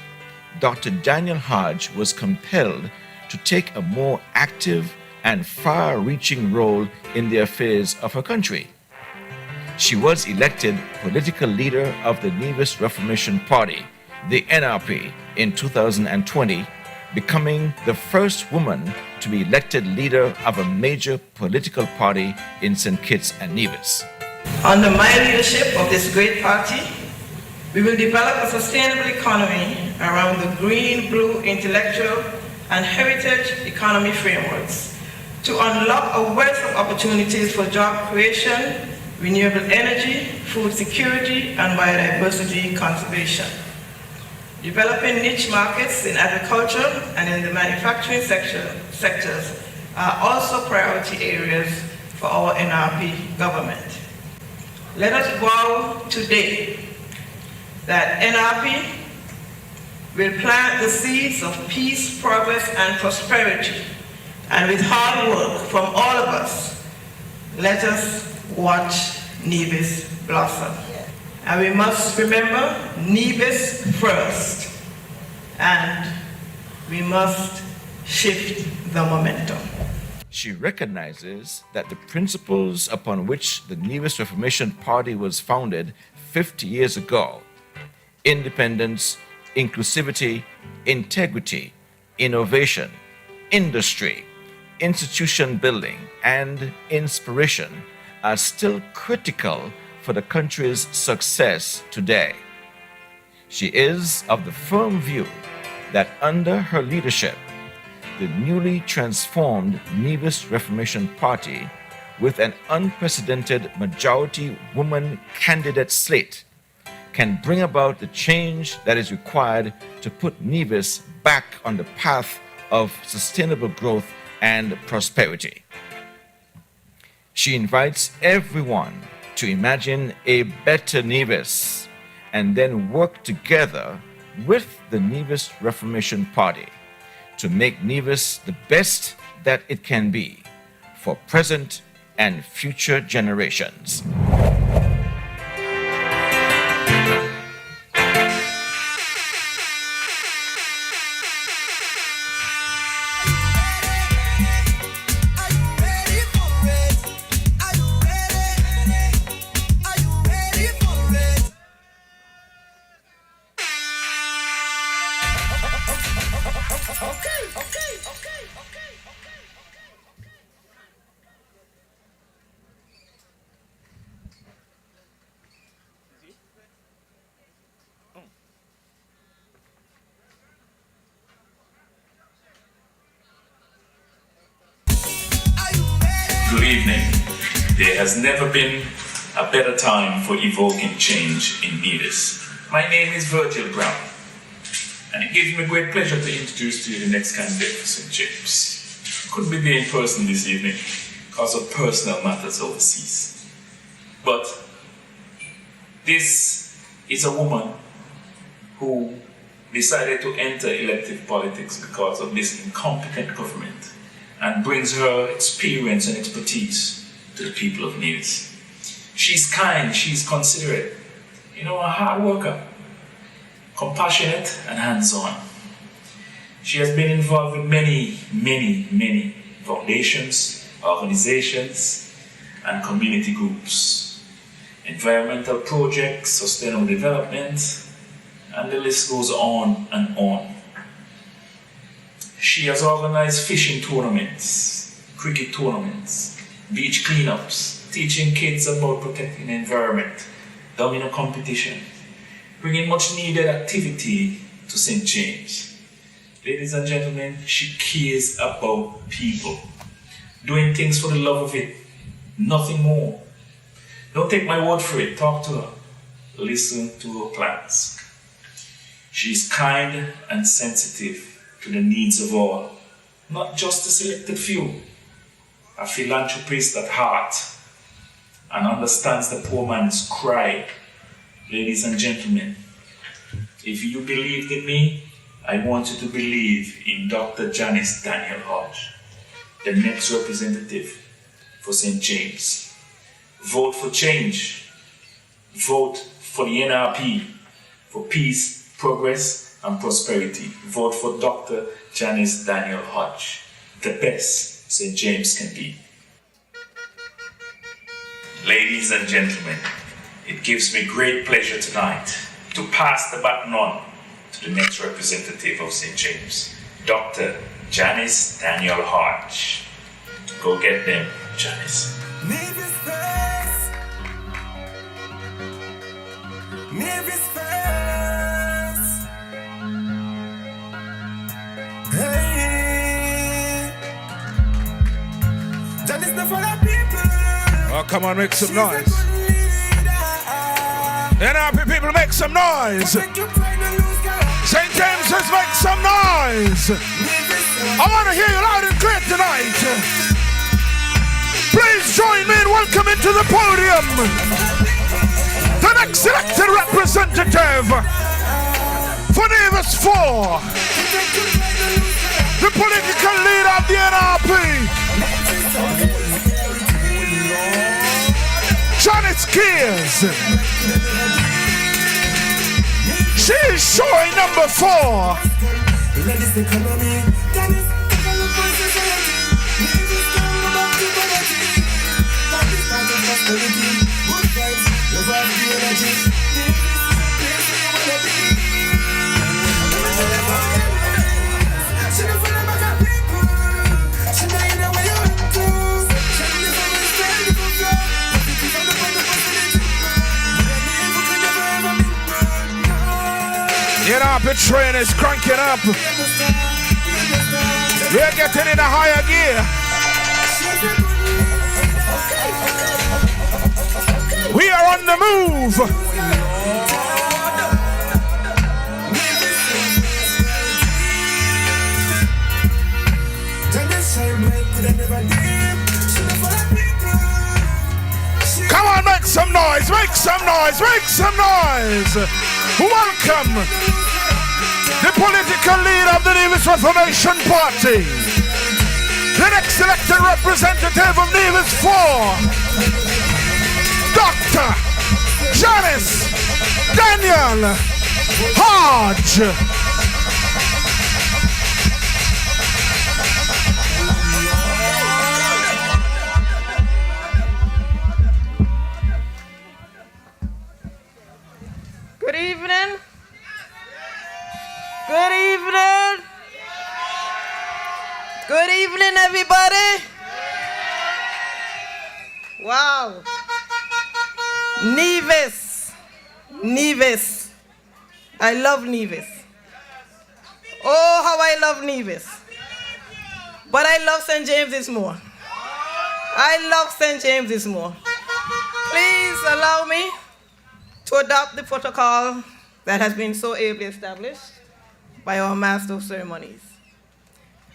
Dr. Daniel Hodge was compelled to take a more active and far-reaching role in the affairs of her country. She was elected political leader of the Nevis Reformation Party, the NRP, in 2020, becoming the first woman to be elected leader of a major political party in St. Kitts and Nevis. Under my leadership of this great party, we will develop a sustainable economy around the green-blue intellectual and heritage economy frameworks to unlock a wealth of opportunities for job creation, renewable energy, food security, and biodiversity conservation. Developing niche markets in agriculture and in the manufacturing sectors are also priority areas for our NRP government. Let us vow today that NRP will plant the seeds of peace, progress, and prosperity, and with hard work from all of us, let us watch Nevis blossom. And we must remember Nevis first, and we must shift the momentum. She recognizes that the principles upon which the Nevis Reformation Party was founded 50 years ago, independence, inclusivity, integrity, innovation, industry, institution building, and inspiration, are still critical for the country's success today. She is of the firm view that under her leadership, the newly transformed Nevis Reformation Party, with an unprecedented majority woman candidate slate, can bring about the change that is required to put Nevis back on the path of sustainable growth and prosperity. She invites everyone to imagine a better Nevis and then work together with the Nevis Reformation Party to make Nevis the best that it can be for present and future generations. Good evening. There has never been a better time for evoking change in Nevis. My name is Virgil Brown, and it gives me great pleasure to introduce to you the next candidate for St. James. Couldn't be there in person this evening because of personal matters overseas. But this is a woman who decided to enter elective politics because of this incompetent government, and brings her experience and expertise to the people of Nevis. She's kind, she's considerate, a hard worker, compassionate and hands-on. She has been involved with many foundations, organizations, and community groups, environmental projects, sustainable development, and the list goes on and on. She has organized fishing tournaments, cricket tournaments, beach cleanups, teaching kids about protecting the environment, domino competition, bringing much needed activity to St. James. Ladies and gentlemen, she cares about people, doing things for the love of it, nothing more. Don't take my word for it, talk to her, listen to her plans. She's kind and sensitive to the needs of all, not just the selected few. A philanthropist at heart and understands the poor man's cry. Ladies and gentlemen, if you believed in me, I want you to believe in Dr. Janice Daniel Hodge, the next representative for St. James. Vote for change. Vote for the NRP, for peace, progress, and prosperity. Vote for Dr. Janice Daniel Hodge, the best St. James can be. Ladies and gentlemen, it gives me great pleasure tonight to pass the baton on to the next representative of St. James, Dr. Janice Daniel Hodge. Go get them, Janice. Nevis first. Nevis first. Hey. Janice the for the people. Oh, come on, make some noise. NRP people, make some noise. St. James's, make some noise. I want to hear you loud and clear tonight. Please join me in welcoming to the podium the next elected representative for Nevis 4, the political leader of the NRP, Janice Gears. She is showing number 4. Get up, the train is cranking up. We're getting in a higher gear. We are on the move. Come on, make some noise, make some noise, make some noise. Welcome the political leader of the Nevis Reformation Party, the next elected representative of Nevis 4, Dr. Janice Daniel Hodge. Good evening. Good evening. Good evening, everybody. Wow. Nevis. Nevis. I love Nevis. Oh, how I love Nevis. But I love St. James's more. I love St. James's more. Please allow me to adopt the protocol that has been so ably established by our Master of Ceremonies.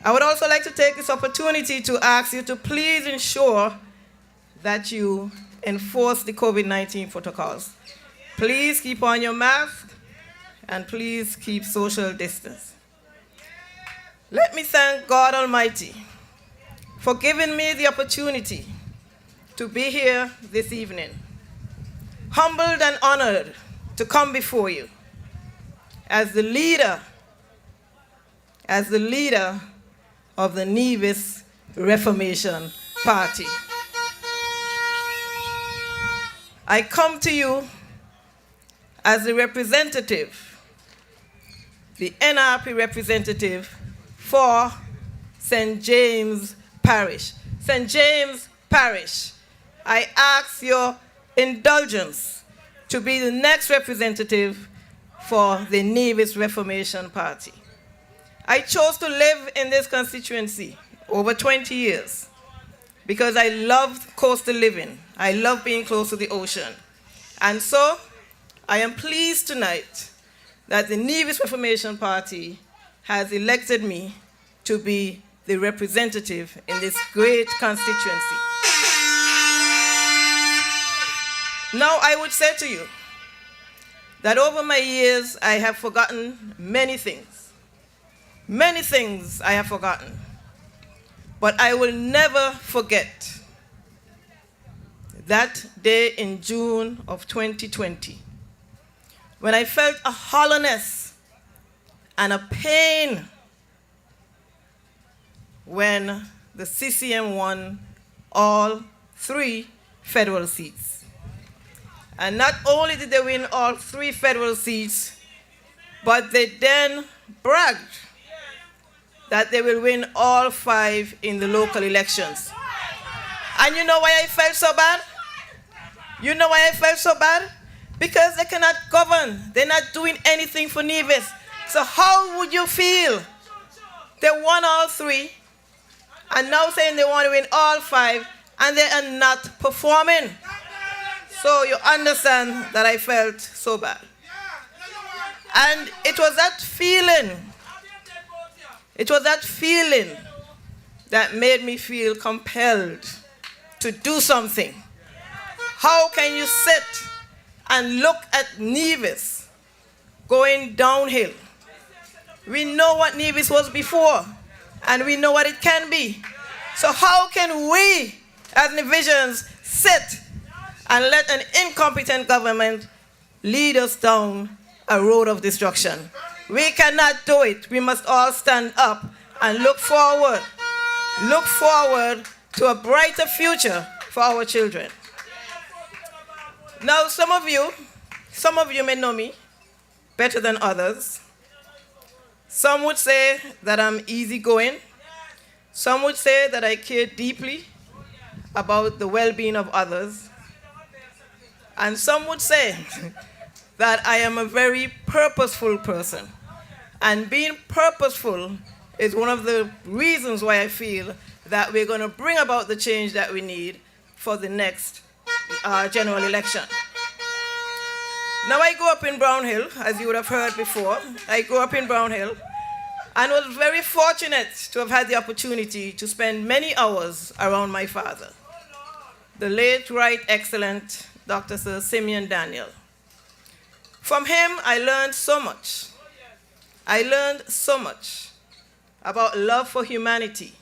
I would also like to take this opportunity to ask you to please ensure that you enforce the COVID-19 protocols. Please keep on your mask and please keep social distance. Let me thank God Almighty for giving me the opportunity to be here this evening, humbled and honored to come before you as the leader of the Nevis Reformation Party. I come to you as the representative, the NRP representative for St. James Parish. St. James Parish, I ask your indulgence to be the next representative for the Nevis Reformation Party. I chose to live in this constituency over 20 years because I love coastal living. I love being close to the ocean. And so I am pleased tonight that the Nevis Reformation Party has elected me to be the representative in this great constituency. Now I would say to you that over my years I have forgotten many things. Many things I have forgotten. But I will never forget that day in June of 2020 when I felt a hollowness and a pain when the CCM won all 3 federal seats. And not only did they win all 3 federal seats, but they then bragged that they will win all 5 in the local elections. And you know why I felt so bad? You know why I felt so bad? Because they cannot govern. They're not doing anything for Nevis. So how would you feel? They won all 3, and now saying they want to win all 5, and they are not performing. So you understand that I felt so bad. And it was that feeling that made me feel compelled to do something. How can you sit and look at Nevis going downhill? We know what Nevis was before, and we know what it can be. So how can we, as Nevisians, sit and let an incompetent government lead us down a road of destruction? We cannot do it. We must all stand up and look forward to a brighter future for our children. Now, some of you may know me better than others. Some would say that I'm easygoing. Some would say that I care deeply about the well-being of others. And some would say that I am a very purposeful person. And being purposeful is one of the reasons why I feel that we're going to bring about the change that we need for the next general election. Now, I grew up in Brown Hill, as you would have heard before. I grew up in Brown Hill and was very fortunate to have had the opportunity to spend many hours around my father, the late Right Excellent Dr. Sir Simeon Daniel. From him, I learned so much. I learned so much about love for humanity,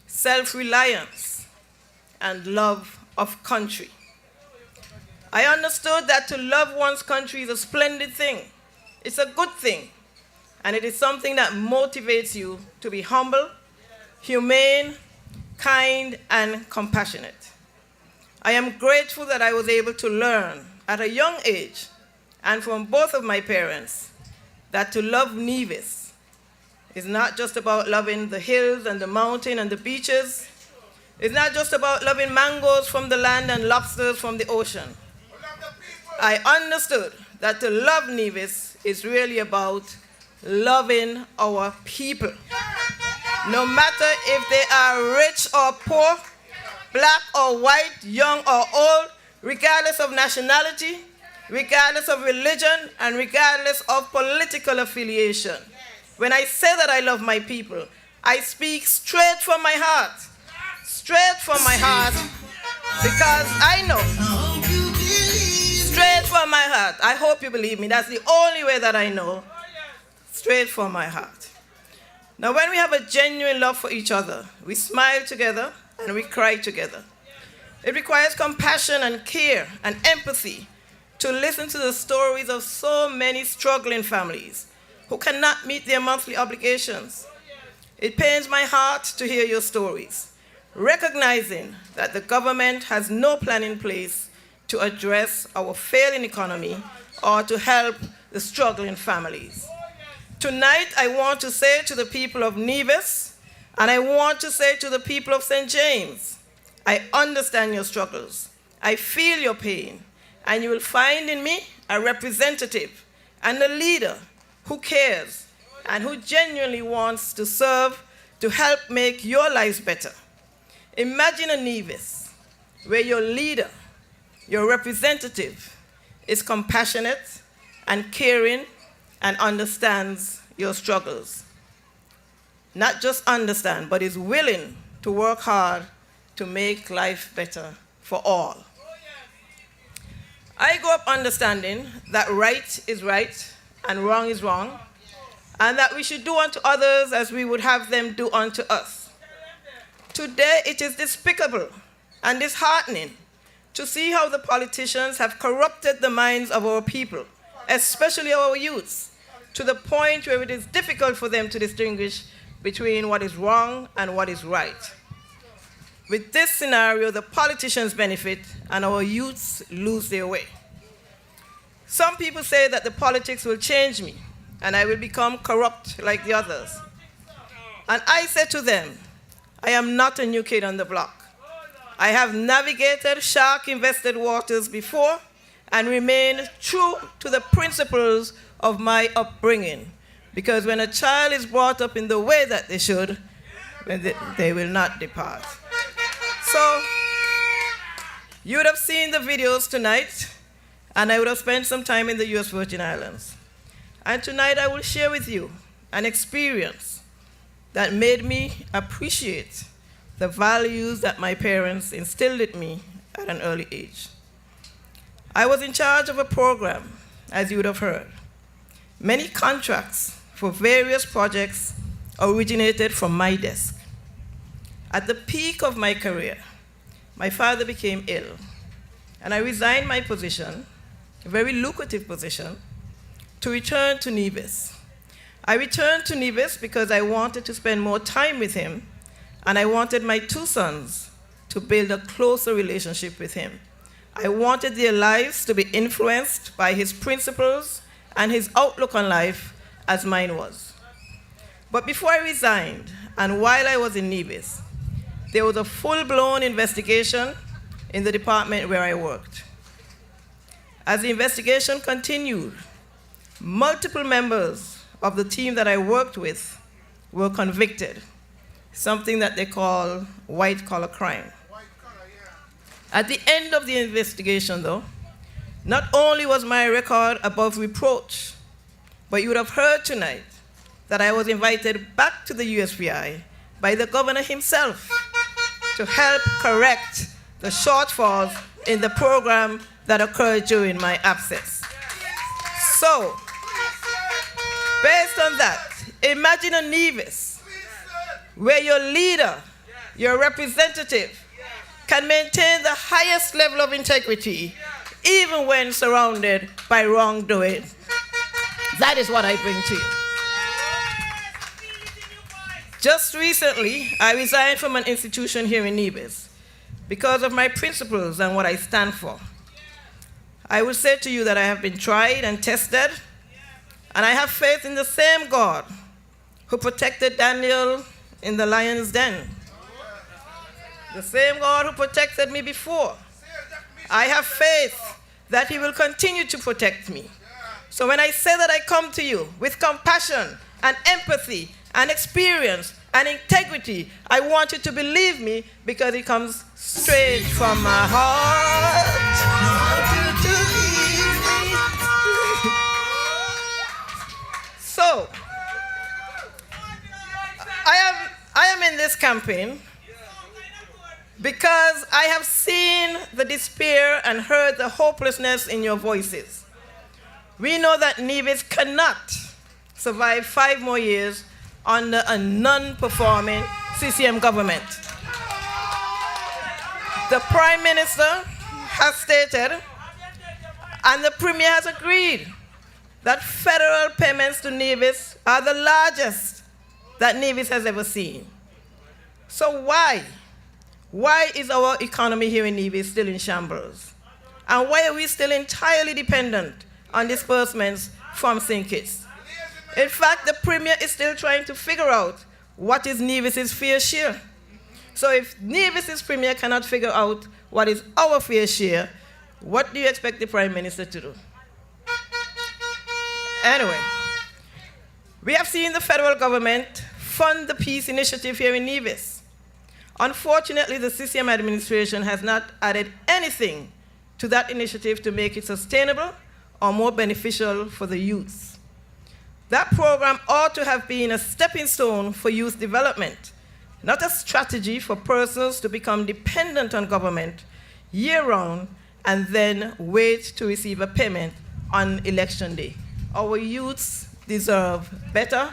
self-reliance, and love of country. I understood that to love one's country is a splendid thing. It's a good thing. And it is something that motivates you to be humble, humane, kind, and compassionate. I am grateful that I was able to learn at a young age, and from both of my parents, that to love Nevis is not just about loving the hills and the mountain and the beaches. It's not just about loving mangoes from the land and lobsters from the ocean. I understood that to love Nevis is really about loving our people. No matter if they are rich or poor, black or white, young or old, regardless of nationality, regardless of religion, and regardless of political affiliation. When I say that I love my people, I speak straight from my heart. Straight from my heart, because I know. Straight from my heart. I hope you believe me. That's the only way that I know. Straight from my heart. Now, when we have a genuine love for each other, we smile together and we cry together. It requires compassion and care and empathy to listen to the stories of so many struggling families who cannot meet their monthly obligations. It pains my heart to hear your stories, recognizing that the government has no plan in place to address our failing economy or to help the struggling families. Tonight, I want to say to the people of Nevis, and I want to say to the people of St. James, I understand your struggles. I feel your pain, and you will find in me a representative and a leader who cares and who genuinely wants to serve to help make your lives better. Imagine a Nevis where your leader, your representative, is compassionate and caring and understands your struggles. Not just understand, but is willing to work hard to make life better for all. I grew up understanding that right is right and wrong is wrong, and that we should do unto others as we would have them do unto us. Today, it is despicable and disheartening to see how the politicians have corrupted the minds of our people, especially our youths, to the point where it is difficult for them to distinguish between what is wrong and what is right. With this scenario, the politicians benefit and our youths lose their way. Some people say that the politics will change me and I will become corrupt like the others. And I say to them, I am not a new kid on the block. I have navigated shark-infested waters before and remain true to the principles of my upbringing. Because when a child is brought up in the way that they should, they will not depart. So, you would have seen the videos tonight, and I would have spent some time in the U.S. Virgin Islands. And tonight I will share with you an experience that made me appreciate the values that my parents instilled in me at an early age. I was in charge of a program, as you would have heard. Many contracts for various projects originated from my desk. At the peak of my career, my father became ill, and I resigned my position, a very lucrative position, to return to Nevis. I returned to Nevis because I wanted to spend more time with him, and I wanted my two sons to build a closer relationship with him. I wanted their lives to be influenced by his principles and his outlook on life as mine was. But before I resigned, and while I was in Nevis, there was a full-blown investigation in the department where I worked. As the investigation continued, multiple members of the team that I worked with were convicted, something that they call white-collar crime. At the end of the investigation, though, not only was my record above reproach, but you would have heard tonight that I was invited back to the USVI by the governor himself to help correct the shortfalls in the program that occurred during my absence. So, based on that, imagine a Nevis where your leader, your representative, can maintain the highest level of integrity even when surrounded by wrongdoing. That is what I bring to you. Just recently, I resigned from an institution here in Nevis because of my principles and what I stand for. I will say to you that I have been tried and tested, and I have faith in the same God who protected Daniel in the lion's den. The same God who protected me before. I have faith that he will continue to protect me. So when I say that I come to you with compassion and empathy and experience and integrity, I want you to believe me because it comes straight from my heart. So, I am in this campaign because I have seen the despair and heard the hopelessness in your voices. We know that Nevis cannot survive 5 more years under a non-performing CCM government. The Prime Minister has stated, and the Premier has agreed, that federal payments to Nevis are the largest that Nevis has ever seen. So why is our economy here in Nevis still in shambles? And why are we still entirely dependent on disbursements from St. Kitts? In fact, the Premier is still trying to figure out what is Nevis's fair share. So if Nevis's Premier cannot figure out what is our fair share, what do you expect the Prime Minister to do? Anyway, we have seen the federal government fund the peace initiative here in Nevis. Unfortunately, the CCM administration has not added anything to that initiative to make it sustainable or more beneficial for the youth. That program ought to have been a stepping stone for youth development, not a strategy for persons to become dependent on government year-round and then wait to receive a payment on election day. Our youths deserve better.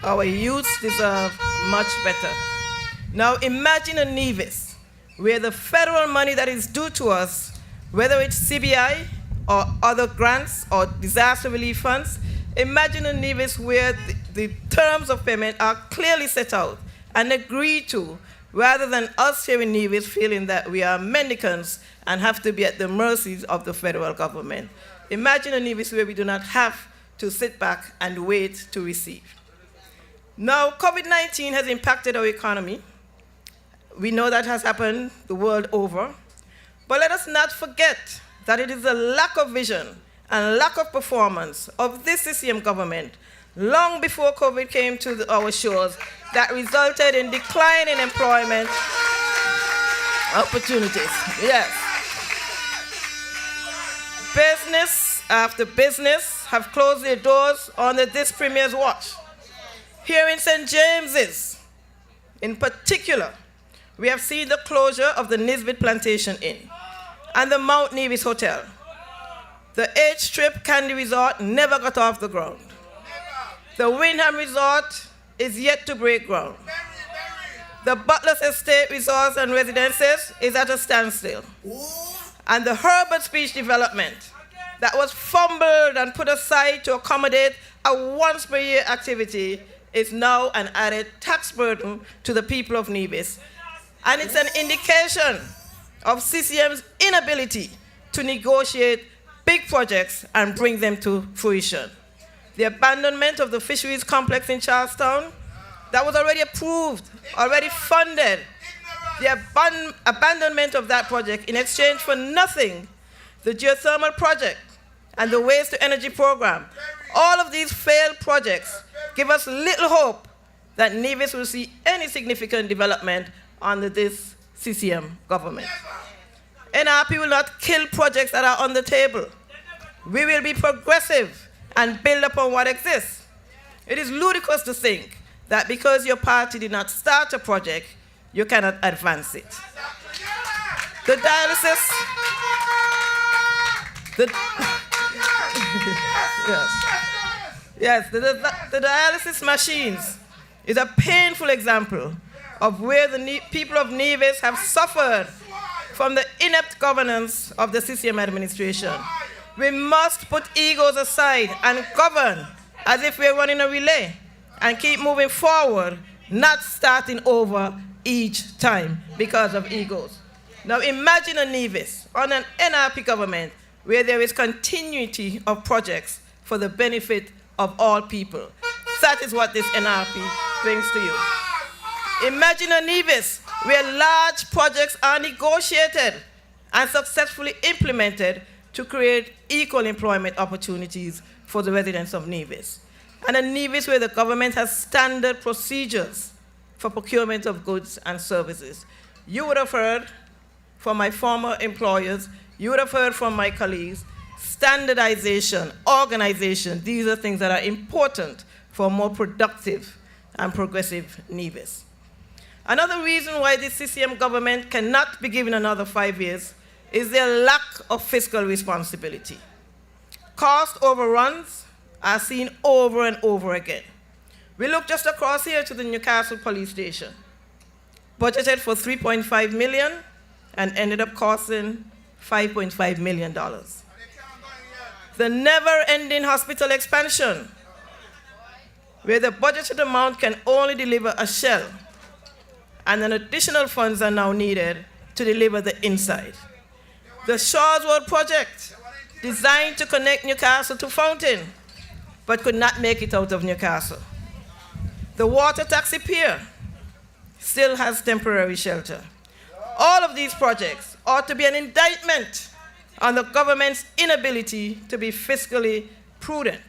Our youths deserve much better. Now imagine a Nevis where the federal money that is due to us, whether it's CBI or other grants or disaster relief funds, imagine a Nevis where the terms of payment are clearly set out and agreed to, rather than us here in Nevis feeling that we are mendicants and have to be at the mercies of the federal government. Imagine a Nevis where we do not have to sit back and wait to receive. Now, COVID-19 has impacted our economy. We know that has happened the world over. But let us not forget that it is a lack of vision and lack of performance of this CCM government long before COVID came to our shores that resulted in decline in employment opportunities. Yes. Business after business have closed their doors under this Premier's watch. Here in St. James's, in particular, we have seen the closure of the Nisbet Plantation Inn and the Mount Nevis Hotel. The H-Strip Candy Resort never got off the ground. The Windham Resort is yet to break ground. The Butler's Estate Resorts and Residences is at a standstill. And the Herbert Speech Development that was fumbled and put aside to accommodate a once per year activity is now an added tax burden to the people of Nevis. And it's an indication of CCM's inability to negotiate big projects and bring them to fruition. The abandonment of the fisheries complex in Charlestown, that was already approved, already funded. The abandonment of that project in exchange for nothing, the geothermal project and the waste to energy program, all of these failed projects give us little hope that Nevis will see any significant development under this CCM government. NRP will not kill projects that are on the table. We will be progressive and build upon what exists. It is ludicrous to think that because your party did not start a project, you cannot advance it. The dialysis, the dialysis machines is a painful example of where the people of Nevis have suffered from the inept governance of the CCM administration. We must put egos aside and govern as if we're running a relay and keep moving forward, not starting over each time because of egos. Now imagine a Nevis on an NRP government where there is continuity of projects for the benefit of all people. That is what this NRP brings to you. Imagine a Nevis where large projects are negotiated and successfully implemented to create equal employment opportunities for the residents of Nevis. And a Nevis where the government has standard procedures for procurement of goods and services. You would have heard from my former employers, you would have heard from my colleagues, standardization, organization, these are things that are important for a more productive and progressive Nevis. Another reason why the CCM government cannot be given another 5 years is their lack of fiscal responsibility. Cost overruns are seen over and over again. We look just across here to the Newcastle police station, budgeted for $3.5 million and ended up costing $5.5 million. The never-ending hospital expansion, where the budgeted amount can only deliver a shell, and then additional funds are now needed to deliver the inside. The Shores Road project, designed to connect Newcastle to Fountain, but could not make it out of Newcastle. The water taxi pier still has temporary shelter. All of these projects ought to be an indictment on the government's inability to be fiscally prudent.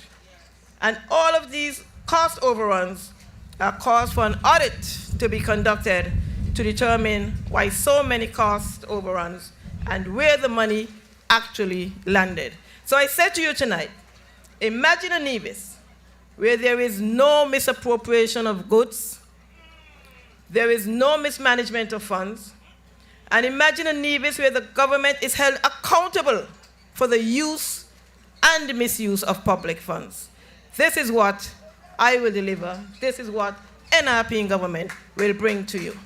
And all of these cost overruns are cause for an audit to be conducted to determine why so many cost overruns and where the money actually landed. So I said to you tonight, imagine a Nevis where there is no misappropriation of goods, there is no mismanagement of funds, and imagine a Nevis where the government is held accountable for the use and misuse of public funds. This is what I will deliver. This is what NRP in government will bring to you.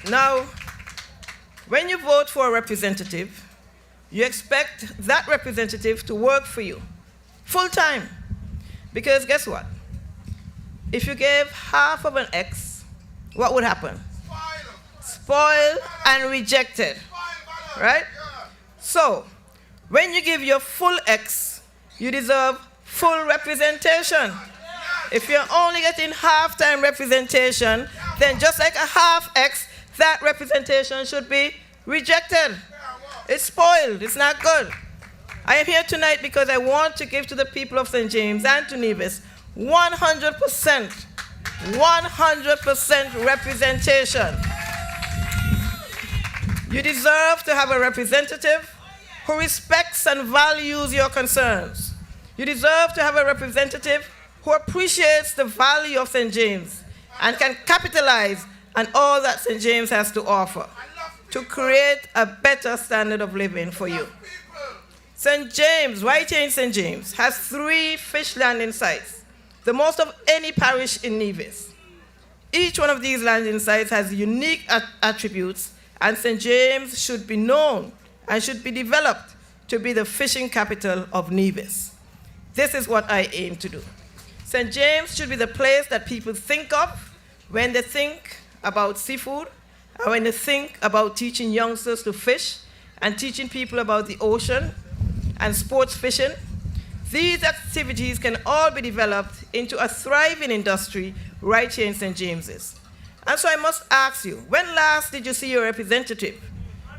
Now, when you vote for a representative, you expect that representative to work for you full time. Because guess what? If you gave half of an X, what would happen? Spoiled and rejected, right? So, when you give your full X, you deserve full representation. If you're only getting half-time representation, then just like a half X, that representation should be rejected. It's spoiled, it's not good. I am here tonight because I want to give to the people of St. James and to Nevis 100% representation. You deserve to have a representative who respects and values your concerns. You deserve to have a representative who appreciates the value of St. James and can capitalize on all that St. James has to offer to create a better standard of living for you. St. James, right here in St. James, has 3 fish landing sites, the most of any parish in Nevis. Each one of these landing sites has unique attributes, and St. James should be known and should be developed to be the fishing capital of Nevis. This is what I aim to do. St. James should be the place that people think of when they think about seafood, and when they think about teaching youngsters to fish and teaching people about the ocean and sports fishing. These activities can all be developed into a thriving industry right here in St. James's. And so I must ask you, when last did you see your representative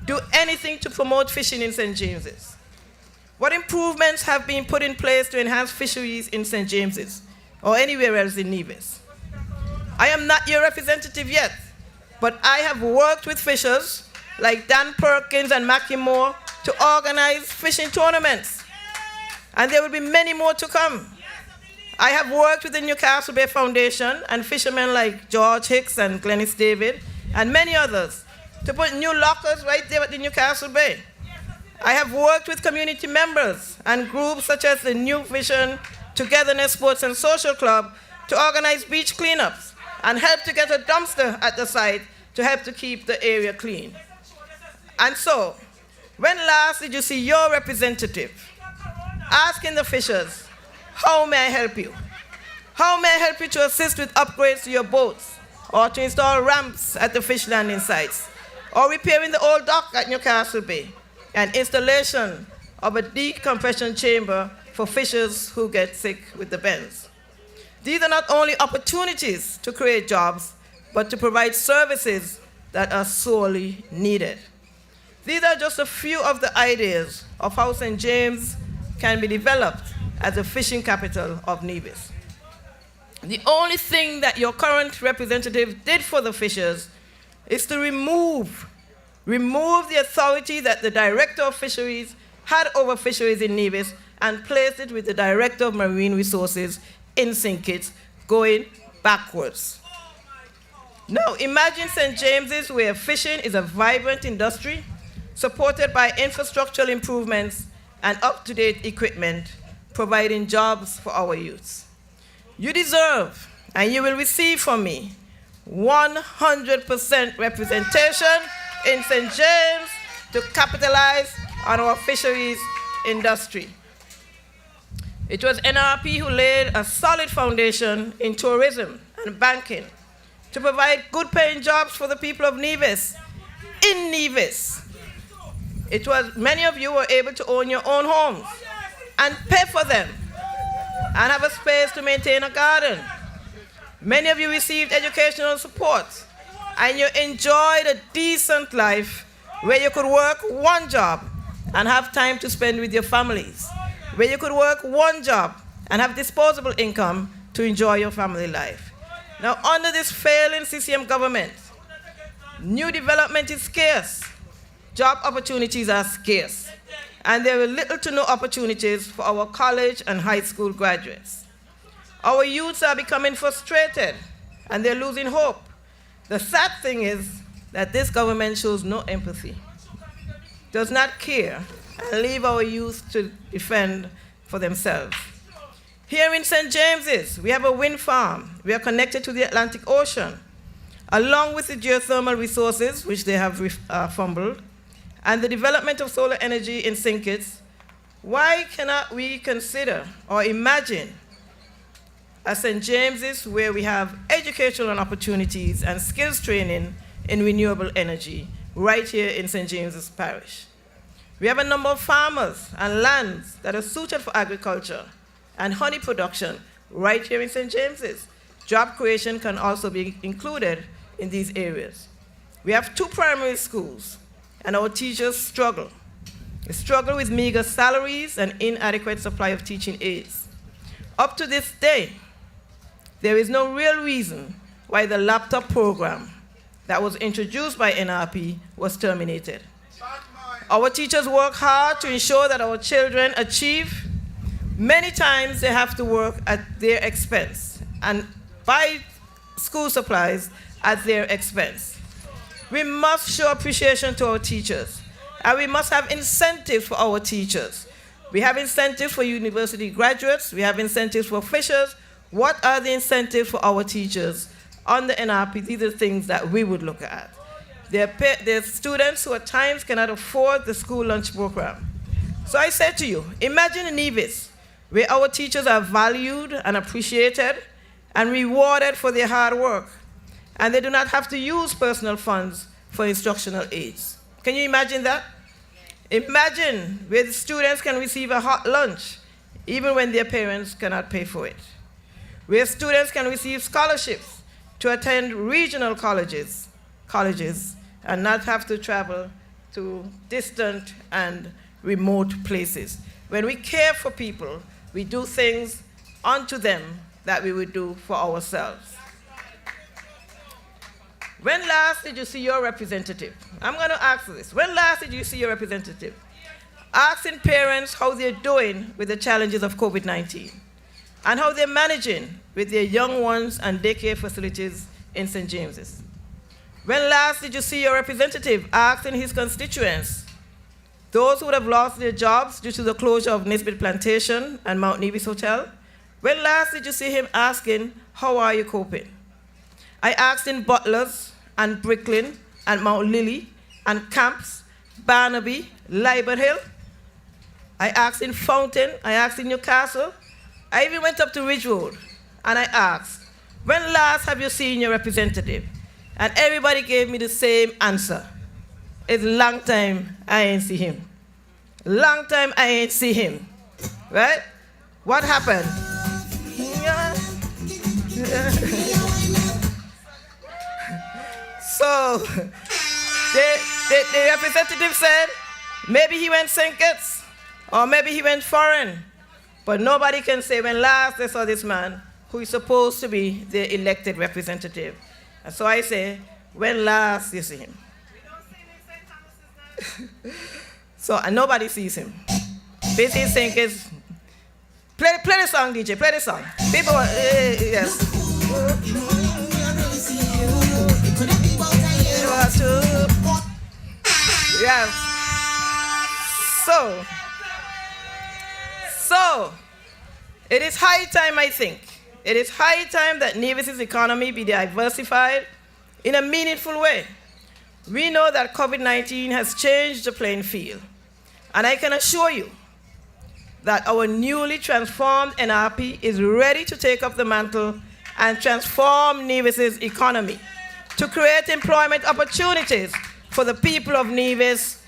do anything to promote fishing in St. James's? What improvements have been put in place to enhance fisheries in St. James's or anywhere else in Nevis? I am not your representative yet, but I have worked with fishers like Dan Perkins and Mackie Moore to organize fishing tournaments. And there will be many more to come. I have worked with the Newcastle Bay Foundation and fishermen like George Hicks and Glennis David and many others to put new lockers right there at the Newcastle Bay. I have worked with community members and groups such as the New Vision, Togetherness Sports and Social Club to organize beach cleanups and help to get a dumpster at the site to help to keep the area clean. And so, when last did you see your representative asking the fishers, how may I help you? How may I help you to assist with upgrades to your boats, or to install ramps at the fish landing sites, or repairing the old dock at Newcastle Bay, and installation of a decompression chamber for fishers who get sick with the bends? These are not only opportunities to create jobs, but to provide services that are sorely needed. These are just a few of the ideas of how St. James can be developed as a fishing capital of Nevis. The only thing that your current representative did for the fishers is to remove the authority that the Director of Fisheries had over fisheries in Nevis and placed it with the Director of Marine Resources in St. Kitts, going backwards. Now imagine St. James's where fishing is a vibrant industry supported by infrastructural improvements and up-to-date equipment, providing jobs for our youths. You deserve, and you will receive from me, 100% representation in St. James to capitalize on our fisheries industry. It was NRP who laid a solid foundation in tourism and banking to provide good-paying jobs for the people of Nevis, in Nevis, it was many of you were able to own your own homes and pay for them and have a space to maintain a garden. Many of you received educational support and you enjoyed a decent life where you could work one job and have time to spend with your families, where you could work one job and have disposable income to enjoy your family life. Now, under this failing CCM government, new development is scarce, job opportunities are scarce, and there are little to no opportunities for our college and high school graduates. Our youths are becoming frustrated and they're losing hope. The sad thing is that this government shows no empathy, does not care, and leave our youth to defend for themselves. Here in St. James's, we have a wind farm. We are connected to the Atlantic Ocean, along with the geothermal resources, which they have fumbled, and the development of solar energy in St. Kitts. Why cannot we consider or imagine a St. James's where we have educational opportunities and skills training in renewable energy right here in St. James's Parish? We have a number of farmers and lands that are suited for agriculture and honey production right here in St. James's. Job creation can also be included in these areas. We have 2 primary schools, and our teachers struggle. They struggle with meager salaries and inadequate supply of teaching aids. Up to this day, there is no real reason why the laptop program that was introduced by NRP was terminated. Our teachers work hard to ensure that our children achieve. Many times they have to work at their expense and buy school supplies at their expense. We must show appreciation to our teachers, and we must have incentives for our teachers. We have incentives for university graduates, we have incentives for fishers. What are the incentives for our teachers on the NRP? These are things that we would look at. There are students who at times cannot afford the school lunch program. So I say to you, imagine Nevis, where our teachers are valued and appreciated and rewarded for their hard work, and they do not have to use personal funds for instructional aids. Can you imagine that? Imagine where the students can receive a hot lunch even when their parents cannot pay for it. Where students can receive scholarships to attend regional colleges and not have to travel to distant and remote places. When we care for people, we do things unto them that we would do for ourselves. When last did you see your representative? I'm going to ask this. When last did you see your representative? Asking parents how they're doing with the challenges of COVID-19 and how they're managing with their young ones and daycare facilities in St. James's. When last did you see your representative asking his constituents, those who would have lost their jobs due to the closure of Nisbet Plantation and Mount Nevis Hotel? When last did you see him asking, how are you coping? I asked in Butlers and Bricklin and Mount Lily and Camps, Barnaby, Libert Hill. I asked in Fountain, I asked in Newcastle. I even went up to Ridge Road and I asked, when last have you seen your representative? And everybody gave me the same answer. It's a long time I ain't see him. Long time I ain't see him. Right? What happened? So, the representative said, maybe he went St. Kitts, or maybe he went foreign. But nobody can say when last they saw this man who is supposed to be the elected representative. And so I say, when last you see him? So, and nobody sees him. Basically St. Kitts, play the song, DJ, play the song. People, yes. Yes. So, it is high time, I think. It is high time that Nevis's economy be diversified in a meaningful way. We know that COVID-19 has changed the playing field. And I can assure you that our newly transformed NRP is ready to take up the mantle and transform Nevis's economy to create employment opportunities for the people of Nevis,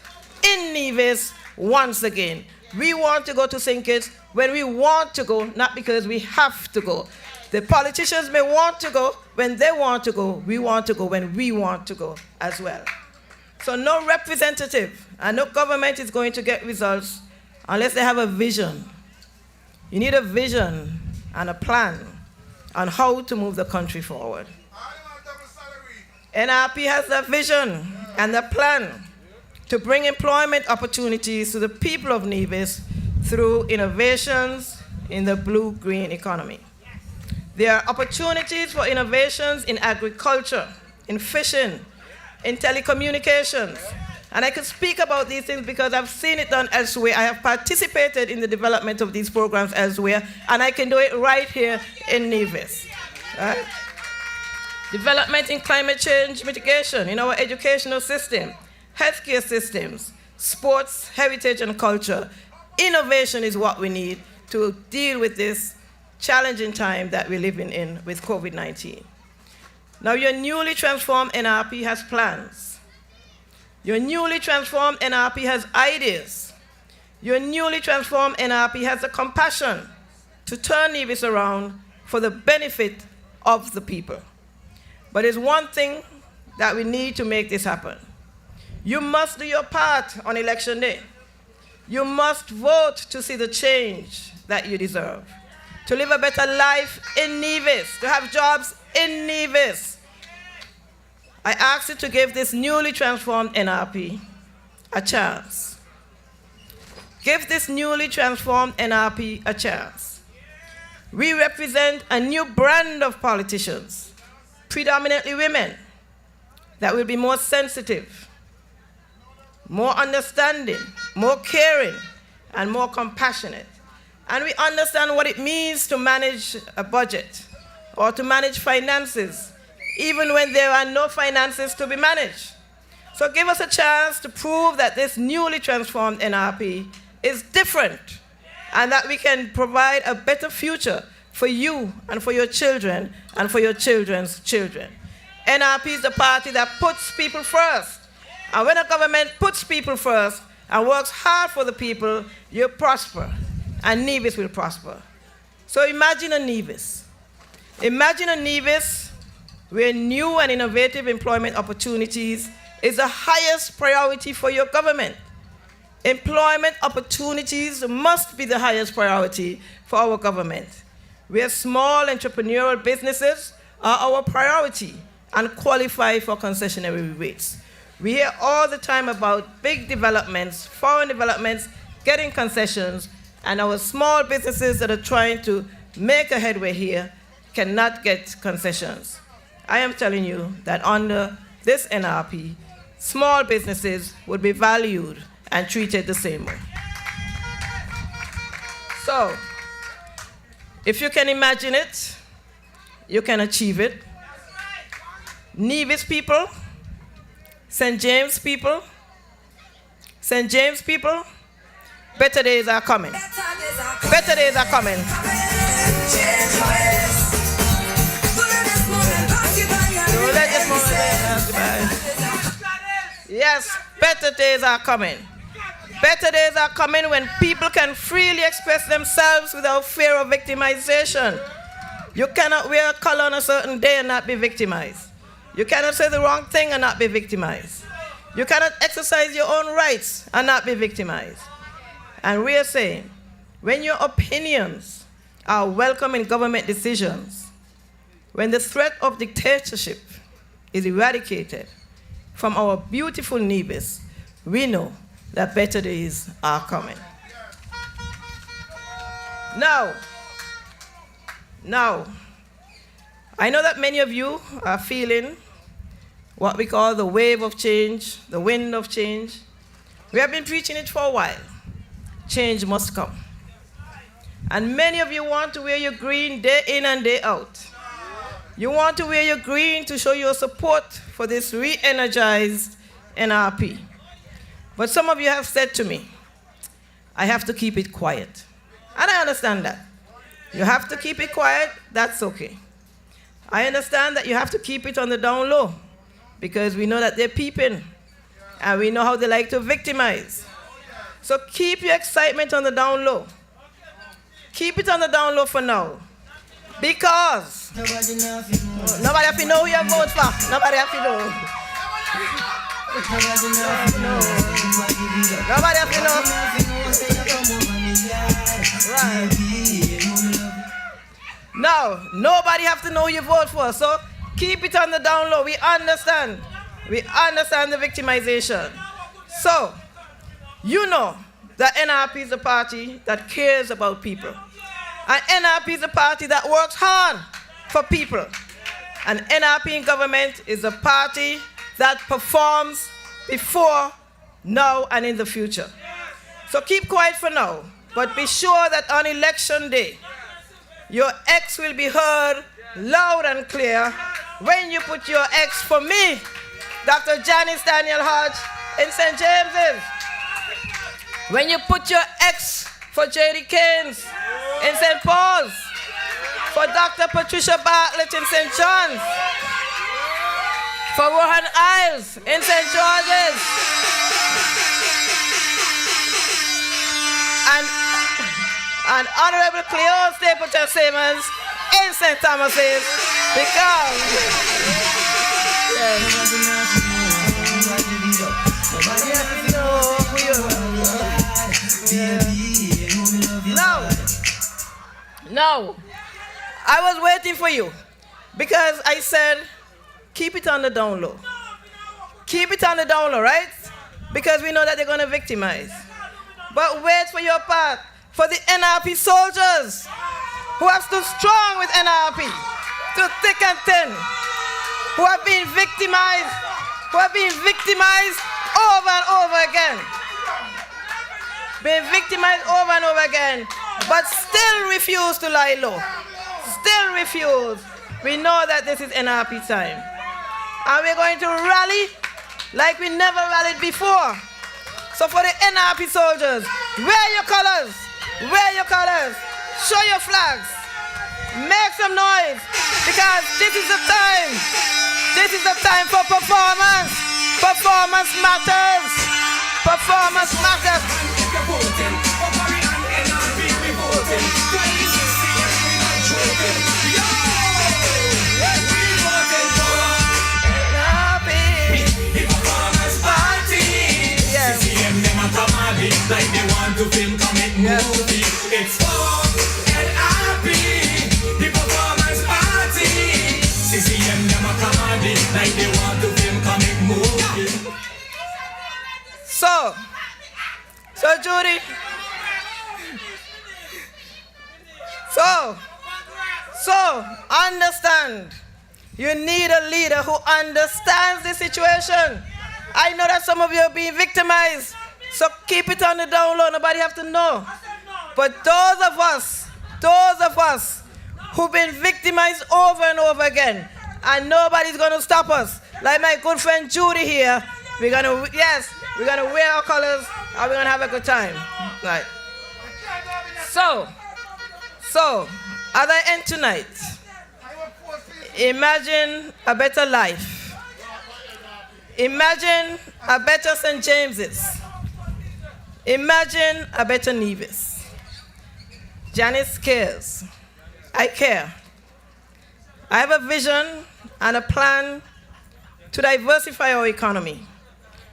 in Nevis, once again. We want to go to St. Kitts when we want to go, not because we have to go. The politicians may want to go when they want to go. We want to go when we want to go as well. So no representative and no government is going to get results unless they have a vision. You need a vision and a plan on how to move the country forward. NRP has the vision and the plan to bring employment opportunities to the people of Nevis through innovations in the blue-green economy. There are opportunities for innovations in agriculture, in fishing, in telecommunications. And I can speak about these things because I've seen it done elsewhere. I have participated in the development of these programs elsewhere, and I can do it right here in Nevis. Right? Development in climate change mitigation in our educational system, healthcare systems, sports, heritage, and culture. Innovation is what we need to deal with this challenging time that we're living in with COVID-19. Now, your newly transformed NRP has plans. Your newly transformed NRP has ideas. Your newly transformed NRP has the compassion to turn Nevis around for the benefit of the people. But there's one thing that we need to make this happen. You must do your part on election day. You must vote to see the change that you deserve, to live a better life in Nevis, to have jobs in Nevis. I ask you to give this newly transformed NRP a chance. Give this newly transformed NRP a chance. We represent a new brand of politicians, predominantly women, that will be more sensitive, more understanding, more caring, and more compassionate. And we understand what it means to manage a budget or to manage finances, even when there are no finances to be managed. So give us a chance to prove that this newly transformed NRP is different and that we can provide a better future for you and for your children and for your children's children. NRP is the party that puts people first. And when a government puts people first and works hard for the people, you prosper, and Nevis will prosper. So imagine a Nevis. Imagine a Nevis where new and innovative employment opportunities is the highest priority for your government. Employment opportunities must be the highest priority for our government, where small entrepreneurial businesses are our priority and qualify for concessionary rates. We hear all the time about big developments, foreign developments, getting concessions, and our small businesses that are trying to make a headway here cannot get concessions. I am telling you that under this NRP, small businesses would be valued and treated the same way. So, if you can imagine it, you can achieve it. Nevis people, St. James people, better days are coming. Better days are coming. Yes, better days are coming. Better days are coming when people can freely express themselves without fear of victimization. You cannot wear a color on a certain day and not be victimized. You cannot say the wrong thing and not be victimized. You cannot exercise your own rights and not be victimized. And we are saying, when your opinions are welcome in government decisions, when the threat of dictatorship is eradicated from our beautiful Nevis, we know that better days are coming. Now, I know that many of you are feeling what we call the wave of change, the wind of change. We have been preaching it for a while. Change must come. And many of you want to wear your green day in and day out. You want to wear your green to show your support for this re-energized NRP. But some of you have said to me, I have to keep it quiet. And I understand that. You have to keep it quiet, that's okay. I understand that you have to keep it on the down low because we know that they're peeping. And we know how they like to victimize. So keep your excitement on the down low. Keep it on the down low for now. Because nobody have to know who you vote for. Nobody have to know. Nobody have to know. Right. No, nobody have to know who you vote for. So keep it on the down low. We understand. We understand the victimization. So, you know that NRP is a party that cares about people. And NRP is a party that works hard for people. And NRP in government is a party that performs before, now, and in the future. So keep quiet for now, but be sure that on election day, your X will be heard loud and clear when you put your X for me, Dr. Janice Daniel Hodge in St. James's. When you put your X for J.D. Keynes in St. Paul's, for Dr. Patricia Bartlett in St. John's, for Rohan Isles in St. George's, and Honorable Cleo Stapleton Simmons in St. Thomas's, because No, I was waiting for you because I said, keep it on the down low. Keep it on the down low, right? Because we know that they're going to victimize. But wait for your part, for the NRP soldiers who have stood strong with NRP, through thick and thin, who have been victimized over and over again. Been victimized over and over again, but still refuse to lie low. Still refuse. We know that this is NRP time. And we're going to rally like we never rallied before. So for the NRP soldiers, wear your colors. Wear your colors. Show your flags. Make some noise. Because this is the time. This is the time for performance. Performance matters. Performance matters. Like they want to film comic movie. It's for NRP, the performance party. CCM them a comedy like they want to film comic movie. So Judy. So understand. You need a leader who understands the situation. I know that some of you are being victimized. So keep it on the down low, nobody have to know. But those of us who've been victimized over and over again, and nobody's gonna stop us. Like my good friend Judy here, we're gonna wear our colors and we're gonna have a good time. Right. So, as I end tonight, imagine a better life. Imagine a better St. James's. Imagine a better Nevis. Janice cares. I care. I have a vision and a plan to diversify our economy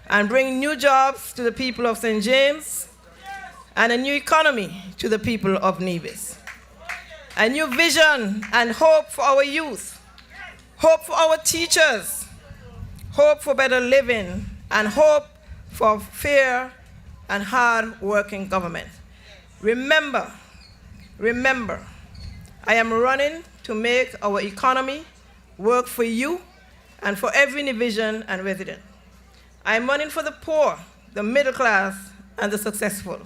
and bring new jobs to the people of St. James and a new economy to the people of Nevis. A new vision and hope for our youth, hope for our teachers, hope for better living, and hope for fair and hard-working government. Remember, I am running to make our economy work for you and for every division and resident. I am running for the poor, the middle class, and the successful.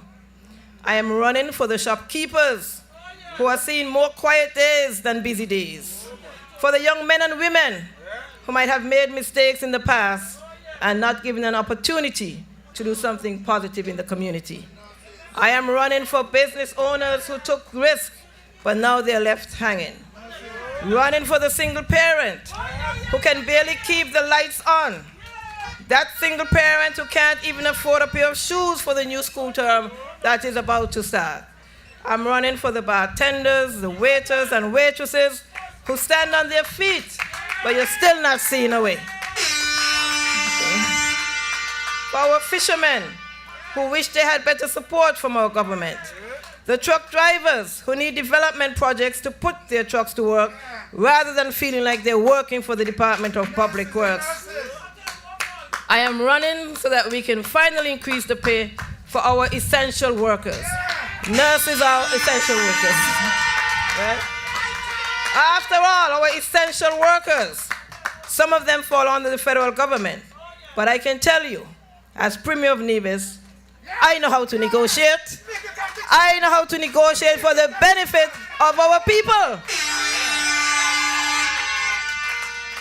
I am running for the shopkeepers who are seeing more quiet days than busy days. For the young men and women who might have made mistakes in the past and not given an opportunity to do something positive in the community. I am running for business owners who took risks, but now they're left hanging. Running for the single parent who can barely keep the lights on. That single parent who can't even afford a pair of shoes for the new school term that is about to start. I'm running for the bartenders, the waiters and waitresses who stand on their feet, but you're still not seeing a way. For our fishermen who wish they had better support from our government. The truck drivers who need development projects to put their trucks to work rather than feeling like they're working for the Department of Public Works. I am running so that we can finally increase the pay for our essential workers. Nurses are essential workers. Right? After all, our essential workers, some of them fall under the federal government. But I can tell you, as Premier of Nevis, I know how to negotiate. I know how to negotiate for the benefit of our people.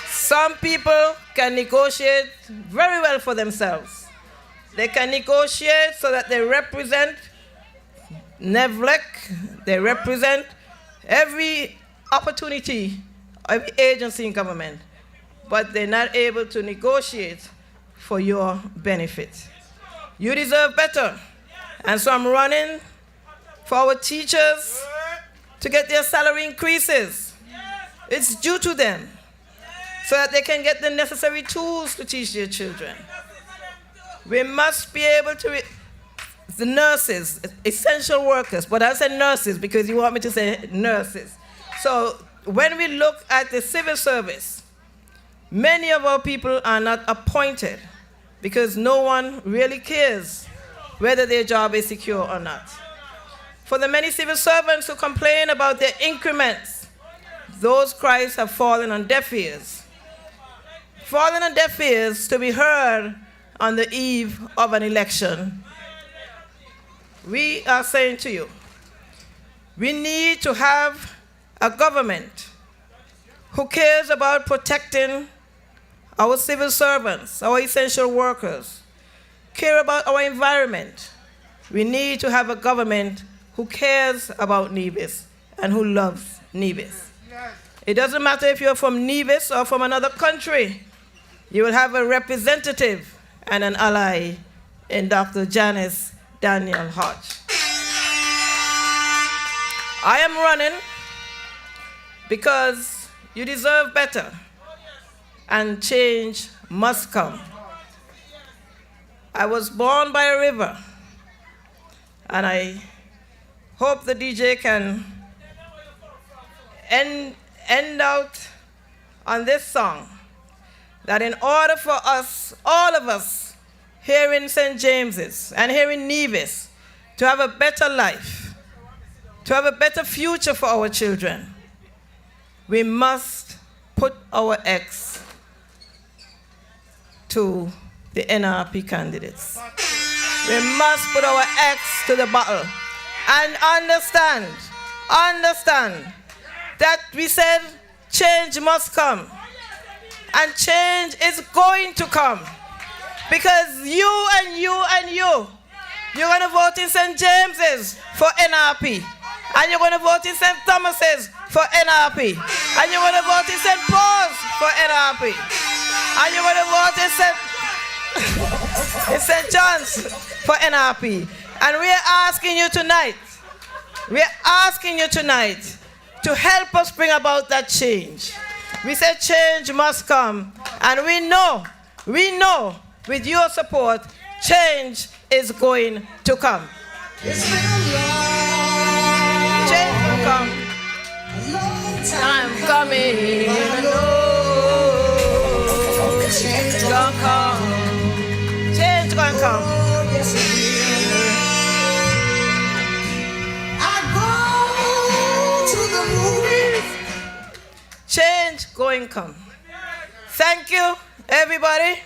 Some people can negotiate very well for themselves. They can negotiate so that they represent NEVLEC, they represent every opportunity, every agency in government, but they're not able to negotiate for your benefit. You deserve better. And so I'm running for our teachers to get their salary increases. It's due to them so that they can get the necessary tools to teach their children. We must be able to, the nurses, essential workers, but I said nurses because you want me to say nurses. So when we look at the civil service, many of our people are not appointed because no one really cares whether their job is secure or not. For the many civil servants who complain about their increments, those cries have fallen on deaf ears. Fallen on deaf ears to be heard on the eve of an election. We are saying to you, we need to have a government who cares about protecting our civil servants, our essential workers, care about our environment. We need to have a government who cares about Nevis and who loves Nevis. It doesn't matter if you're from Nevis or from another country. You will have a representative and an ally in Dr. Janice Daniel Hodge. I am running because you deserve better and change must come. I was born by a river, and I hope the DJ can end out on this song, that in order for us, all of us, here in St. James's and here in Nevis, to have a better life, to have a better future for our children, we must put our X to the NRP candidates. We must put our X to the bottle and understand that we said change must come. And change is going to come. Because you're going to vote in St. James's for NRP. And you're going to vote in St. Thomas's for NRP. And you're going to vote in St. Paul's for NRP. And you're going to vote in St. John's for NRP. And we're asking you tonight to help us bring about that change. We said change must come. And we know, with your support, change is going to come. Change will come. I'm coming. Change gonna come. Change gonna come. Change going come. Thank you, everybody.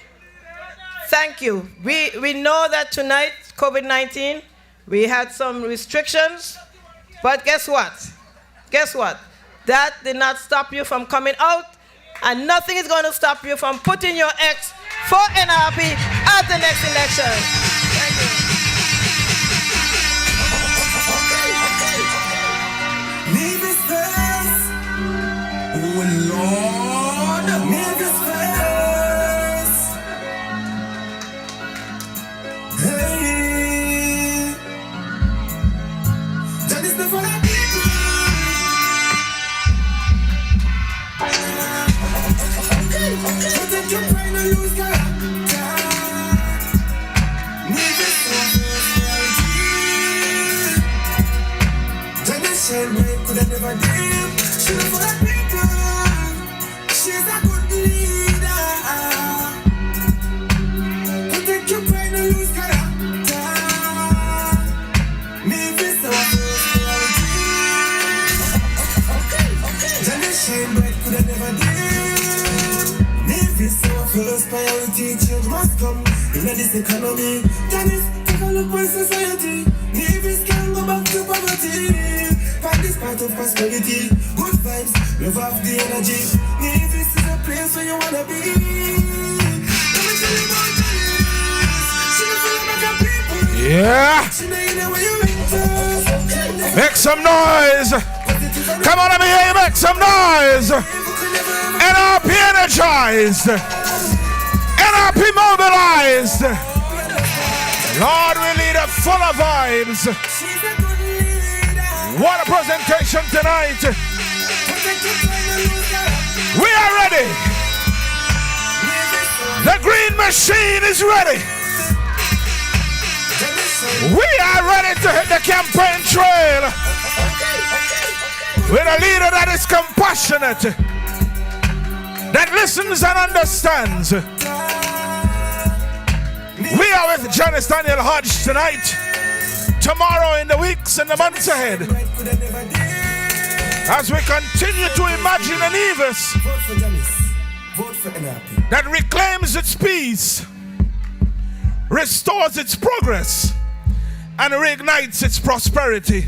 Thank you. We know that tonight, COVID-19, we had some restrictions, but guess what? That did not stop you from coming out, and nothing is going to stop you from putting your X for NRP at the next election. Thank you. Nevis first. Oh Lord, Nevis first. the for the people. Protect your pride and lose character. Nevis Reformation. Janice shine bright, could I never dim. She the for the people. She's a good leader. Protect your pride and lose character. Nevis Reformation. Janice shine bright, could I never dim. Nevis our first priority. Change must come in this economy. Janice, take a look at society. Nevis can go back to poverty. Find this part of prosperity. Good vibes, love off the energy. Nevis is a place where you wanna be. Let me tell you about Janice. She the full of people. Yeah. She know you know where you enter. Make some noise. Come on, let me hear you make some noise. NRP energized. NRP mobilized. Lord, we lead up full of vibes. What a presentation tonight. We are ready. The green machine is ready. We are ready to hit the campaign trail with a leader that is compassionate, that listens and understands. We are with Janice Daniel Hodge tonight, tomorrow, in the weeks and the months ahead, as we continue to imagine a Nevis that reclaims its peace, restores its progress, and reignites its prosperity.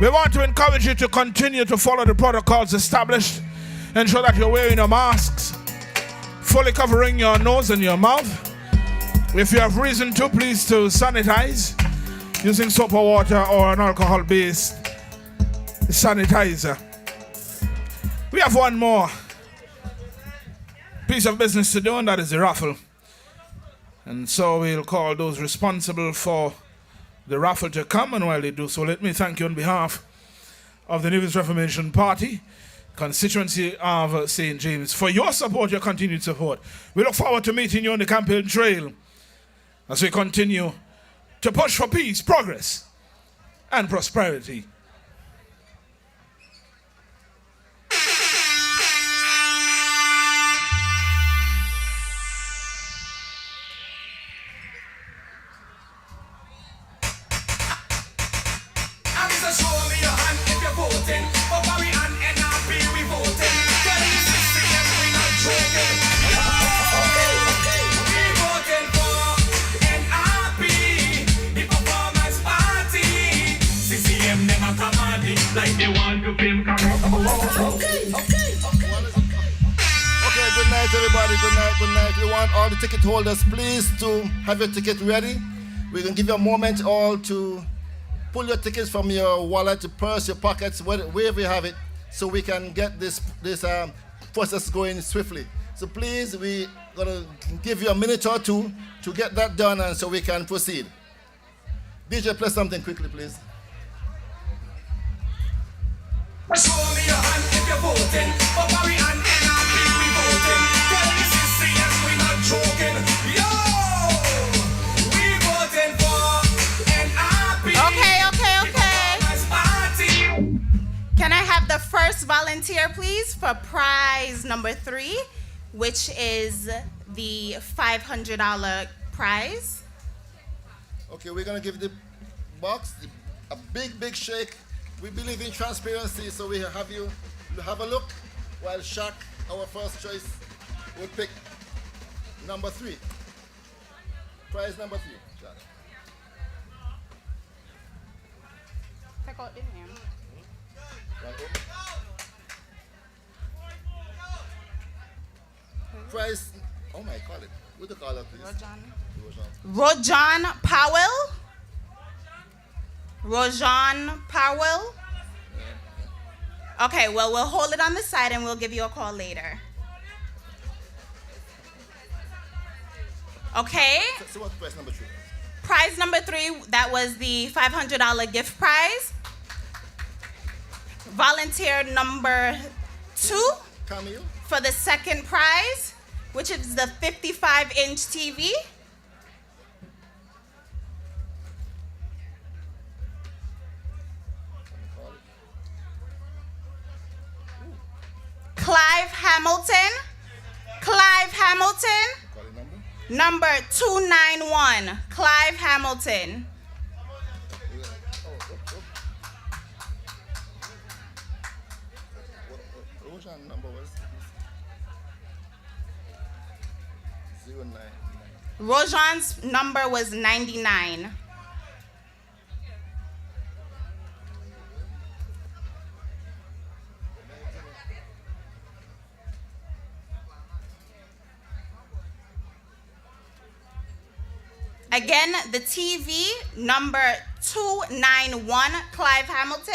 We want to encourage you to continue to follow the protocols established. Ensure that you're wearing your masks, fully covering your nose and your mouth. If you have reason to, please to sanitize using soap or water or an alcohol-based sanitizer. We have one more piece of business to do, and that is the raffle. And so we'll call those responsible for the raffle to come, and while they do so, let me thank you on behalf of the Nevis Reformation Party, constituency of St. James, for your support, your continued support. We look forward to meeting you on the campaign trail as we continue to push for peace, progress, and prosperity. Everybody, good night. We want all the ticket holders, please, to have your ticket ready. We're going to give you a moment all to pull your tickets from your wallet, your purse, your pockets, wherever you have it, so we can get this process going swiftly. So please, we're going to give you a minute or two to get that done, and so we can proceed. DJ, play something quickly, please. Show me your hand if you're voting for Barry and NRP, we voting. Tell the CCM we not joking. Yo, we voting for NRP. Okay. Can I have the first volunteer, please, for prize number 3, which is the $500 prize? Okay, we're going to give the box a big shake. We believe in transparency, so we have you have a look while Shaq, our first choice, will pick number 3. Prize number 3. Shaq. Check out the name. Prize, oh my, call it. What do you call it, please? Rojan Powell. Rojan Powell. Okay, well, we'll hold it on the side and we'll give you a call later. Okay? So what's prize number 3? Prize number 3, that was the $500 gift prize. volunteer number 2 Camille. for the second prize, which is the 55-inch TV. Clive Hamilton. Clive Hamilton. Number 291. Clive Hamilton. Rojan number was 099. Rojan's number was 99. Again, the TV, number 291, Clive Hamilton.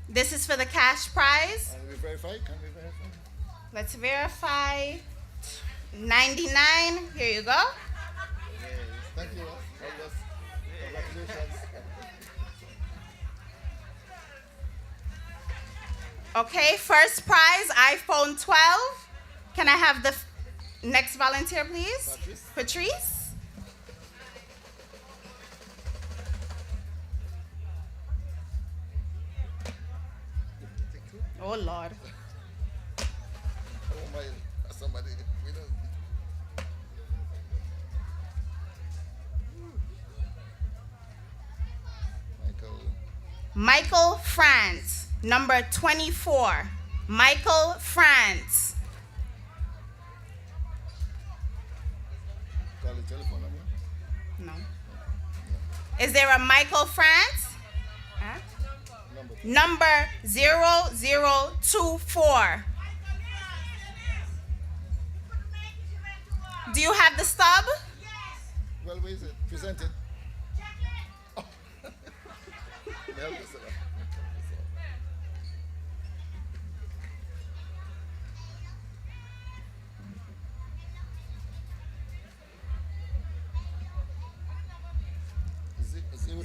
This is for the cash prize. Can we verify? Let's verify. 99, here you go. Thank you. Congratulations. Okay, first prize, iPhone 12. Can I have the next volunteer, please? Patrice. Oh, Lord. Oh, my. Somebody. We don't. Michael France, number 24. Michael France. Call the telephone number. No. Is there a Michael France? Huh? Number 0024. Do you have the stub? Well, where is it? Present it. Oh. Help us out.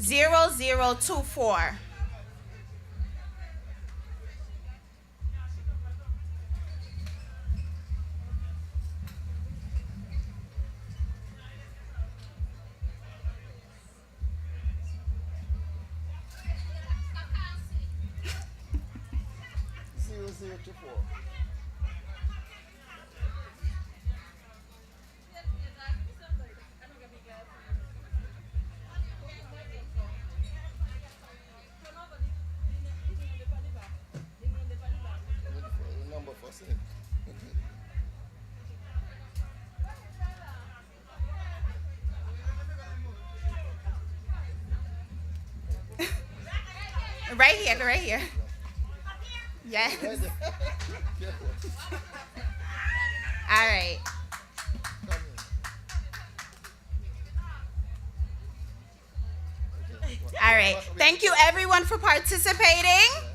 0024. Number first. Right here, right here. Yes. All right. All right. Thank you, everyone, for participating.